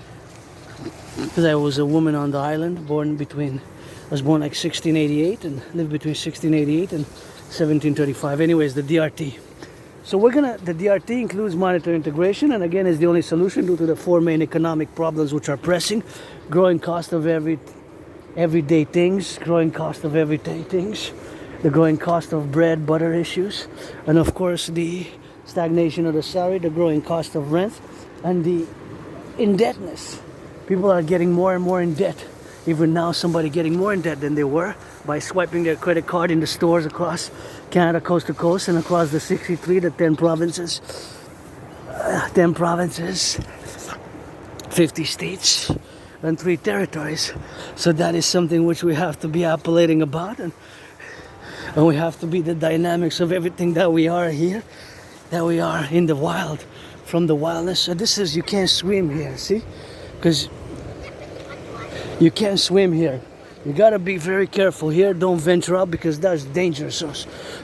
because I was a woman on the island, born between I was born like 1688 and lived between 1688 and 1735. Anyways, the DRT. So the DRT includes monetary integration, and again is the only solution due to the four main economic problems which are pressing: growing cost of everyday things, growing cost of everyday things, the growing cost of bread, butter issues, and of course the stagnation of the salary, the growing cost of rent, and the indebtedness. People are getting more and more in debt. Even now, somebody getting more in debt than they were by swiping their credit card in the stores across Canada, coast to coast, and across the 63, the 10 provinces, 50 states, and 3 territories. So that is something which we have to be appellating about, and we have to be the dynamics of everything that we are here, that we are in the wild, from the wildness. So this is, you can't swim here, see? Because you can't swim here. You gotta be very careful here. Don't venture out because that's dangerous.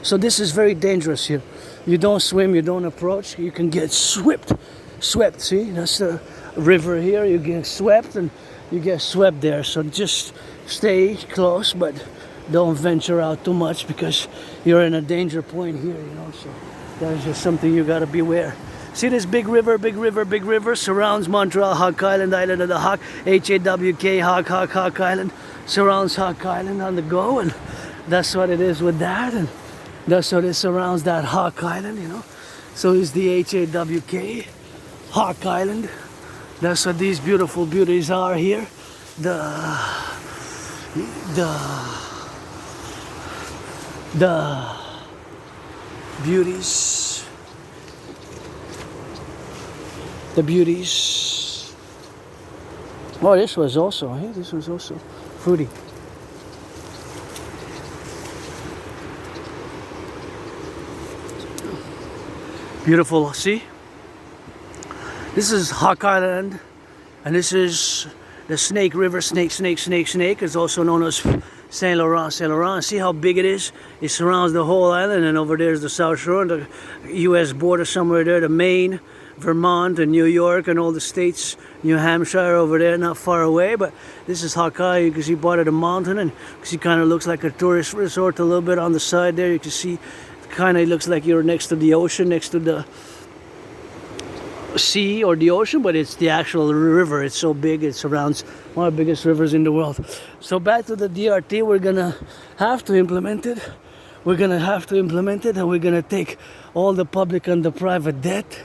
So this is very dangerous here. You don't swim, you don't approach. You can get swept. See, that's the river here. You get swept and you get swept there. So just stay close, but don't venture out too much because you're in a danger point here. So that's just something you gotta beware. See this big river surrounds Montreal, Hawk Island, Island of the Hawk, H-A-W-K, Hawk Island, surrounds Hawk Island on the go, and that's what it is with that, and that's what it surrounds that Hawk Island, So it's the H-A-W-K, Hawk Island. That's what these beautiful beauties are here. The beauties. The beauties. Oh, this was also fruity. Beautiful, see? This is Hawk Island, and this is the Snake River. Snake is also known as Saint Laurent. See how big it is? It surrounds the whole island, and over there is the South Shore, and the U.S. border somewhere there, the Maine, Vermont, and New York, and all the states, New Hampshire over there, not far away. But this is Hawk Island. You can see part of the mountain, and you can see kind of looks like a tourist resort a little bit on the side there. You can see kind of looks like you're next to the ocean, next to the sea or the ocean, but it's the actual river. It's so big, it surrounds one of the biggest rivers in the world. So back to the DRT, we're gonna have to implement it. And we're gonna take all the public and the private debt.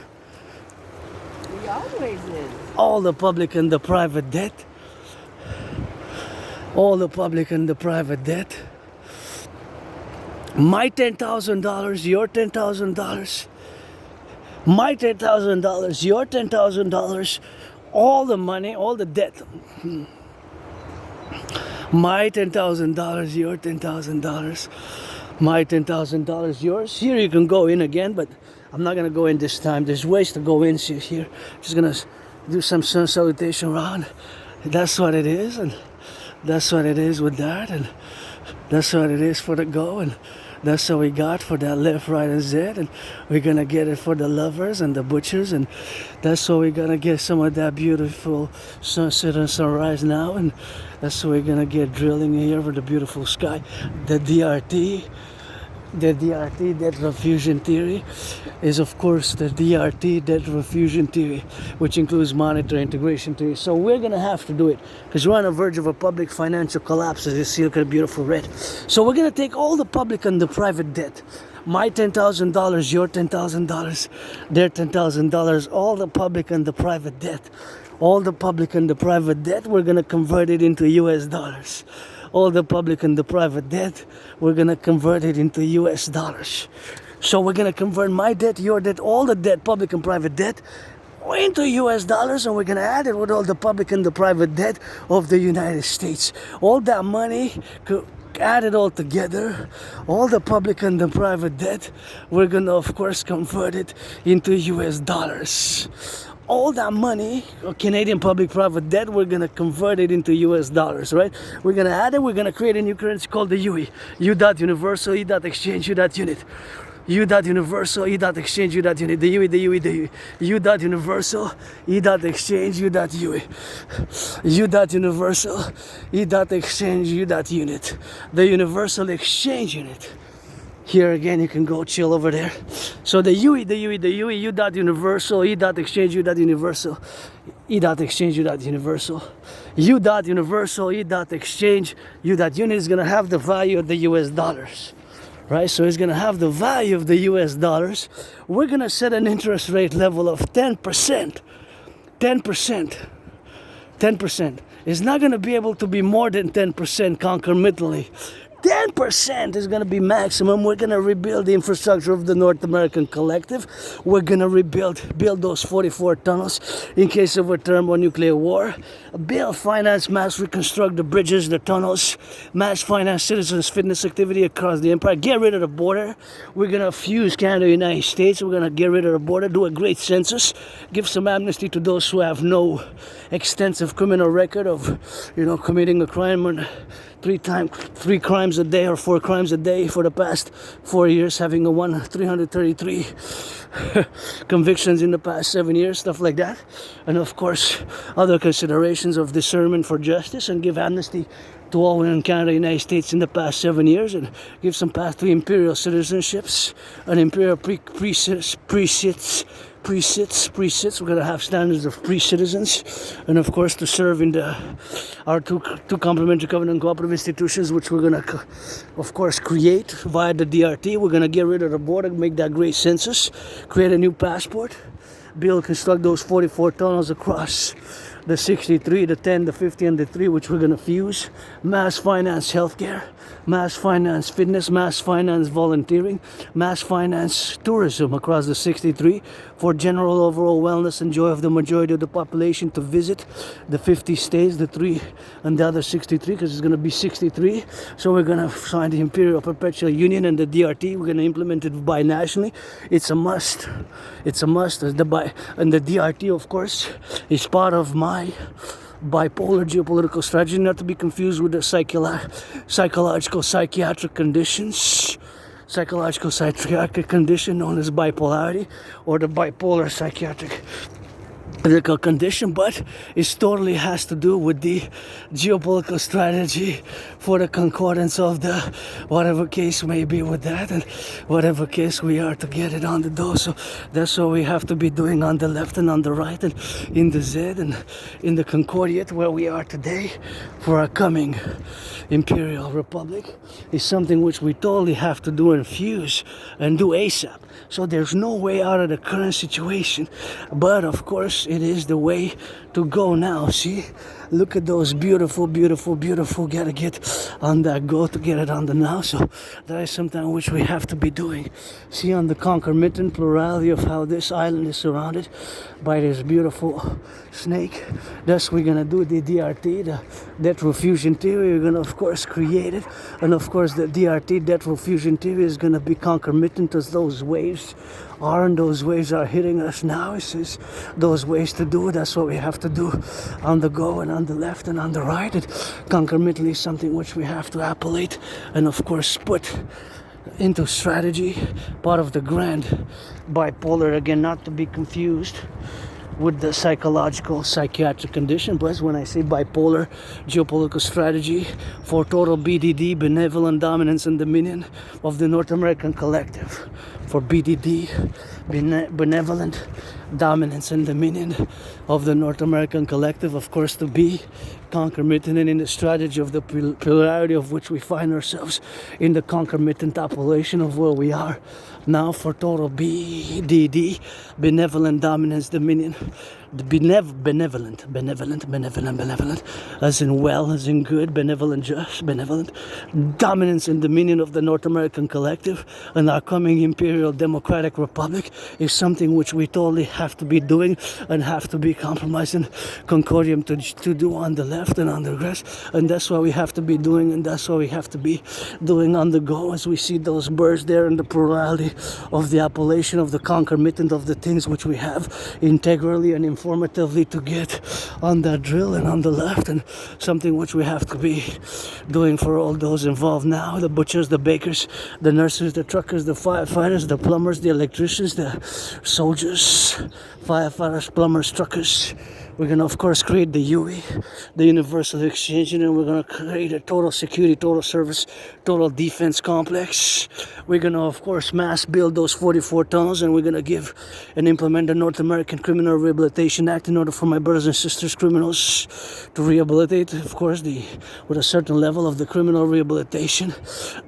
We always is. All the public and the private debt. All the public and the private debt. My $10,000, your $10,000. My $10,000, your $10,000, all the money, all the debt. My $10,000, your $10,000, my $10,000, yours. Here you can go in again, but I'm not gonna go in this time. There's ways to go in here. Just gonna do some sun salutation around. That's what it is, and that's what it is with that, and that's what it is for the go, and that's what we got for that left, right, and Z, and we're gonna get it for the lovers and the butchers, and that's what we're gonna get some of that beautiful sunset and sunrise now, and that's what we're gonna get drilling here for the beautiful sky. The DRT, debt refusion theory, is of course the DRT, debt refusion theory, which includes monetary integration theory. So we're gonna have to do it because we're on the verge of a public financial collapse. As you see, look at the beautiful red. So we're gonna take all the public and the private debt. My $10,000, your $10,000, their $10,000, all the public and the private debt. All the public and the private debt, we're gonna convert it into US dollars. All the public and the private debt, we're gonna convert it into US dollars. So we're gonna convert my debt, your debt, all the debt, public and private debt, into US dollars, and we're gonna add it with all the public and the private debt of the United States. All that money, add it all together, all the public and the private debt, we're gonna of course convert it into US dollars. All that money, Canadian public private debt, we're gonna convert it into US dollars, right? We're gonna add it, we're gonna create a new currency called the UE, U.Universal, U.Exchange, U.Unit. U dot universal, E dot exchange, U dot unit, the UE, the UE, the UE, U dot universal, E dot exchange, U dot UE, U dot universal, E dot exchange, U dot unit, the universal exchange unit. Here again, you can go chill over there. So the UE, the UE, the UE, U dot universal, E dot exchange, U dot universal, E dot exchange, U dot universal, U dot universal, E dot exchange, U dot unit is gonna have the value of the US dollars. Right, so it's gonna have the value of the US dollars. We're gonna set an interest rate level of 10%. 10%. 10%. It's not gonna be able to be more than 10% concomitantly. 10% is going to be maximum. We're going to rebuild the infrastructure of the North American Collective. We're going to build those 44 tunnels in case of a thermonuclear war. Build, finance, mass reconstruct the bridges, the tunnels, mass finance citizens' fitness activity across the empire. Get rid of the border. We're going to fuse Canada and the United States. We're going to get rid of the border, do a great census, give some amnesty to those who have no extensive criminal record of, committing a crime or three crimes a day or 4 crimes a day for the past 4 years, having 333 convictions in the past 7 years, stuff like that. And of course, other considerations of discernment for justice, and give amnesty to all in Canada and United States in the past 7 years, and give some path to Imperial citizenships and Imperial presits. We're going to have standards of pre-citizens, and of course to serve in our two complementary covenant cooperative institutions, which we're going to of course create via the DRT. We're going to get rid of the border, make that great census, create a new passport, construct those 44 tunnels across the 63, the 10, the 50, and the 3, which we're going to fuse. Mass finance healthcare, mass finance fitness, mass finance volunteering, mass finance tourism across the 63 for general overall wellness and joy of the majority of the population to visit the 50 states, the 3 and the other 63, because it's going to be 63. So we're going to sign the Imperial Perpetual Union and the DRT. We're going to implement it binationally. It's a must. It's a must. And the DRT, of course, is part of my bipolar geopolitical strategy, not to be confused with the psychological psychiatric condition known as bipolarity, or the bipolar psychiatric political condition, but it totally has to do with the geopolitical strategy for the concordance of the whatever case may be with that, and whatever case we are to get it on the door. So that's what we have to be doing on the left and on the right, and in the Z and in the Concordiate where we are today for our coming Imperial Republic is something which we totally have to do and fuse and do ASAP. So there's no way out of the current situation, but of course it is the way to go now. See, look at those beautiful, gotta get on that go to get it on the now. So that is something which we have to be doing. See, on the concomitant plurality of how this island is surrounded by this beautiful snake, that's we're gonna do the DRT, the death fusion theory. We're gonna of course create it, and of course the DRT death fusion theory is gonna be concomitant as those waves are, and those waves are hitting us now. It's just those ways to do it. That's what we have to do on the go and on the left and on the right. And concomitantly something which we have to appellate and of course put into strategy, part of the grand bipolar, again, not to be confused with the psychological psychiatric condition. But when I say bipolar geopolitical strategy for total BDD, benevolent dominance and dominion of the North American Collective, for BDD, benevolent dominance and dominion of the North American Collective, of course, to be concomitant and in the strategy of the plurality of which we find ourselves in the concomitant appellation of where we are now for total BDD, benevolent dominance, dominion, benevolent, as in well, as in good, benevolent, just, benevolent, dominance and dominion of the North American Collective and our coming Imperial Democratic Republic is something which we totally have to be doing and have to be compromising concordium to do on the left and on the rest, and that's what we have to be doing, and that's what we have to be doing on the go as we see those birds there in the plurality of the appellation of the concomitant of the things which we have integrally and informatively to get on that drill and on the left, and something which we have to be doing for all those involved now, the butchers, the bakers, the nurses, the truckers, the firefighters, the plumbers, the electricians, the soldiers, firefighters, plumbers, truckers. We're going to, of course, create the UE, the Universal Exchange, and then we're going to create a total security, total service, total defense complex. We're going to, of course, mass build those 44 tunnels, and we're going to give and implement the North American Criminal Rehabilitation Act in order for my brothers and sisters, criminals, to rehabilitate, of course, with a certain level of the criminal rehabilitation.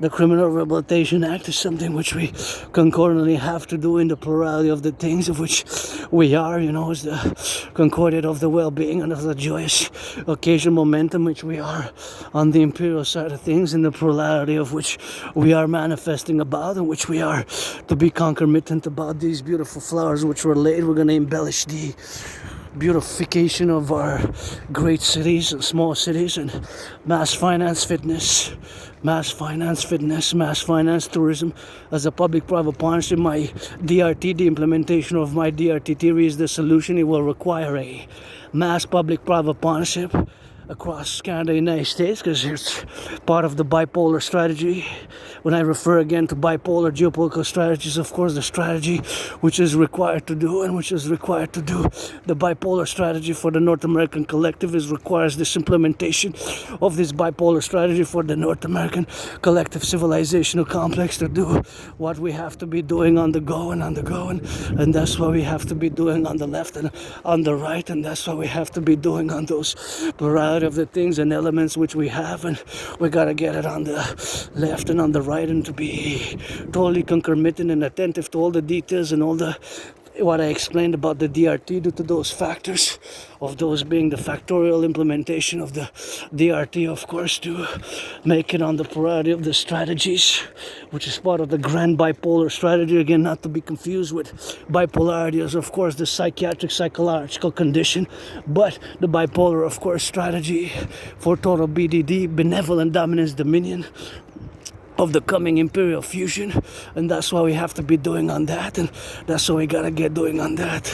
The Criminal Rehabilitation Act is something which we concordantly have to do in the plurality of the things of which we are, is the concordiate of the well-being and of the joyous occasion momentum which we are on the Imperial side of things, in the plurality of which we are manifesting about, and which we are to be concomitant about these beautiful flowers which were laid. We're going to embellish the beautification of our great cities and small cities, and mass finance fitness, mass finance tourism as a public-private partnership. My DRT, the implementation of my DRT theory is the solution. It will require a mass public-private partnership across Canada and the United States, because it's part of the bipolar strategy. When I refer again to bipolar geopolitical strategies, of course, the strategy which is required to do, the bipolar strategy for the North American Collective requires this implementation of this bipolar strategy for the North American Collective civilizational complex to do what we have to be doing on the go, and that's what we have to be doing on the left and on the right, and that's what we have to be doing on those plurality of the things and elements which we have, and we gotta get it on the left and on the right, and to be totally concomitant and attentive to all the details and all the what I explained about the DRT, due to those factors, of those being the factorial implementation of the DRT, of course, to make it on the plurality of the strategies, which is part of the grand bipolar strategy. Again, not to be confused with bipolarity as, of course, the psychiatric, psychological condition, but the bipolar, of course, strategy for total BDD, benevolent dominance dominion, of the coming Imperial fusion, and that's what we have to be doing on that, and that's what we gotta get doing on that.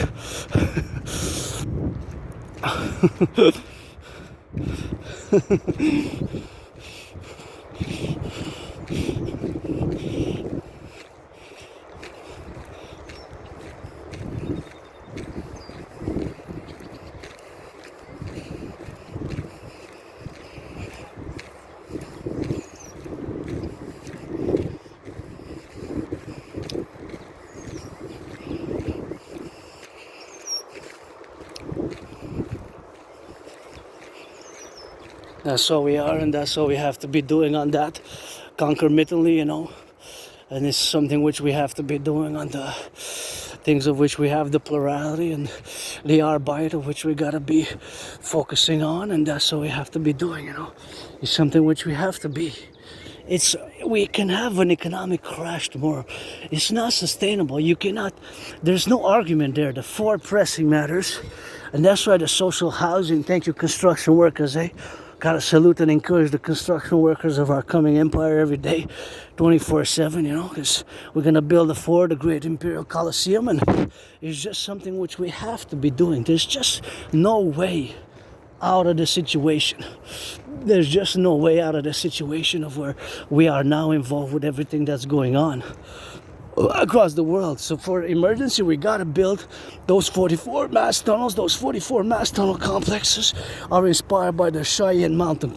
That's what we are, and that's what we have to be doing on that concomitantly, and it's something which we have to be doing on the things of which we have the plurality and the arbeit of which we gotta be focusing on, and that's what we have to be doing, It's something which we have to be. We can have an economic crash tomorrow. It's not sustainable. There's no argument there. The four pressing matters, and that's why the social housing, thank you construction workers, Gotta salute and encourage the construction workers of our coming empire every day, 24/7, because we're gonna build the great Imperial Coliseum, and it's just something which we have to be doing. There's just no way out of the situation. There's just no way out of the situation of where we are now involved with everything that's going on across the world. So for emergency, we gotta build those 44 mass tunnels. Those 44 mass tunnel complexes are inspired by the Cheyenne Mountains.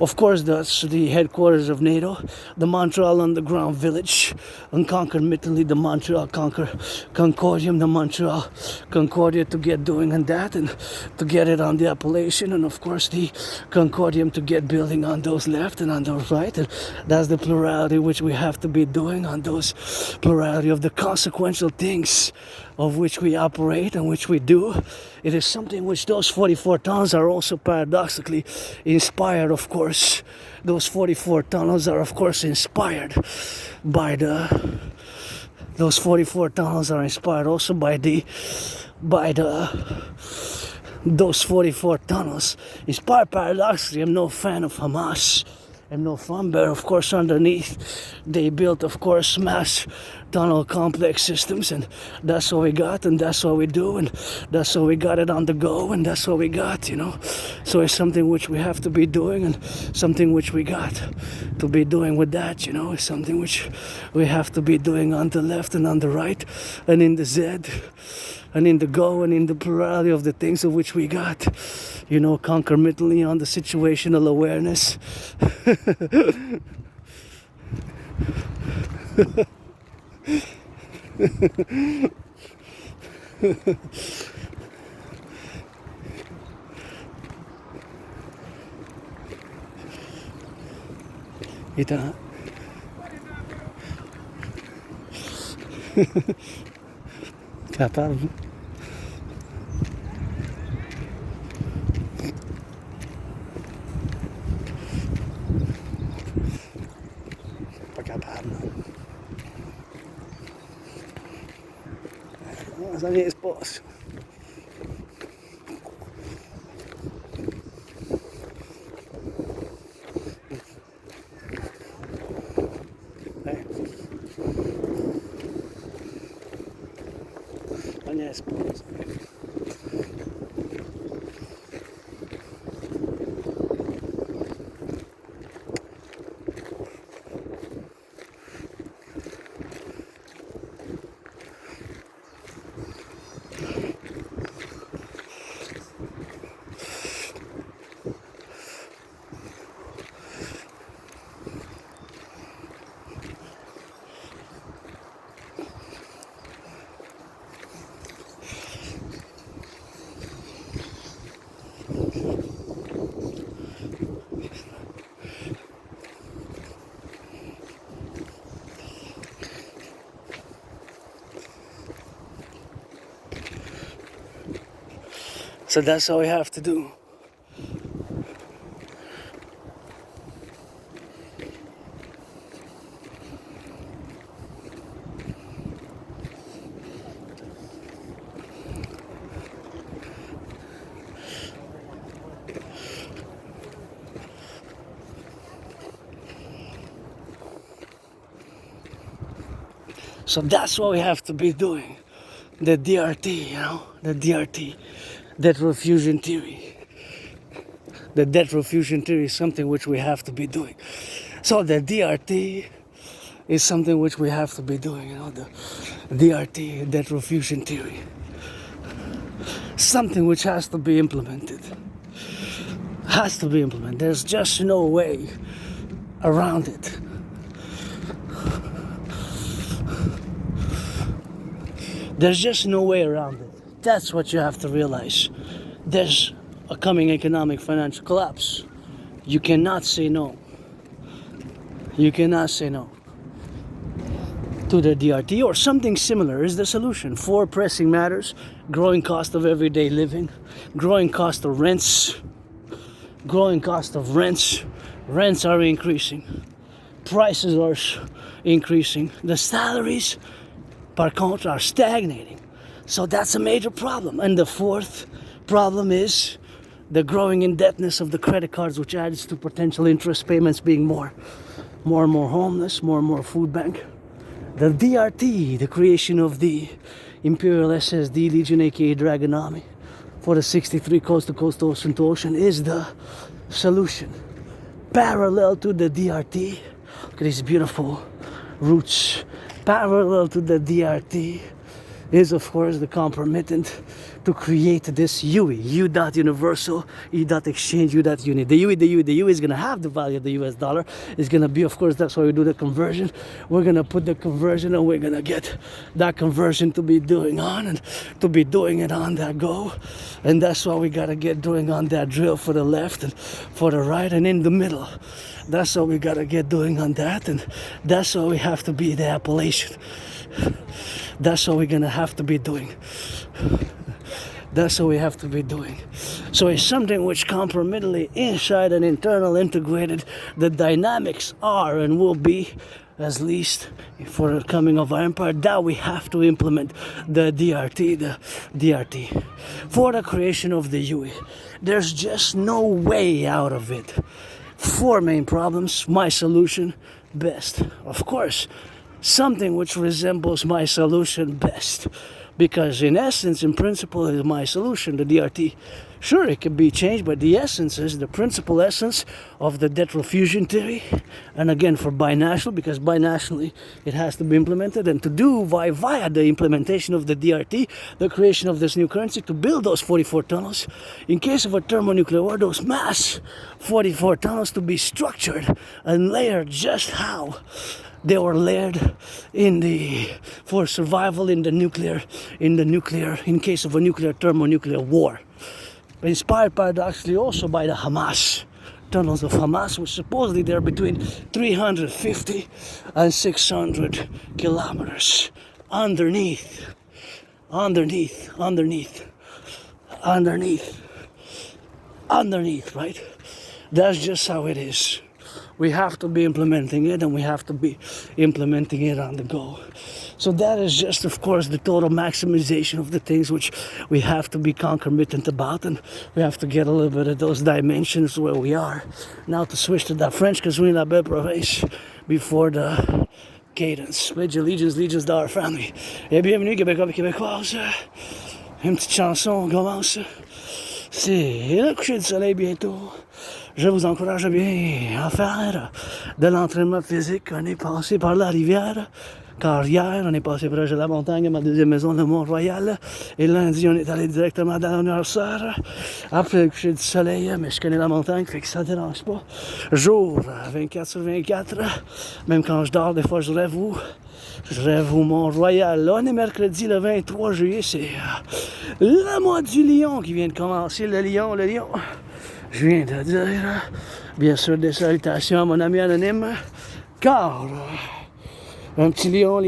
Of course, that's the headquarters of NATO, the Montreal Underground Village, and concomitantly the Montreal Concordium, the Montreal Concordia to get doing on that, and to get it on the Appellation, and of course the Concordium to get building on those left and on those right, and that's the plurality which we have to be doing on those plurality of the consequential things of which we operate and which we do. It is something which those 44 tunnels are also paradoxically inspired, of course. Those 44 tunnels are, of course, inspired by those 44 tunnels are inspired also by those 44 tunnels inspired paradoxically. I'm no fan of Hamas. and no fun. But of course underneath they built, of course, mass tunnel complex systems, and that's what we got, and that's what we do, and that's what we got it on the go, and that's what we got, you know. So it's something which we have to be doing, and something which we got to be doing with that, you know. It's something which we have to be doing on the left and on the right and in the Z and in the go and in the plurality of the things of which we got, you know, concomitantly on the situational awareness. Ita. Capable. Pas capable. Ça vient espace. So that's all we have to do. So that's what we have to be doing. The DRT, you know, the DRT, debt refusion theory. The debt refusion theory is something which we have to be doing. So the DRT is something which we have to be doing, you know, the DRT, debt refusion theory. Something which has to be implemented. Has to be implemented. There's just no way around it. There's just no way around it. That's what you have to realize. There's a coming economic financial collapse. You cannot say no. You cannot say no to the DRT, or something similar is the solution. Four pressing matters: growing cost of everyday living, growing cost of rents, growing cost of rents. Rents are increasing. Prices are increasing. The salaries, par contre, are stagnating. So that's a major problem. And the fourth problem is the growing indebtedness of the credit cards, which adds to potential interest payments being more and more homeless, more and more food bank. The DRT, the creation of the Imperial SSD Legion, aka Dragon Army, for the 63 coast-to-coast, ocean-to-ocean, is the solution. Parallel to the DRT, look at these beautiful roots. Parallel to the DRT is, of course, the compromittant to create this UE, U dot universal, E dot exchange, U dot unit. The UE is going to have the value of the US dollar. It's going to be, of course, that's why we do the conversion. We're going to put the conversion, and we're going to get that conversion to be doing on, and to be doing it on that go. And that's why we got to get doing on that drill for the left and for the right and in the middle. That's what we got to get doing on that, and that's what we have to be the appellation. That's what we're going to have to be doing. That's what we have to be doing. So it's something which compromittently inside and internal integrated, the dynamics are and will be, as least for the coming of our empire, that we have to implement the DRT for the creation of the UE. There's just no way out of it. 4 main problems, my solution best. Of course, something which resembles my solution best. Because in essence, in principle, is my solution, the DRT. Sure, it can be changed, but the essence is the principal essence of the debt refusion theory. And again, for binational, because binationally it has to be implemented, and to do via the implementation of the DRT, the creation of this new currency, to build those 44 tunnels. In case of a thermonuclear war, those mass 44 tunnels to be structured and layered just how they were layered for survival in case of a nuclear thermonuclear war. Inspired paradoxically also by the Hamas, tunnels of Hamas, which supposedly they're between 350 and 600 kilometers underneath, right? That's just how it is. We have to be implementing it, and we have to be implementing it on the go. So that is just, of course, the total maximization of the things which we have to be concomitant about, and we have to get a little bit of those dimensions where we are. Now to switch to that French, because we're in la belle province, before the cadence. Pledge allegiance to our family. Et bienvenue, Québécois et Québécoises. Une petite chanson, on commence. C'est le coucher du soleil bientôt. Je vous encourage bien à faire de l'entraînement physique. On est passé par la rivière, car hier, on est passé proche de la montagne, ma deuxième maison, le Mont-Royal. Et lundi, on est allé directement dans l'honneur soeur, après le coucher du soleil, mais je connais la montagne, fait que ça ne dérange pas. Jour 24 sur 24, même quand je dors, des fois, je rêve au Mont-Royal. Là, on est mercredi, le 23 juillet, c'est le mois du lion qui vient de commencer. Le lion. Je viens de dire, bien sûr, des salutations à mon ami anonyme, car un petit lion,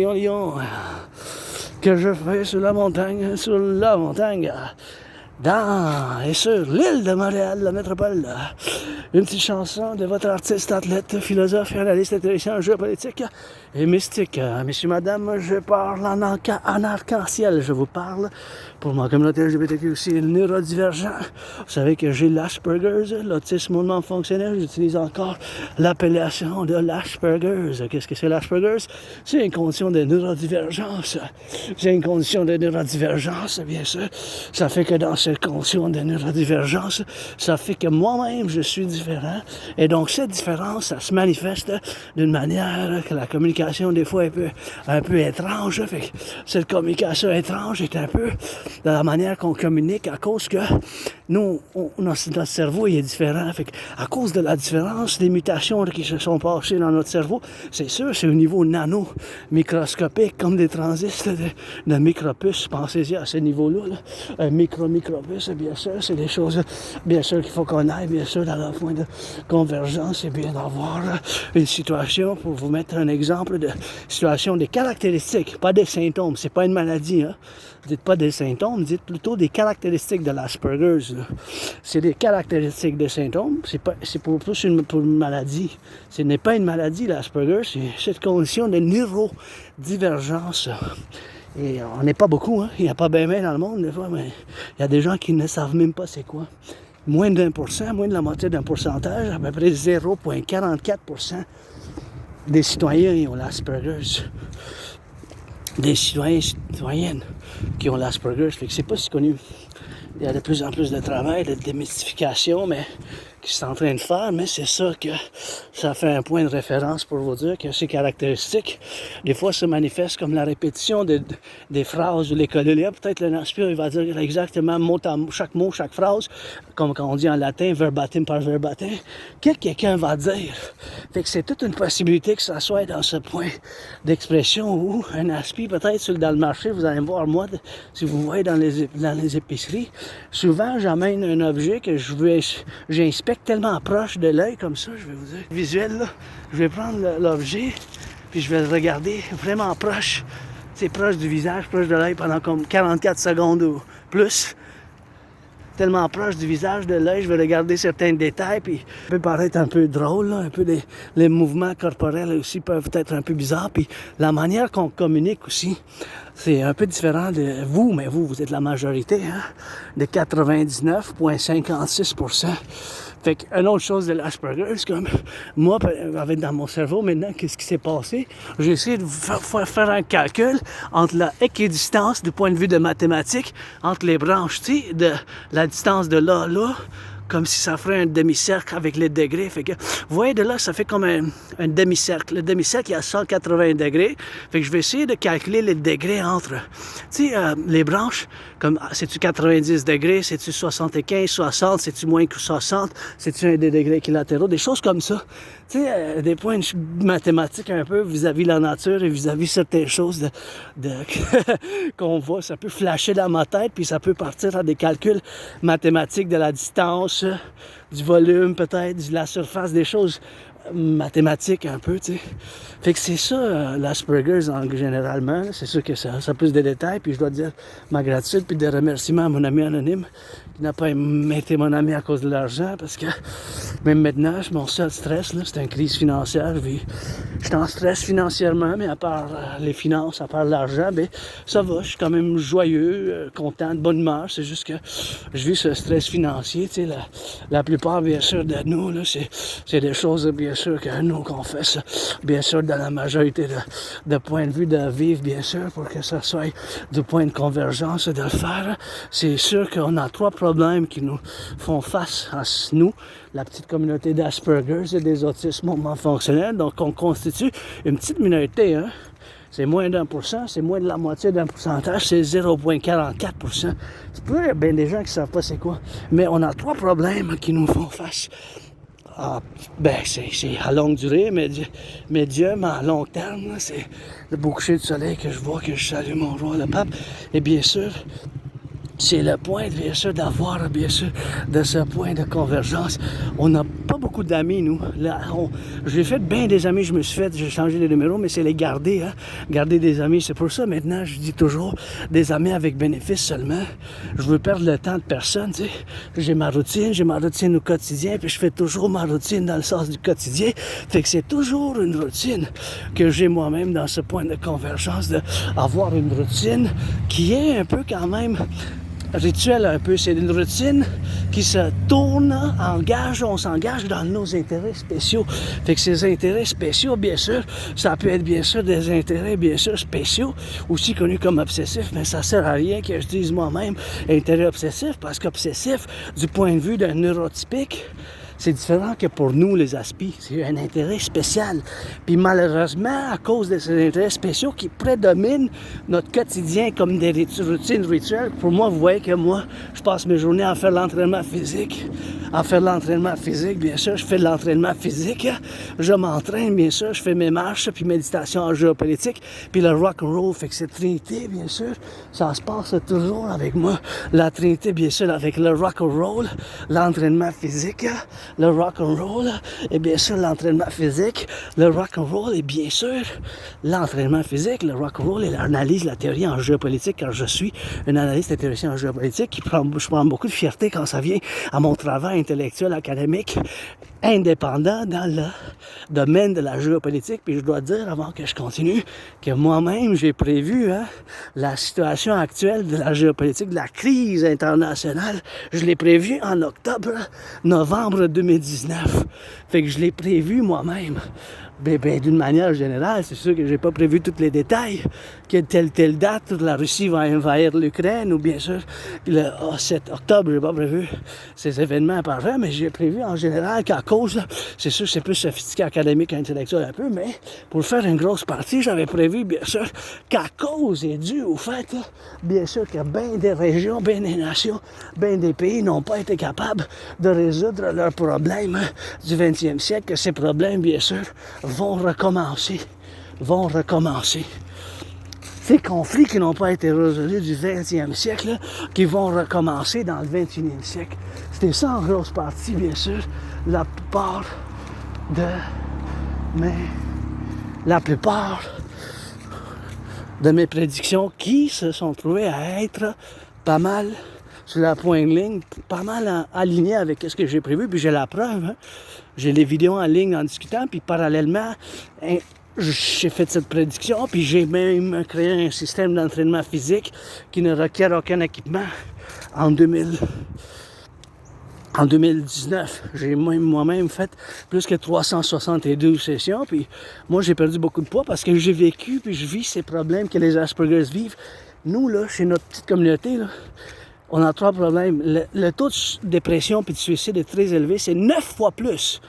que je fais sur la montagne, dans et sur l'île de Montréal, la métropole. Une petite chanson de votre artiste, athlète, philosophe et analyste intéressant, géopolitique et mystique. Messieurs, madame, je parle en arc-en-ciel. Je vous parle pour ma communauté LGBTQ aussi neurodivergent. Vous savez que j'ai l'Asperger's, l'autisme hautement fonctionnel. J'utilise encore l'appellation de l'Asperger's. Qu'est-ce que c'est l'Asperger's? C'est une condition de neurodivergence. Bien sûr. Ça fait que dans cette condition de neurodivergence, ça fait que moi-même, je suis différent. Et donc, cette différence, ça se manifeste d'une manière que la communication, des fois, est un peu étrange. Fait que cette communication étrange est un peu de la manière qu'on communique à cause que nous, notre cerveau il est différent. Fait que à cause de la différence, des mutations qui se sont passées dans notre cerveau, c'est sûr, c'est au niveau nano-microscopique, comme des transits de micropuces. Pensez-y à ce niveau-là. Un micropuce, bien sûr, c'est des choses, bien sûr, qu'il faut qu'on aille, bien sûr, dans le point de convergence, c'est bien d'avoir une situation, pour vous mettre un exemple de situation, des caractéristiques, pas des symptômes, c'est pas une maladie, hein. Dites pas des symptômes, dites plutôt des caractéristiques de l'Asperger's. C'est des caractéristiques des symptômes, c'est pour une maladie. Ce n'est pas une maladie, l'Asperger's, c'est cette condition de neurodivergence. Et on n'est pas beaucoup, hein. Il n'y a pas bien dans le monde, des fois, mais il y a des gens qui ne savent même pas c'est quoi. Moins d'1%, moins de la moitié d'un pourcentage, à peu près 0,44% des citoyens ont l'Asperger's. Des citoyens et citoyennes qui ont l'Asperger's, fait que c'est pas si connu. Il y a de plus en plus de travail, de démystification, mais qui sont en train de faire, mais c'est ça que ça fait un point de référence pour vous dire que ces caractéristiques, des fois, se manifestent comme la répétition des phrases de l'école. Peut-être le Naspire, il va dire exactement mot, chaque phrase, comme quand on dit en latin, verbatim par verbatim, que quelqu'un va dire. Fait que c'est toute une possibilité que ça soit dans ce point d'expression où un aspi, peut-être dans le marché, vous allez me voir, moi, si vous voyez dans les épiceries, souvent, j'amène un objet que j'inspecte tellement proche de l'œil comme ça, je vais vous dire, visuel là, je vais prendre l'objet, puis je vais le regarder vraiment proche, c'est proche du visage, proche de l'œil pendant comme 44 secondes ou plus, tellement proche du visage de l'œil, je vais regarder certains détails, puis ça peut paraître un peu drôle, là, un peu les mouvements corporels aussi peuvent être un peu bizarres, puis la manière qu'on communique aussi, c'est un peu différent de vous, mais vous êtes la majorité, hein, de 99,56%. Fait qu'une autre chose de l'Asperger, c'est comme moi, avec dans mon cerveau maintenant, qu'est-ce qui s'est passé? J'ai essayé de faire un calcul entre la équidistance du point de vue de mathématiques, entre les branches, tu sais, de la distance de là à là, comme si ça ferait un demi-cercle avec les degrés. Fait que, vous voyez, de là, ça fait comme un demi-cercle. Le demi-cercle, il y a 180 degrés. Fait que je vais essayer de calculer les degrés entre, tu sais, les branches, comme, c'est-tu 90 degrés, c'est-tu 75, 60, c'est-tu moins que 60, c'est-tu un des degrés équilatéraux, des choses comme ça. Tu sais, des points mathématiques un peu vis-à-vis de la nature et vis-à-vis certaines choses qu'on voit. Ça peut flasher dans ma tête, puis ça peut partir à des calculs mathématiques de la distance, du volume peut-être, de la surface, des choses mathématiques un peu, tu sais. Fait que c'est ça, l'Asperger's généralement. C'est sûr que ça a plus de détails, puis je dois dire ma gratitude, puis des remerciements à mon ami anonyme, qui n'a pas été mon ami à cause de l'argent, parce que même maintenant, mon seul stress, là, c'est une crise financière. Je suis en stress financièrement, mais à part les finances, à part l'argent, ben ça va, je suis quand même joyeux, content, de bonne humeur. C'est juste que je vis ce stress financier, tu sais, la plupart, bien sûr, de nous, là, c'est des choses, bien sûr, que nous qu'on fait ça, bien sûr, dans la majorité de points de vue de vivre, bien sûr, pour que ça soit du point de convergence de le faire. C'est sûr qu'on a 3 problèmes qui nous font face à nous, la petite communauté d'Asperger's et des autismes fonctionnels. Donc, on constitue une petite minorité, hein. C'est moins d'1%, c'est moins de la moitié d'un pourcentage, c'est 0,44%. C'est pas bien des gens qui ne savent pas c'est quoi. Mais on a 3 problèmes qui nous font face. Ah, ben, c'est à longue durée, médium, à long terme, là, c'est le beau coucher du soleil que je vois, que je salue mon roi, le pape. Et bien sûr, c'est le point, bien sûr, d'avoir, bien sûr, de ce point de convergence. On n'a pas beaucoup d'amis, nous. Là, j'ai fait bien des amis, j'ai changé les numéros, mais c'est les garder, hein. Garder des amis, c'est pour ça, maintenant, je dis toujours des amis avec bénéfice seulement. Je veux perdre le temps de personne, tu sais. J'ai ma routine au quotidien, puis je fais toujours ma routine dans le sens du quotidien. Fait que c'est toujours une routine que j'ai moi-même dans ce point de convergence, d'avoir une routine qui est un peu quand même rituel un peu, c'est une routine qui se tourne, on s'engage dans nos intérêts spéciaux. Fait que ces intérêts spéciaux, bien sûr, ça peut être bien sûr des intérêts bien sûr spéciaux, aussi connus comme obsessifs, mais ça sert à rien que je dise moi-même intérêt obsessif, parce qu'obsessif, du point de vue d'un neurotypique, c'est différent que pour nous, les aspis. C'est un intérêt spécial. Puis malheureusement, à cause de ces intérêts spéciaux qui prédominent notre quotidien comme des routines rituelles, pour moi, vous voyez que moi, je passe mes journées à faire l'entraînement physique. Bien sûr, je fais de l'entraînement physique. Je m'entraîne, bien sûr, je fais mes marches, puis méditation en géopolitique, puis le rock&roll. Fait que cette trinité, bien sûr, ça se passe toujours avec moi. La trinité, bien sûr, avec le rock&roll, l'entraînement physique, le rock&roll, et bien sûr l'entraînement physique, le rock&roll, et bien sûr l'entraînement physique, le rock&roll et l'analyse, la théorie en géopolitique, car je suis un analyste et théoricien en géopolitique, je prends beaucoup de fierté quand ça vient à mon travail intellectuel, académique, indépendant dans le domaine de la géopolitique. Puis je dois dire, avant que je continue, que moi-même, j'ai prévu la situation actuelle de la géopolitique, de la crise internationale. Je l'ai prévu en novembre 2019. Fait que je l'ai prévu moi-même. Ben, d'une manière générale, c'est sûr que j'ai pas prévu tous les détails, que telle date, la Russie va envahir l'Ukraine, ou bien sûr, le 7 octobre, j'ai pas prévu ces événements parfaits, mais j'ai prévu en général qu'à cause, c'est sûr, c'est plus sophistiqué, académique, intellectuel un peu, mais pour faire une grosse partie, j'avais prévu, bien sûr, qu'à cause est dû au fait, bien sûr, que bien des régions, bien des nations, bien des pays n'ont pas été capables de résoudre leurs problèmes du 20e siècle, que ces problèmes, bien sûr, vont recommencer. Ces conflits qui n'ont pas été résolus du 20e siècle, là, qui vont recommencer dans le 21e siècle. C'était ça en grosse partie, bien sûr, la plupart de mes prédictions qui se sont trouvées à être pas mal sur la pointe de ligne, pas mal alignées avec ce que j'ai prévu, puis j'ai la preuve, hein. J'ai les vidéos en ligne en discutant, puis parallèlement, j'ai fait cette prédiction, puis j'ai même créé un système d'entraînement physique qui ne requiert aucun équipement en En 2019, j'ai moi-même fait plus que 372 sessions, puis moi j'ai perdu beaucoup de poids parce que j'ai vécu puis je vis ces problèmes que les Aspergers vivent. Nous, là, chez notre petite communauté, là, on a 3 problèmes. Le taux de dépression puis de suicide est très élevé, c'est 9 fois plus.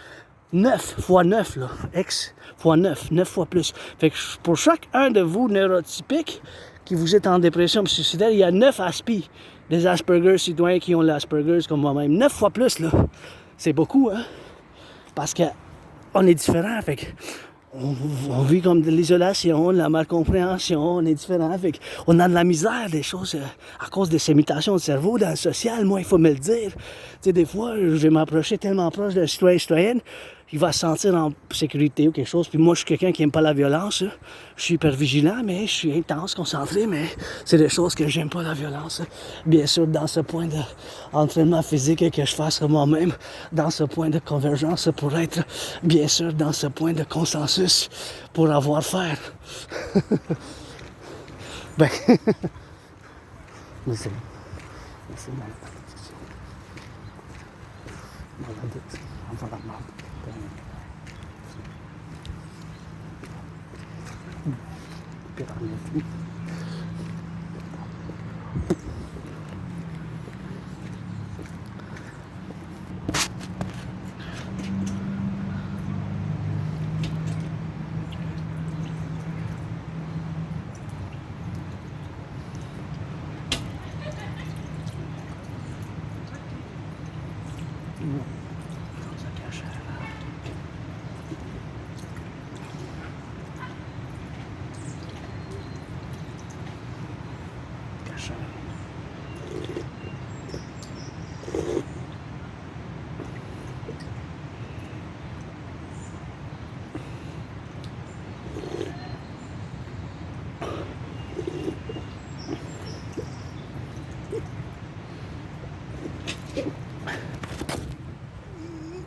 9 fois 9, là. X fois 9, 9 fois plus. Fait que pour chaque un de vous neurotypiques qui vous êtes en dépression et suicidaire, il y a 9 Aspi, des Aspergers citoyens qui ont l'Aspergers comme moi-même. 9 fois plus, là. C'est beaucoup, hein? Parce que on est différents, fait que on vit comme de l'isolation, de la malcompréhension, on est différents, fait on a de la misère, des choses à cause de ces mutations de cerveau dans le social. Moi, il faut me le dire. Tu sais, des fois, je vais m'approcher tellement proche d'un citoyen-citoyenne, il va se sentir en sécurité ou quelque chose. Puis moi, je suis quelqu'un qui n'aime pas la violence. Là. Je suis hyper vigilant, mais je suis intense, concentré, mais c'est des choses que j'aime pas, la violence. Bien sûr, dans ce point d'entraînement physique que je fasse moi-même, dans ce point de convergence pour être, bien sûr, dans ce point de consensus pour avoir faire. Ben, mais c'est maladie. On va la mort.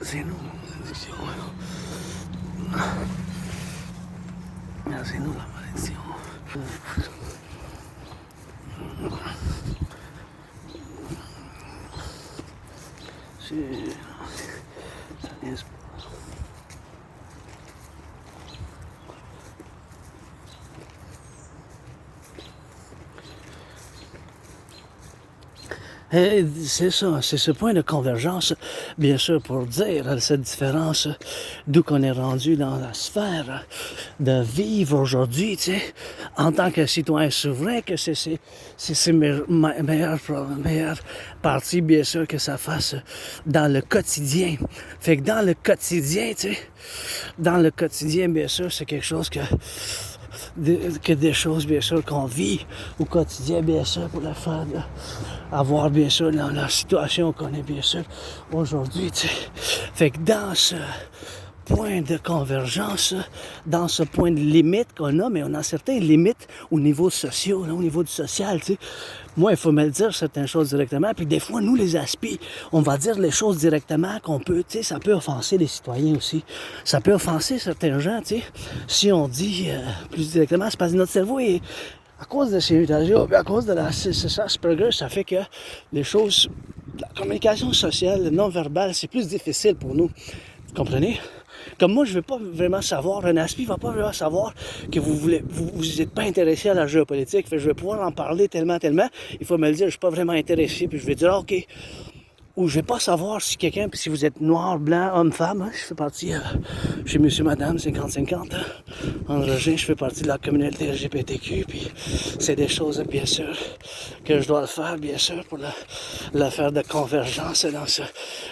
C'est nous, malédiction. C'est nous la malédiction. Ça vient pas. C'est ça, c'est ce point de convergence, bien sûr, pour dire cette différence d'où qu'on est rendu dans la sphère de vivre aujourd'hui, tu sais, en tant que citoyen souverain, que c'est meilleure partie, bien sûr, que ça fasse dans le quotidien. Fait que dans le quotidien, tu sais, dans le quotidien, bien sûr, c'est quelque chose que des choses, bien sûr, qu'on vit au quotidien, bien sûr, pour le faire, avoir, bien sûr, dans la situation qu'on est, bien sûr, aujourd'hui, tu sais. Fait que dans ce point de convergence, dans ce point de limite qu'on a, mais on a certaines limites au niveau social, au niveau du social, tu sais. Moi, il faut me le dire, certaines choses directement, puis des fois, nous, les aspis, on va dire les choses directement qu'on peut, tu sais, ça peut offenser les citoyens aussi. Ça peut offenser certains gens, tu sais. Si on dit plus directement, c'est parce que notre cerveau est, à cause de ces mutations, à cause de la Asperger, ça fait que les choses, la communication sociale, non-verbale, c'est plus difficile pour nous. Vous comprenez? Comme moi, je ne vais pas vraiment savoir, un aspi ne va pas vraiment savoir que vous n'êtes pas intéressé à la géopolitique. Fait que je vais pouvoir en parler tellement. Il faut me le dire, je ne suis pas vraiment intéressé. Puis je vais dire, OK. Ou je ne vais pas savoir si quelqu'un, puis si vous êtes noir, blanc, homme, femme, hein, je fais partie chez monsieur, madame, 50-50. Androgyne, je fais partie de la communauté LGBTQ, puis c'est des choses, bien sûr, que je dois le faire, bien sûr, pour la faire de convergence dans ce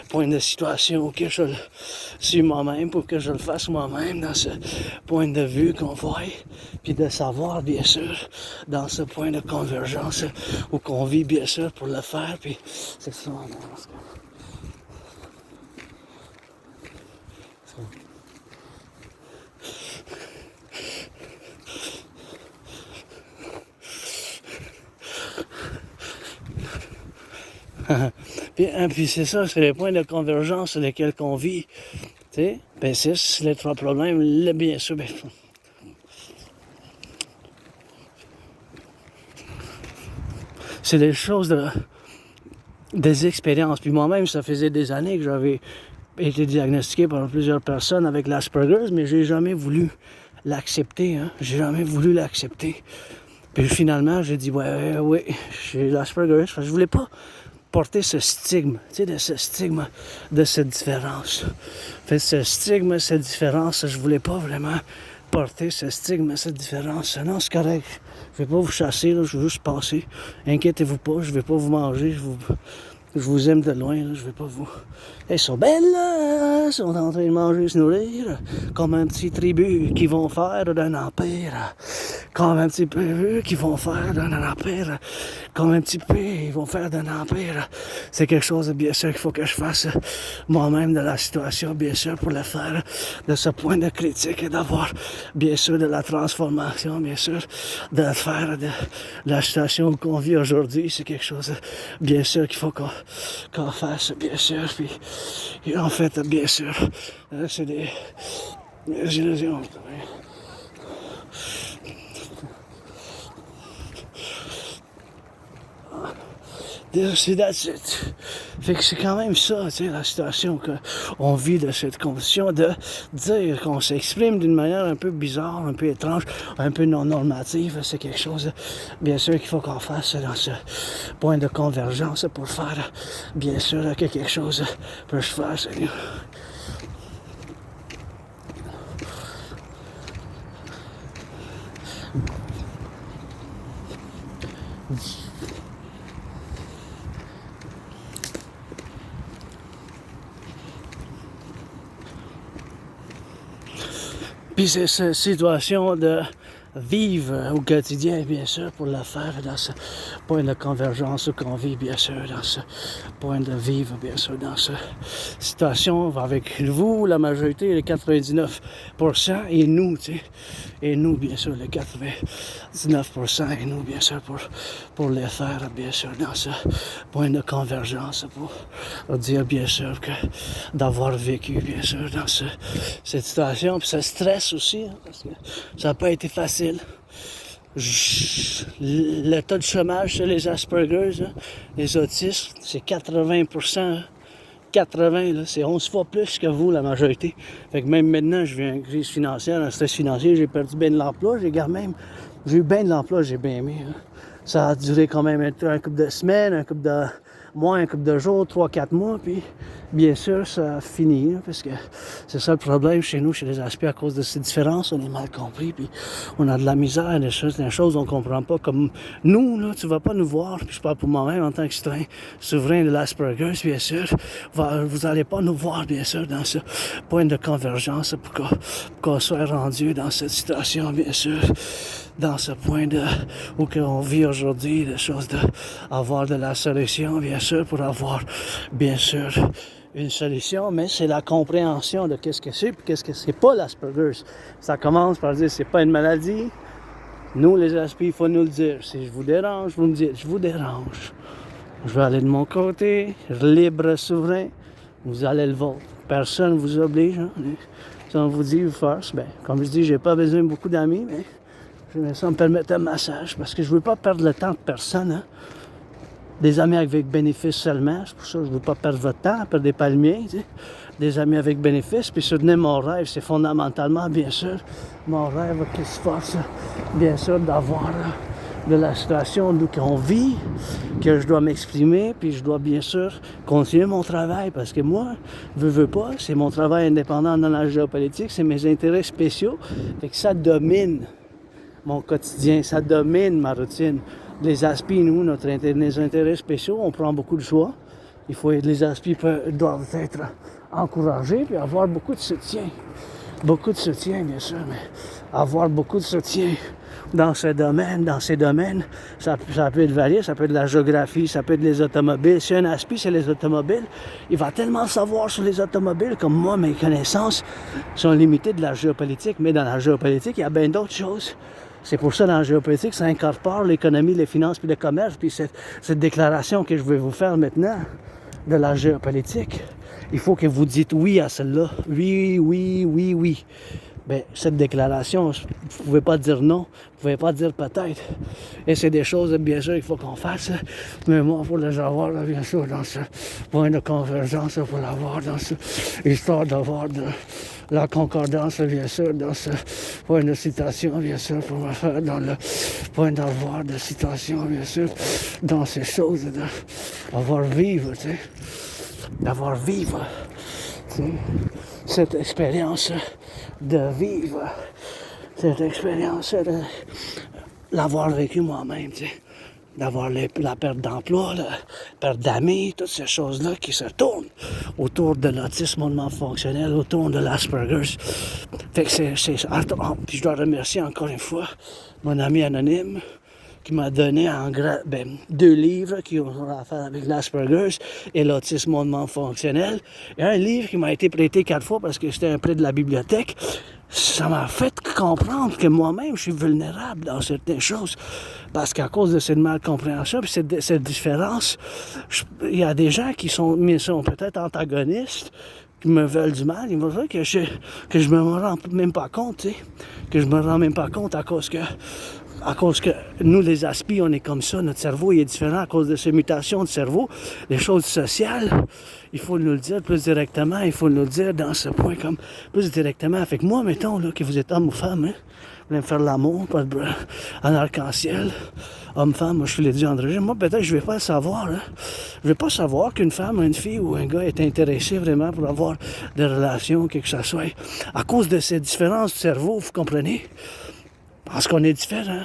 point de situation où que je le suis moi-même, pour que je le fasse moi-même, dans ce point de vue qu'on voit, puis de savoir, bien sûr, dans ce point de convergence où qu'on vit, bien sûr, pour le faire, puis c'est ça. Puis c'est ça, c'est les points de convergence sur lesquels qu'on vit. Tu sais, ben c'est les 3 problèmes, là, bien sûr, ben, c'est des choses de... des expériences. Puis moi-même, ça faisait des années que j'avais été diagnostiqué par plusieurs personnes avec l'Asperger's, mais j'ai jamais voulu l'accepter. Hein? J'ai jamais voulu l'accepter. Puis finalement, j'ai dit, oui, j'ai l'Asperger's. Je voulais pas porter ce stigme, tu sais, de ce stigme, de cette différence. Fait ce stigme, cette différence, je voulais pas vraiment porter ce stigme, cette différence. Non, c'est correct. Je vais pas vous chasser, là, je vais juste passer. Inquiétez-vous pas, je vais pas vous manger, je vous aime de loin, là, je vais pas vous... Elles sont belles, là, elles sont en train de manger, se nourrir, comme un petit tribu qui vont faire d'un empire, comme un petit peu qui vont faire d'un empire, comme un petit peu ils vont faire d'un empire. C'est quelque chose, bien sûr, qu'il faut que je fasse moi-même de la situation, bien sûr, pour le faire de ce point de critique et d'avoir, bien sûr, de la transformation, bien sûr, de faire de la situation qu'on vit aujourd'hui. C'est quelque chose, bien sûr, qu'il faut qu'on fasse, bien sûr, puis et en fait, bien sûr, c'est des illusions. That's it. Fait que c'est quand même ça, tu sais, la situation qu'on vit de cette condition, de dire qu'on s'exprime d'une manière un peu bizarre, un peu étrange, un peu non normative. C'est quelque chose, bien sûr, qu'il faut qu'on fasse dans ce point de convergence pour faire, bien sûr, que quelque chose peut se faire, Seigneur. Puis c'est cette situation de vivre au quotidien, bien sûr, pour le faire dans ce point de convergence qu'on vit, bien sûr, dans ce point de vivre, bien sûr, dans cette situation avec vous, la majorité, les 99%, et nous, tu sais, et nous, bien sûr, les 99%, et nous, bien sûr, pour les faire, bien sûr, dans ce point de convergence, pour dire, bien sûr, que d'avoir vécu, bien sûr, dans cette situation, puis ça stresse aussi, hein, parce que ça n'a pas été facile. Le taux de chômage chez les Asperger's, hein, les autistes, c'est 80%. 80, là, c'est 11 fois plus que vous, la majorité. Fait que même maintenant, je vis une crise financière, un stress financier, j'ai perdu bien de l'emploi, j'ai eu bien de l'emploi, j'ai bien aimé. Hein. Ça a duré quand même un couple de semaines, un couple de mois, un couple de jours, 3-4 mois, puis bien sûr, ça a fini, hein, parce que c'est ça le problème chez nous, chez les aspects, à cause de ces différences, on est mal compris, puis on a de la misère, des choses on comprend pas, comme nous, là, tu vas pas nous voir, puis je parle pour moi-même en tant que citoyen souverain de l'Asperger's, bien sûr, vous allez pas nous voir, bien sûr, dans ce point de convergence pour qu'on soit rendu dans cette situation, bien sûr, dans ce point où on vit aujourd'hui, des choses avoir de la solution, bien sûr, pour avoir, bien sûr, une solution, mais c'est la compréhension de qu'est-ce que c'est, puis qu'est-ce que c'est pas l'Asperger's. Ça commence par dire c'est pas une maladie. Nous, les Aspi, il faut nous le dire. Si je vous dérange, vous me dites, je vous dérange. Je vais aller de mon côté, libre, souverain. Vous allez le vôtre. Personne ne vous oblige. Hein. Si on vous dit, first, ben, comme je dis, j'ai pas besoin de beaucoup d'amis, mais ça me permet un massage, parce que je veux pas perdre le temps de personne. Hein. Des amis avec bénéfice seulement, c'est pour ça que je veux pas perdre votre temps, perdre des palmiers, tu sais. Des amis avec bénéfice, puis soutenir mon rêve, c'est fondamentalement, bien sûr, mon rêve qui se force, bien sûr, d'avoir de la situation d'où on vit, que je dois m'exprimer, puis je dois bien sûr continuer mon travail, parce que moi, veux pas, c'est mon travail indépendant dans la géopolitique, c'est mes intérêts spéciaux, fait que ça domine mon quotidien, ça domine ma routine. Les aspis, nous, nos intérêts spéciaux, on prend beaucoup de choix. Les aspis doivent être encouragés puis avoir beaucoup de soutien. Beaucoup de soutien, bien sûr, mais avoir beaucoup de soutien dans ces domaines, ça peut être varié, ça peut être de la géographie, ça peut être les automobiles. Si un aspi, c'est les automobiles, il va tellement savoir sur les automobiles, comme moi, mes connaissances sont limitées de la géopolitique, mais dans la géopolitique, il y a bien d'autres choses. C'est pour ça, dans la géopolitique, ça incorpore l'économie, les finances, puis le commerce, puis cette déclaration que je vais vous faire maintenant de la géopolitique. Il faut que vous dites oui à celle-là. Oui, oui, oui, oui. ben, cette déclaration, vous ne pouvez pas dire non, vous ne pouvez pas dire peut-être. Et c'est des choses, bien sûr, qu'il faut qu'on fasse. Mais moi, pour les avoir, là, bien sûr, dans ce point de convergence, pour l'avoir dans ce histoire d'avoir de la concordance, bien sûr, dans ce point de citation, bien sûr, pour me faire dans le point d'avoir de citation, bien sûr, dans ces choses, d'avoir vivre, tu sais, d'avoir vivre, tu sais, cette expérience de vivre, cette expérience de l'avoir vécu moi-même, tu sais, d'avoir la perte d'emploi, la perte d'amis, toutes ces choses-là qui se tournent autour de l'autisme hautement fonctionnel, autour de l'Asperger's. Fait que puis je dois remercier encore une fois mon ami anonyme qui m'a donné 2 livres qui ont affaire avec l'Asperger's et l'autisme hautement fonctionnel. Et un livre qui m'a été prêté 4 fois parce que c'était un prêt de la bibliothèque. Ça m'a fait comprendre que moi-même, je suis vulnérable dans certaines choses. Parce qu'à cause de cette malcompréhension, puis cette différence, il y a des gens qui sont peut-être antagonistes, qui me veulent du mal. Ils vont dire que je me rends même pas compte, tu sais. Que je me rends même pas compte à cause que nous, les aspis, on est comme ça, notre cerveau il est différent à cause de ces mutations de cerveau. Les choses sociales, il faut nous le dire plus directement, il faut nous le dire dans ce point comme plus directement. Fait que moi, mettons là, que vous êtes homme ou femme, hein, vous voulez me faire l'amour, pas de en arc-en-ciel, homme-femme, moi je suis les deux androgynes. Moi, peut-être, je vais pas le savoir. Hein. Je vais pas savoir qu'une femme, une fille ou un gars est intéressé vraiment pour avoir des relations, que ça soit. À cause de ces différences de cerveau, vous comprenez? Parce qu'on est différents.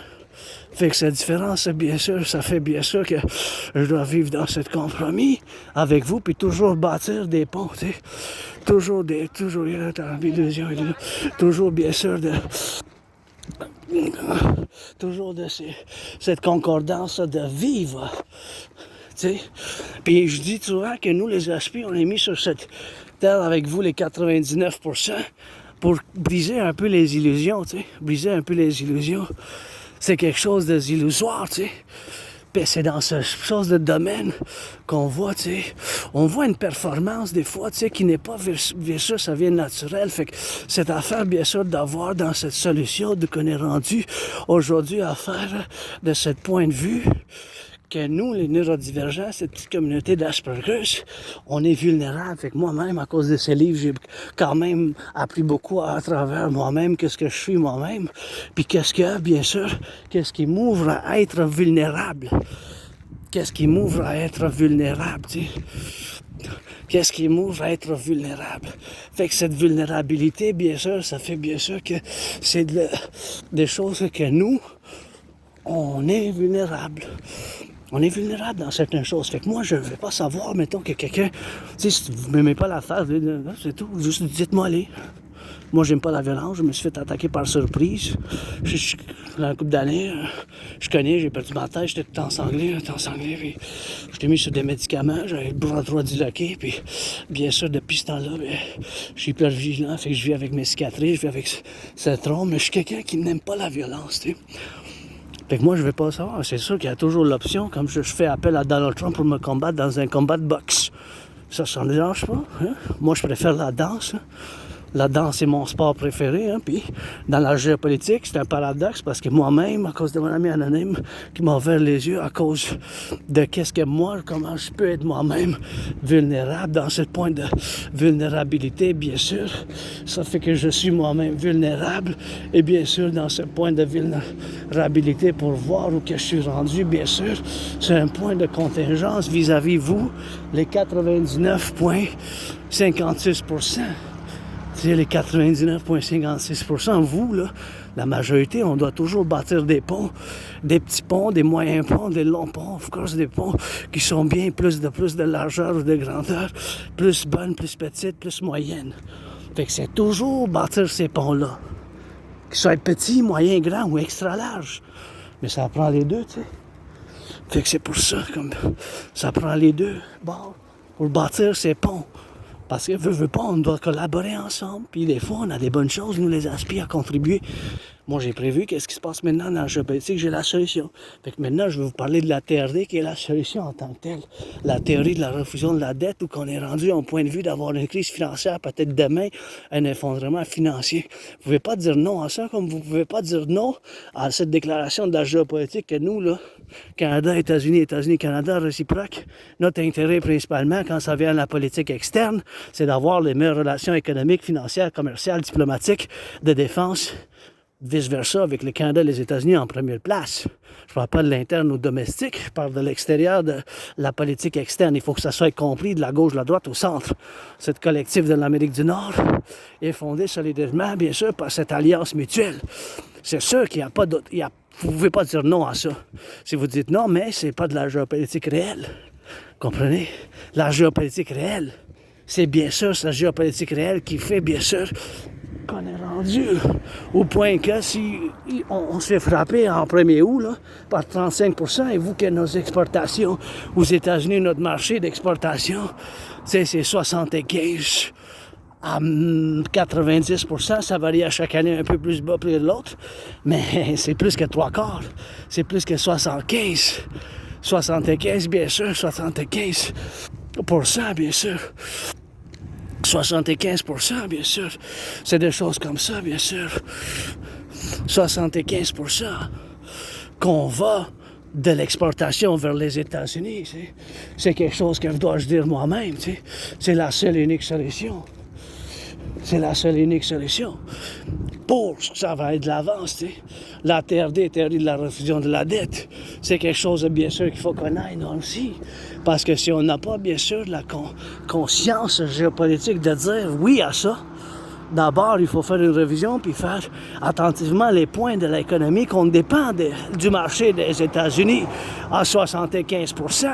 Fait que cette différence, bien sûr, ça fait bien sûr que je dois vivre dans ce compromis avec vous, puis toujours bâtir des ponts, tu sais. Toujours bien sûr toujours de cette concordance de vivre, tu sais. Puis je dis souvent que nous, les aspis, on est mis sur cette terre avec vous, les 99%, pour briser un peu les illusions, tu sais. Briser un peu les illusions. C'est quelque chose d'illusoire, tu sais. Puis c'est dans ce chose de domaine qu'on voit, tu sais. On voit une performance, des fois, tu sais, qui n'est pas, bien sûr, ça vient naturel. Fait que cette affaire, bien sûr, d'avoir dans cette solution qu'on est rendu aujourd'hui à faire de ce point de vue, que nous, les neurodivergents, cette petite communauté d'Asperger's, on est vulnérables. Fait que moi-même, à cause de ces livres, j'ai quand même appris beaucoup à travers moi-même, qu'est-ce que je suis moi-même. Puis qu'est-ce qui m'ouvre à être vulnérable. Qu'est-ce qui m'ouvre à être vulnérable, tu sais. Qu'est-ce qui m'ouvre à être vulnérable? Fait que cette vulnérabilité, bien sûr, ça fait bien sûr que c'est des choses que nous, on est vulnérable. On est vulnérable dans certaines choses. Fait que moi, je ne vais pas savoir, mettons, que quelqu'un... Tu sais, si vous ne m'aimez pas la face, c'est tout. Juste dites-moi aller. Moi, j'aime pas la violence. Je me suis fait attaquer par surprise. Dans un couple d'années, je connais, j'ai perdu ma tête. J'étais tout ensanglé, puis j'étais mis sur des médicaments. J'avais le bras droit disloqué. Puis, bien sûr, depuis ce temps-là, je suis hyper vigilant. Fait que je vis avec mes cicatrices, je vis avec ce tronc. Mais je suis quelqu'un qui n'aime pas la violence, tu sais. Fait que moi, je vais pas savoir. C'est sûr qu'il y a toujours l'option, comme je fais appel à Donald Trump pour me combattre dans un combat de boxe. Ça me dérange pas. Hein? Moi, je préfère la danse. Hein? La danse est mon sport préféré. Hein? Puis, dans la géopolitique, c'est un paradoxe parce que moi-même, à cause de mon ami anonyme qui m'a ouvert les yeux, à cause de comment je peux être moi-même vulnérable dans ce point de vulnérabilité, bien sûr. Ça fait que je suis moi-même vulnérable. Et bien sûr, dans ce point de vulnérabilité, pour voir où que je suis rendu, bien sûr, c'est un point de contingence vis-à-vis vous, les 99,56%. C'est les 99,56%. Vous, là, la majorité, on doit toujours bâtir des ponts, des petits ponts, des moyens ponts, des longs ponts, of course, des ponts qui sont bien plus de largeur ou de grandeur, plus bonnes, plus petites, plus moyennes. Fait que c'est toujours bâtir ces ponts-là, qu'ils soient petits, moyens, grands ou extra larges. Mais ça prend les deux, tu sais. Fait que c'est pour ça, comme ça prend les deux, bon, pour bâtir ces ponts. Parce que veut pas, on doit collaborer ensemble. Puis des fois, on a des bonnes choses, nous les aspirons à contribuer Moi, j'ai prévu qu'est-ce qui se passe maintenant dans la géopolitique, j'ai la solution. Fait que maintenant, je vais vous parler de la TRD qui est la solution en tant que telle. La théorie de la refusion de la dette, où qu'on est rendu au point de vue d'avoir une crise financière, peut-être demain, un effondrement financier. Vous pouvez pas dire non à ça, comme vous pouvez pas dire non à cette déclaration de la géopolitique que nous, là, Canada, États-Unis, États-Unis, Canada, réciproque, notre intérêt principalement, quand ça vient à la politique externe, c'est d'avoir les meilleures relations économiques, financières, commerciales, diplomatiques, de défense, vice-versa, avec le Canada et les États-Unis en première place. Je ne parle pas de l'interne ou domestique, je parle de l'extérieur de la politique externe. Il faut que ça soit compris de la gauche, de la droite, au centre. Cette collectif de l'Amérique du Nord est fondée solidairement, bien sûr, par cette alliance mutuelle. C'est sûr qu'il n'y a pas d'autre... Vous ne pouvez pas dire non à ça. Si vous dites non, mais c'est pas de la géopolitique réelle. Comprenez? La géopolitique réelle, c'est bien sûr cette géopolitique réelle qui fait, bien sûr, qu'on est rendu au point que si on se fait frapper en 1er août là, par 35%, et vous que nos exportations aux États-Unis, notre marché d'exportation, c'est 75 à 90%, ça varie à chaque année un peu plus bas plus de l'autre, mais c'est plus que 3/4, c'est plus que 75, bien sûr, 75%, bien sûr. 75%, bien sûr. C'est des choses comme ça, bien sûr. 75% qu'on va de l'exportation vers les États-Unis. C'est quelque chose que je dois dire moi-même. C'est la seule et unique solution. C'est la seule et unique solution. Pour que ça va être de l'avance, la TRD, théorie de la refusion de la dette, c'est quelque chose, bien sûr, qu'il faut qu'on aille, nous aussi. Parce que si on n'a pas, bien sûr, la conscience géopolitique de dire oui à ça, d'abord, il faut faire une révision puis faire attentivement les points de l'économie qu'on dépend du marché des États-Unis à 75%.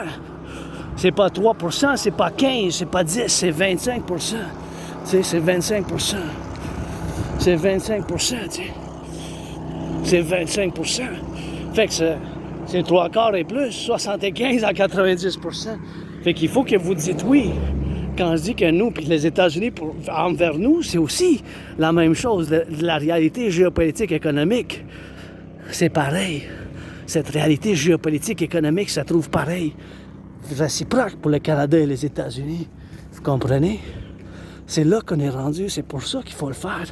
C'est pas 3%, c'est pas 15%, c'est pas 10%, c'est 25%. C'est 25%. C'est 25%, c'est 25%. Fait que c'est 3/4 et plus, 75 à 90%. Fait qu'il faut que vous dites oui. Quand je dis que nous, puis les États-Unis, envers nous, c'est aussi la même chose. La réalité géopolitique économique, c'est pareil. Cette réalité géopolitique économique, ça trouve pareil. Réciproque pour le Canada et les États-Unis. Vous comprenez? C'est là qu'on est rendu, c'est pour ça qu'il faut le faire.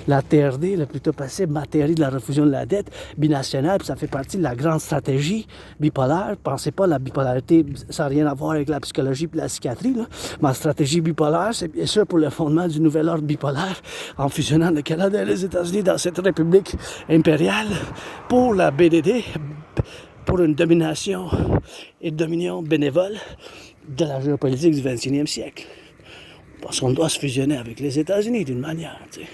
La TRD, le plus tôt possible, ma théorie de la refusion de la dette binationale, puis ça fait partie de la grande stratégie bipolaire. Pensez pas la bipolarité, ça n'a rien à voir avec la psychologie et la psychiatrie. Là. Ma stratégie bipolaire, c'est bien sûr pour le fondement du nouvel ordre bipolaire, en fusionnant le Canada et les États-Unis dans cette République impériale, pour la BDD, pour une domination et dominion bénévole de la géopolitique du 21e siècle. Parce qu'on doit se fusionner avec les États-Unis d'une manière. T'sais.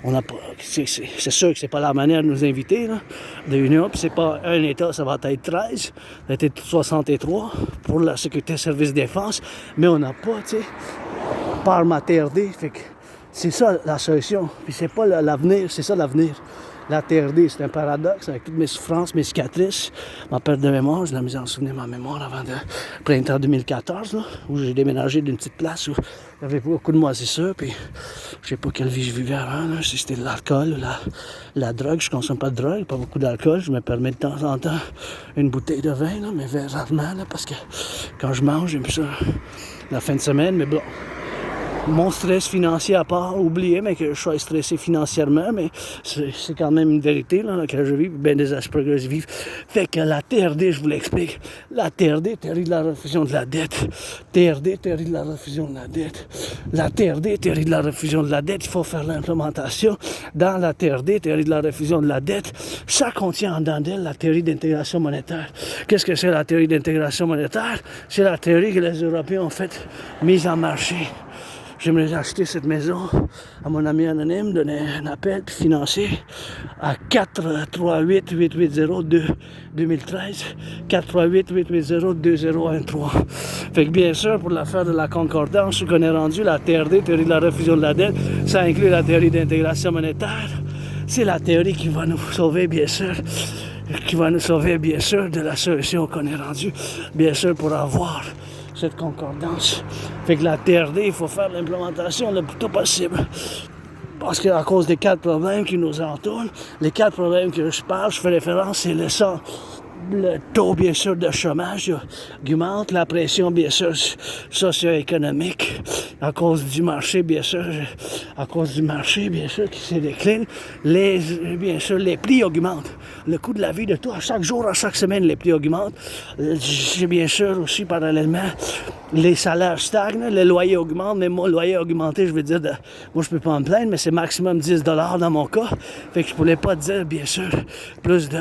On n'a pas. C'est sûr que c'est pas la manière de nous inviter, là, de l'Union, puis c'est pas un État, ça va être 13, ça va être 63 pour la sécurité, service défense, mais on n'a pas, tu sais, par ma TRD, fait que c'est ça la solution, puis c'est pas l'avenir, c'est ça l'avenir. La TRD, c'est un paradoxe avec toutes mes souffrances, mes cicatrices, ma perte de mémoire. J'ai la misère à me souvenir de ma mémoire avant le printemps 2014, là, où j'ai déménagé d'une petite place où il y avait beaucoup de moisissures, puis je sais pas quelle vie je vivais avant, là, si c'était de l'alcool ou la drogue. Je consomme pas de drogue, pas beaucoup d'alcool. Je me permets de temps en temps une bouteille de vin, là, mais rarement, là, parce que quand je mange, j'aime ça la fin de semaine, mais bon. Mon stress financier à part, oublié, mais que je sois stressé financièrement, mais c'est quand même une vérité là, que je vis, bien des aspects que je vis. Fait que la TRD, je vous l'explique. La TRD, théorie de la refusion de la dette. TRD, théorie de la refusion de la dette. La TRD, théorie de la refusion de la dette, il faut faire l'implémentation. Dans la TRD, théorie de la refusion de la dette, ça contient en dedans d'elle la théorie d'intégration monétaire. Qu'est-ce que c'est la théorie d'intégration monétaire? C'est la théorie que les Européens ont faite mise en marché. J'aimerais acheter cette maison à mon ami anonyme, donner un appel puis financer à 438-880-2013, 438-880-2013. Fait que bien sûr, pour l'affaire de la concordance, qu'on est rendu, la TRD, théorie de la refusion de la dette, ça inclut la théorie d'intégration monétaire. C'est la théorie qui va nous sauver, bien sûr, de la solution qu'on est rendu, bien sûr, pour avoir cette concordance. Fait que la TRD, il faut faire l'implémentation le plus tôt possible. Parce qu'à cause des 4 problèmes qui nous entourent, les 4 problèmes que je parle, je fais référence, c'est le taux, bien sûr, de chômage augmente, la pression, bien sûr, socio-économique, à cause du marché, bien sûr, qui se décline, bien sûr, les prix augmentent. Le coût de la vie de tout, à chaque jour, à chaque semaine, les prix augmentent. Bien sûr, aussi, parallèlement, les salaires stagnent, les loyers augmentent, mais mon loyer a augmenté, je veux dire, moi, je peux pas me plaindre, mais c'est maximum 10 $ dans mon cas. Fait que je pourrais pas dire, bien sûr, plus de...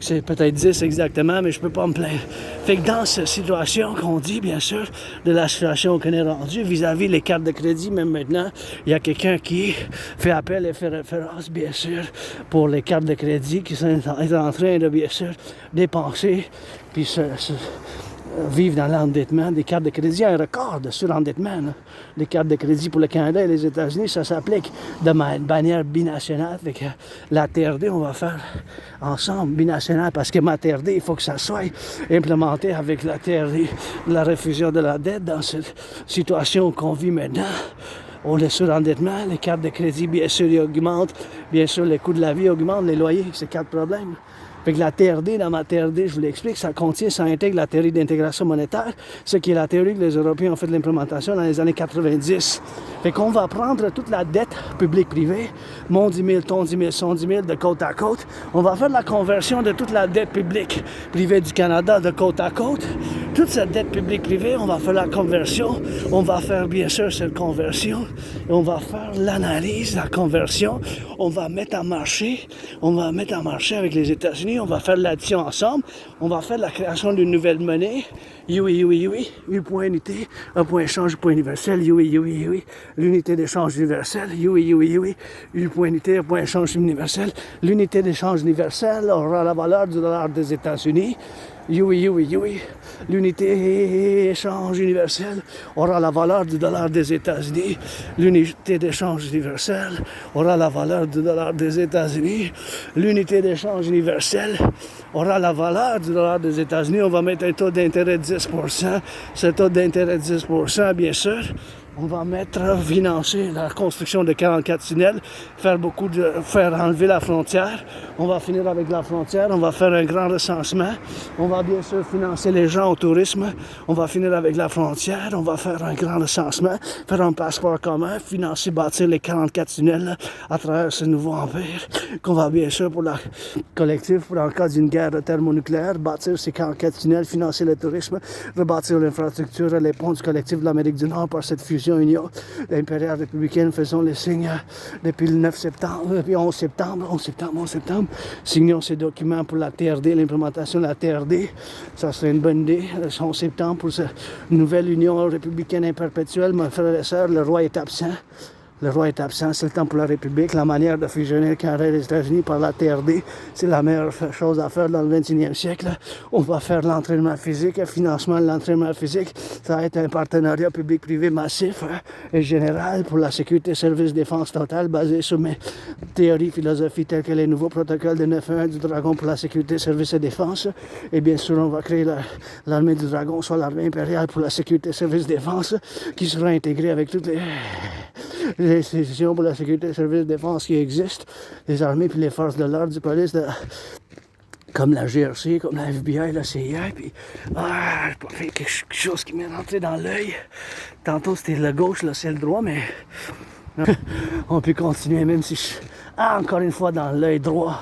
C'est peut-être 10 exactement, mais je peux pas me plaindre. Fait que dans cette situation qu'on dit, bien sûr, de la situation qu'on est rendu vis-à-vis les cartes de crédit, même maintenant, il y a quelqu'un qui fait appel et fait référence, bien sûr, pour les cartes de crédit qui sont en train de, bien sûr, dépenser, puis vivre dans l'endettement. Des cartes de crédit, un record de surendettement. Là. Les cartes de crédit pour le Canada et les États-Unis, ça s'applique de manière binationale. Fait que la TRD, on va faire ensemble, binationale, parce que ma TRD, il faut que ça soit implémenté avec la TRD, la réfusion de la dette dans cette situation qu'on vit maintenant. On est surendettement, les cartes de crédit, bien sûr, ils augmentent. Bien sûr, les coûts de la vie augmentent, les loyers, c'est 4 problèmes. Fait que la TRD, dans ma TRD, je vous l'explique, ça intègre la théorie d'intégration monétaire, ce qui est la théorie que les Européens ont fait de l'implémentation dans les années 90. Fait qu'on va prendre toute la dette publique-privée, mon 10 000, ton 10 000, son 10 000, de côte à côte. On va faire la conversion de toute la dette publique-privée du Canada de côte à côte. Toute cette dette publique-privée, on va faire la conversion. On va faire, bien sûr, cette conversion. Et on va faire l'analyse, la conversion. On va mettre en marché. On va mettre en marché avec les États-Unis. On va faire l'addition ensemble. On va faire la création d'une nouvelle monnaie. Oui. U point unité, un point échange, point universel. Oui. L'unité d'échange universelle. Oui. U point unité, un point échange universel. L'unité d'échange universelle aura la valeur du dollar des États-Unis. Oui. L'unité d'échange universelle aura la valeur du dollar des États-Unis. L'unité d'échange universelle aura la valeur du dollar des États-Unis. L'unité d'échange universelle aura la valeur du dollar des États-Unis. On va mettre un taux d'intérêt de 10%. Ce taux d'intérêt de 10%, bien sûr, on va financer la construction de 44 tunnels, faire enlever la frontière. On va finir avec la frontière, on va faire un grand recensement. On va bien sûr financer les gens au tourisme. On va finir avec la frontière, on va faire un grand recensement, faire un passeport commun, bâtir les 44 tunnels à travers ce nouveau empire. Qu'on va bien sûr pour la Collectif, pour en cas d'une guerre thermonucléaire, bâtir ces 44 tunnels, financer le tourisme, rebâtir l'infrastructure, les ponts du Collectif de l'Amérique du Nord par cette fusion union impériale républicaine. Faisons les signes depuis le 9 septembre, depuis 11 septembre, signons ces documents pour la TRD, l'implémentation de la TRD. Ça serait une bonne idée. Le 11 septembre pour cette nouvelle union républicaine imperpétuelle. Mes frères et sœurs, le roi est absent. Le roi est absent, c'est le temps pour la République. La manière de fusionner le Canada et les États-Unis par la TRD, c'est la meilleure chose à faire dans le 21e siècle. On va faire l'entraînement physique, le financement de l'entraînement physique. Ça va être un partenariat public-privé massif et général pour la sécurité, service, défense totale, basé sur mes théories, philosophies telles que les nouveaux protocoles de 9.1 du Dragon pour la sécurité, service et défense. Et bien sûr, on va créer l'armée du Dragon, soit l'armée impériale pour la sécurité, service, défense, qui sera intégrée avec toutes les institutions pour la sécurité, service, défense qui existent, les armées puis les forces de l'ordre, du police, comme la GRC, comme la FBI, la CIA, puis j'ai pas fait quelque chose qui m'est rentré dans l'œil. Tantôt c'était le gauche, là c'est le droit, mais on peut continuer même si encore une fois dans l'œil droit.